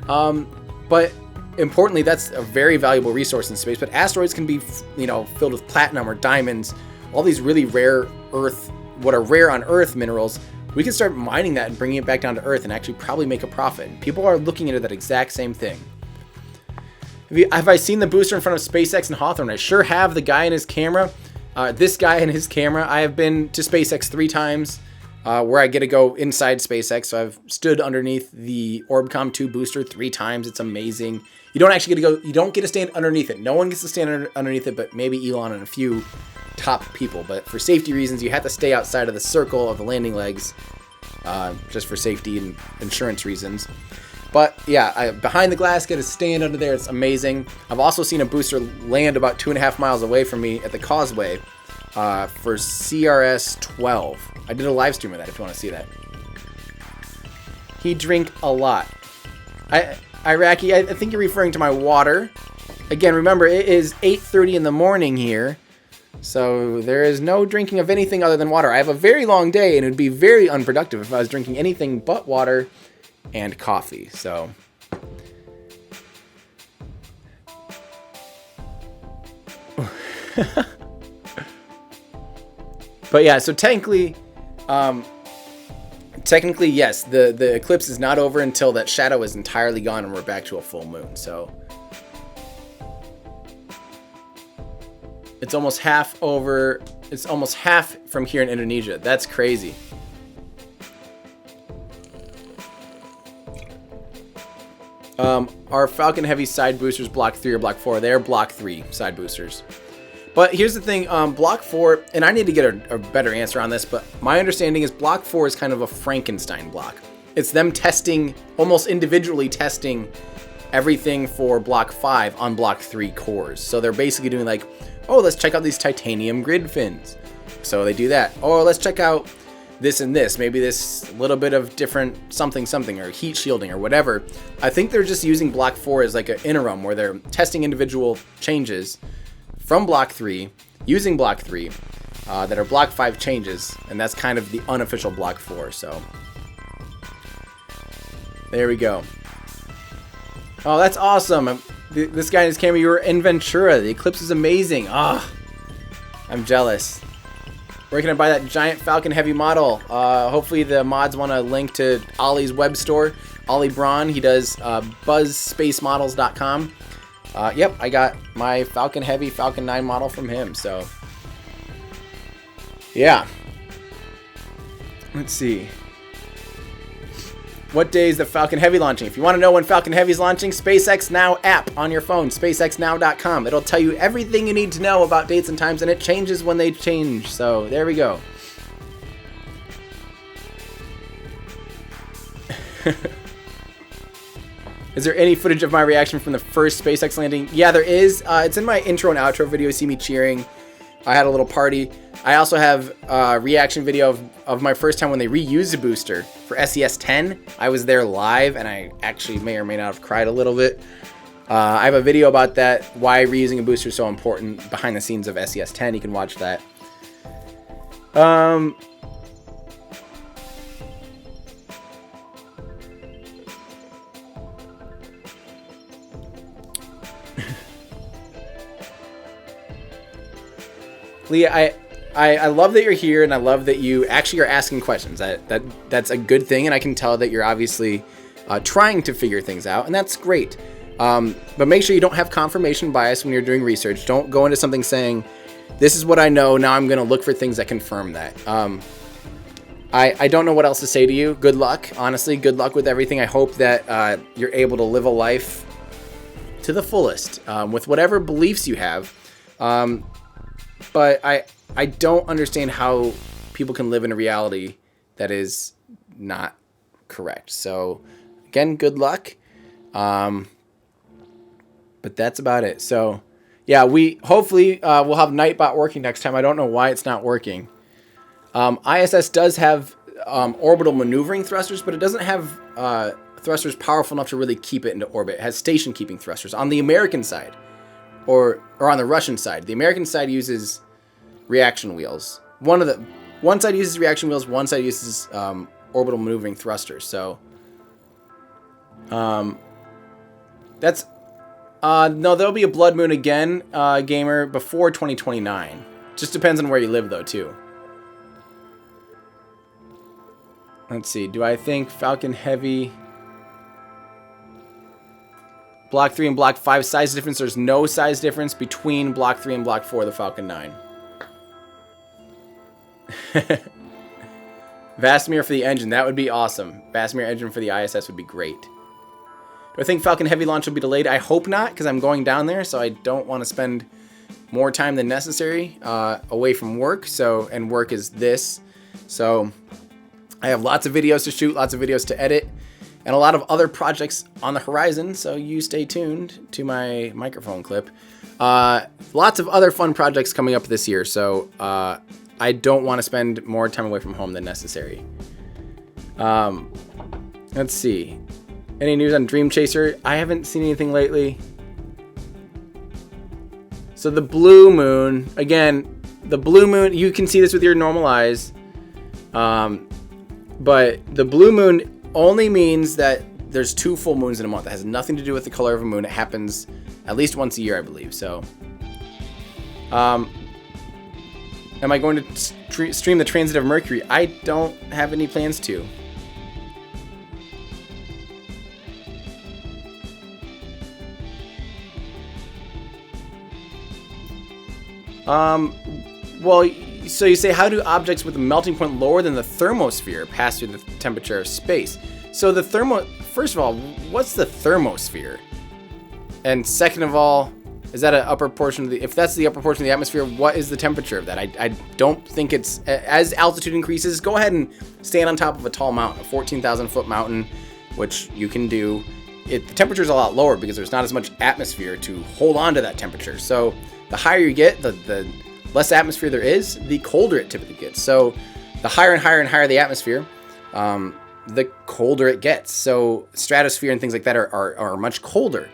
But importantly, that's a very valuable resource in space. But asteroids can be, filled with platinum or diamonds, all these really rare what are rare on Earth minerals. We can start mining that and bringing it back down to Earth and actually probably make a profit. And people are looking into that exact same thing. Have I seen the booster in front of SpaceX and Hawthorne? I sure have. The guy and his camera. This guy and his camera. I have been to SpaceX 3 times. Where I get to go inside SpaceX. So I've stood underneath the Orbcom 2 booster 3 times. It's amazing. You don't actually get to go, you don't get to stand underneath it. No one gets to stand underneath it, but maybe Elon and a few top people. But for safety reasons, you have to stay outside of the circle of the landing legs, just for safety and insurance reasons. But yeah, behind the glass, get to stand under there. It's amazing. I've also seen a booster land about 2.5 miles away from me at the causeway for CRS 12. I did a live stream of that if you want to see that. He drink a lot. Iraqi, I think you're referring to my water. Again, remember, it is 8:30 in the morning here. So there is no drinking of anything other than water. I have a very long day, and it would be very unproductive if I was drinking anything but water and coffee. So but yeah, so technically, yes, the eclipse is not over until that shadow is entirely gone and we're back to a full moon. So it's almost half over. It's almost half from here in Indonesia. That's crazy. Are Falcon Heavy side boosters block 3 or block 4? They're block 3 side boosters. But here's the thing, block 4, and I need to get a better answer on this, but my understanding is block 4 is kind of a Frankenstein block. It's them testing, almost individually testing everything for block 5 on block 3 cores. So they're basically doing like, oh, let's check out these titanium grid fins. So they do that. Or let's check out this and this, maybe this little bit of different something or heat shielding or whatever. I think they're just using block 4 as like an interim where they're testing individual changes from block 3, using block 3, that are block 5 changes, and that's kind of the unofficial block 4, so there we go. Oh, that's awesome. This guy and his camera, you were in Ventura. The eclipse is amazing. I'm jealous. Where can I buy that giant Falcon Heavy model? Hopefully the mods want to link to Ollie's web store. Ollie Braun, he does buzzspacemodels.com. Yep, I got my Falcon Heavy Falcon 9 model from him, so yeah. Let's see. What day is the Falcon Heavy launching? If you want to know when Falcon Heavy is launching, SpaceX Now app on your phone, spacexnow.com. It'll tell you everything you need to know about dates and times, and it changes when they change. So there we go. Is there any footage of my reaction from the first SpaceX landing? Yeah, there is. It's in my intro and outro video. You see me cheering. I had a little party. I also have a reaction video of my first time when they reused a booster for SES-10. I was there live, and I actually may or may not have cried a little bit. I have a video about that, why reusing a booster is so important, behind the scenes of SES-10. You can watch that. Leah, I love that you're here, and I love that you actually are asking questions. That's a good thing, and I can tell that you're obviously trying to figure things out, and that's great. But make sure you don't have confirmation bias when you're doing research. Don't go into something saying, this is what I know, now I'm going to look for things that confirm that. I don't know what else to say to you. Good luck, honestly. Good luck with everything. I hope that you're able to live a life to the fullest with whatever beliefs you have. But I don't understand how people can live in a reality that is not correct. So, again, good luck. But that's about it. So, yeah, hopefully we'll have Nightbot working next time. I don't know why it's not working. ISS does have orbital maneuvering thrusters, but it doesn't have thrusters powerful enough to really keep it into orbit. It has station keeping thrusters on the American side. Or on the Russian side. The American side uses reaction wheels. One side uses reaction wheels, one side uses orbital maneuvering thrusters. So that's no, there'll be a blood moon again, gamer, before 2029. Just depends on where you live though too. Let's see. Do I think Falcon Heavy Block 3 and Block 5 size difference? There's no size difference between Block 3 and Block 4 of the Falcon 9. Vasmir for the engine. That would be awesome. Vasmir engine for the ISS would be great. Do I think Falcon Heavy launch will be delayed? I hope not, because I'm going down there, so I don't want to spend more time than necessary away from work. And work is this. So I have lots of videos to shoot, lots of videos to edit, and a lot of other projects on the horizon, so you stay tuned to my microphone clip. Lots of other fun projects coming up this year, so I don't want to spend more time away from home than necessary. Let's see. Any news on Dream Chaser? I haven't seen anything lately. So the blue moon, again, the blue moon, you can see this with your normal eyes. But the blue moon only means that there's 2 full moons in a month. It has nothing to do with the color of a moon. It happens at least once a year, I believe. So, am I going to stream the transit of Mercury? I don't have any plans to. Well, so you say, how do objects with a melting point lower than the thermosphere pass through the temperature of space? So first of all, what's the thermosphere? And second of all, is that an upper portion of if that's the upper portion of the atmosphere, what is the temperature of that? I don't think it's, as altitude increases, go ahead and stand on top of a tall mountain, a 14,000 foot mountain, which you can do. The temperature is a lot lower because there's not as much atmosphere to hold on to that temperature. So the higher you get, the less atmosphere there is, the colder it typically gets. So the higher and higher and higher the atmosphere, the colder it gets. So stratosphere and things like that are much colder.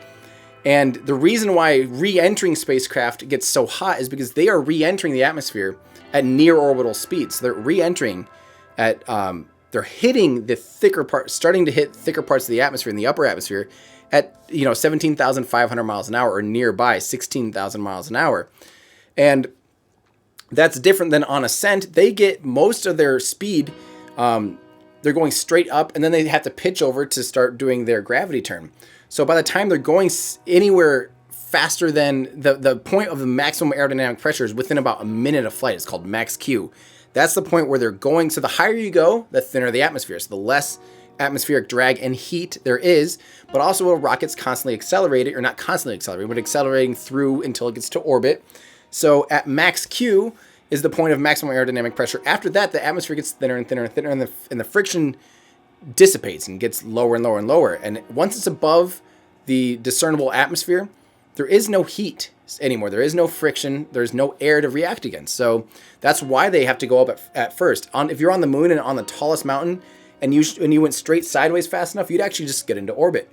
And the reason why re-entering spacecraft gets so hot is because they are re-entering the atmosphere at near orbital speeds. So they're re-entering at, they're hitting the thicker part, starting to hit thicker parts of the atmosphere in the upper atmosphere at, 17,500 miles an hour or nearby 16,000 miles an hour. And that's different than on ascent. They get most of their speed, they're going straight up, and then they have to pitch over to start doing their gravity turn. So by the time they're going anywhere faster than the point of the maximum aerodynamic pressure is within about a minute of flight. It's called max Q. That's the point where they're going. So the higher you go, the thinner the atmosphere. So the less atmospheric drag and heat there is, but also will rockets constantly accelerate it, or not constantly accelerating, but accelerating through until it gets to orbit. So at max Q is the point of maximum aerodynamic pressure. After that, the atmosphere gets thinner and thinner and thinner, and the friction dissipates and gets lower and lower and lower. And once it's above the discernible atmosphere, there is no heat anymore. There is no friction. There's no air to react against. So that's why they have to go up at first. If you're on the moon and on the tallest mountain, and you went straight sideways fast enough, you'd actually just get into orbit.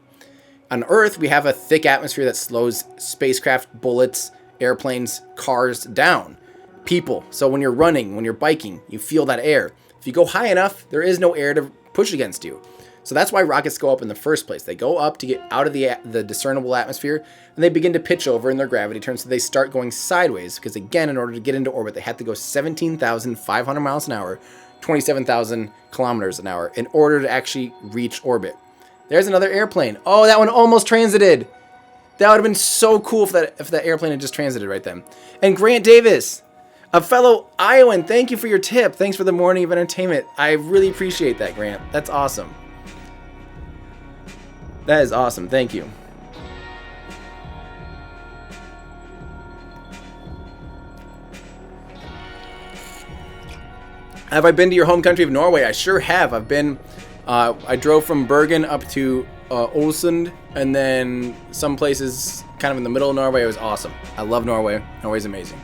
On Earth, we have a thick atmosphere that slows spacecraft, bullets, airplanes, cars down. People. So when you're running, when you're biking, you feel that air. If you go high enough, there is no air to push against you. So that's why rockets go up in the first place. They go up to get out of the discernible atmosphere, and they begin to pitch over in their gravity turn, so they start going sideways, because again, in order to get into orbit, they have to go 17,500 miles an hour, 27,000 kilometers an hour, in order to actually reach orbit. There's another airplane. Oh, that one almost transited. That would have been so cool if that airplane had just transited right then. And Grant Davis, a fellow Iowan, thank you for your tip. Thanks for the morning of entertainment. I really appreciate that, Grant. That's awesome. That is awesome. Thank you. Have I been to your home country of Norway? I sure have. I've been. I drove from Bergen up to Ålesund, and then some places kind of in the middle of Norway. It was awesome. I love Norway. Norway's amazing.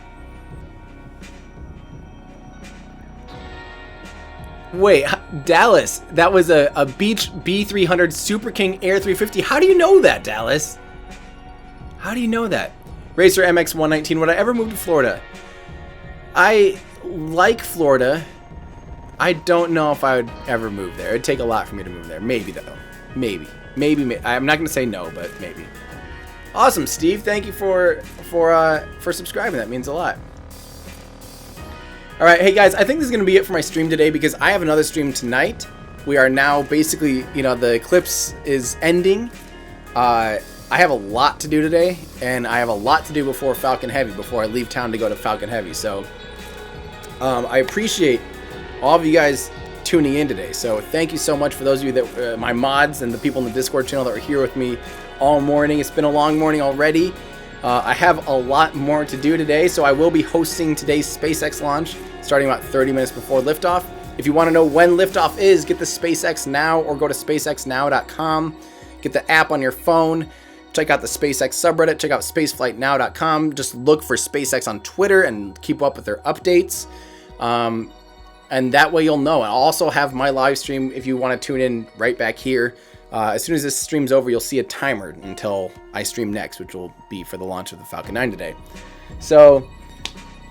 Wait, Dallas, that was a Beech B300 Super King Air 350. How do you know that, Dallas? How do you know that? Racer MX 119, would I ever move to Florida? I like Florida. I don't know if I would ever move there. It'd take a lot for me to move there. Maybe, though. Maybe. I'm not going to say no, but maybe. Awesome, Steve. Thank you for subscribing. That means a lot. All right, hey guys, I think this is going to be it for my stream today, because I have another stream tonight. We are now basically, the eclipse is ending. I have a lot to do today, and I have a lot to do before Falcon Heavy, before I leave town to go to Falcon Heavy. So I appreciate all of you guys tuning in today. So thank you so much for those of you that, my mods and the people in the Discord channel that were here with me all morning. It's been a long morning already. I have a lot more to do today, so I will be hosting today's SpaceX launch starting about 30 minutes before liftoff. If you want to know when liftoff is, get the SpaceX Now or go to spacexnow.com. Get the app on your phone. Check out the SpaceX subreddit. Check out spaceflightnow.com. Just look for SpaceX on Twitter and keep up with their updates. And that way you'll know. I'll also have my live stream if you want to tune in right back here. As soon as this stream's over, you'll see a timer until I stream next, which will be for the launch of the Falcon 9 today. So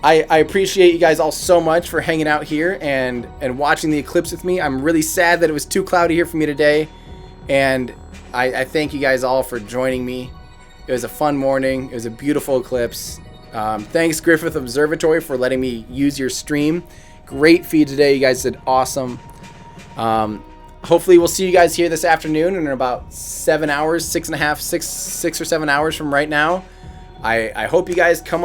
I appreciate you guys all so much for hanging out here and watching the eclipse with me. I'm really sad that it was too cloudy here for me today. And I thank you guys all for joining me. It was a fun morning. It was a beautiful eclipse. Thanks, Griffith Observatory, for letting me use your stream. Great feed today. You guys did awesome. Hopefully we'll see you guys here this afternoon in about 7 hours, 6 or 7 hours from right now. I hope you guys come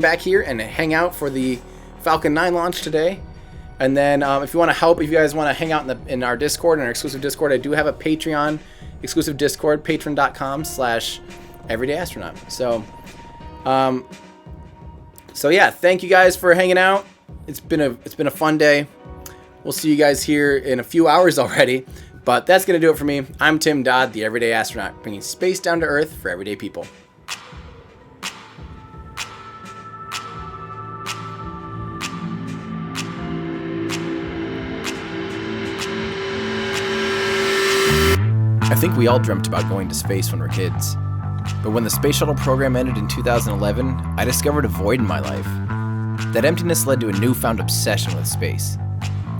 back here and hang out for the Falcon 9 launch today. And then if you want to help, if you guys want to hang out in our Discord, in our exclusive Discord, I do have a Patreon exclusive Discord, patreon.com/everydayastronaut. So yeah, thank you guys for hanging out. It's been a fun day. We'll see you guys here in a few hours already, but that's going to do it for me. I'm Tim Dodd, the Everyday Astronaut, bringing space down to Earth for everyday people. I think we all dreamt about going to space when we were kids. But when the space shuttle program ended in 2011, I discovered a void in my life. That emptiness led to a newfound obsession with space.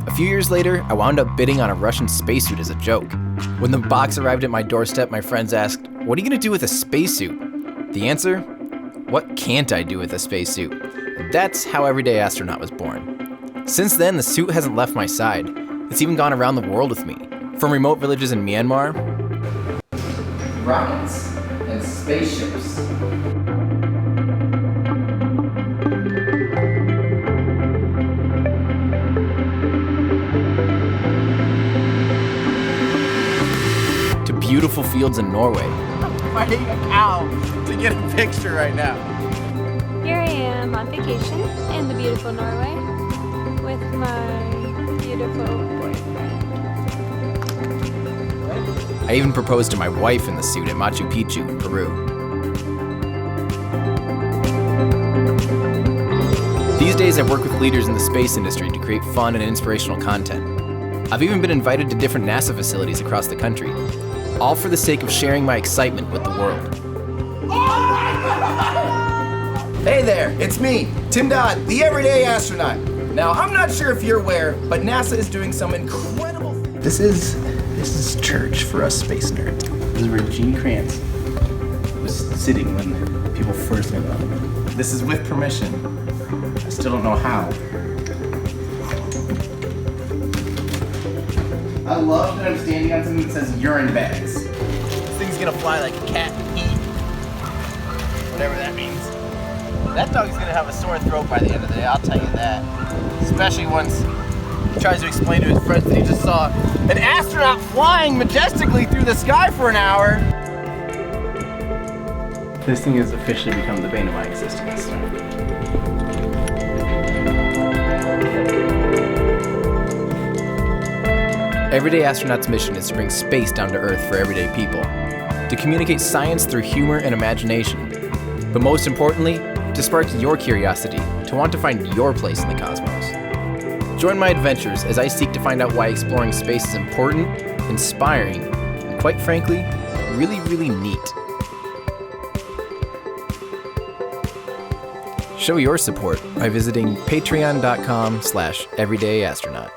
A few years later, I wound up bidding on a Russian spacesuit as a joke. When the box arrived at my doorstep, my friends asked, "What are you going to do with a spacesuit?" The answer? What can't I do with a spacesuit? And that's how Everyday Astronaut was born. Since then, the suit hasn't left my side. It's even gone around the world with me. From remote villages in Myanmar, rockets and spaceships. beautiful fields in Norway. I'm fighting a cow to get a picture right now. Here I am on vacation in the beautiful Norway with my beautiful boyfriend. I even proposed to my wife in the suit at Machu Picchu in Peru. These days I work with leaders in the space industry to create fun and inspirational content. I've even been invited to different NASA facilities across the country, all for the sake of sharing my excitement with the world. Hey there, it's me, Tim Dodd, the everyday astronaut. Now, I'm not sure if you're aware, but NASA is doing some incredible... This is church for us space nerds. This is where Gene Kranz was sitting when people first met up. This is with permission. I still don't know how. I love that I'm standing on something that says urine bags. This thing's gonna fly like a cat in heat. Whatever that means. That dog's gonna have a sore throat by the end of the day, I'll tell you that. Especially once he tries to explain to his friends that he just saw an astronaut flying majestically through the sky for an hour. This thing has officially become the bane of my existence. Everyday Astronaut's mission is to bring space down to Earth for everyday people, to communicate science through humor and imagination, but most importantly, to spark your curiosity, to want to find your place in the cosmos. Join my adventures as I seek to find out why exploring space is important, inspiring, and quite frankly, really, really neat. Show your support by visiting patreon.com/everydayastronaut.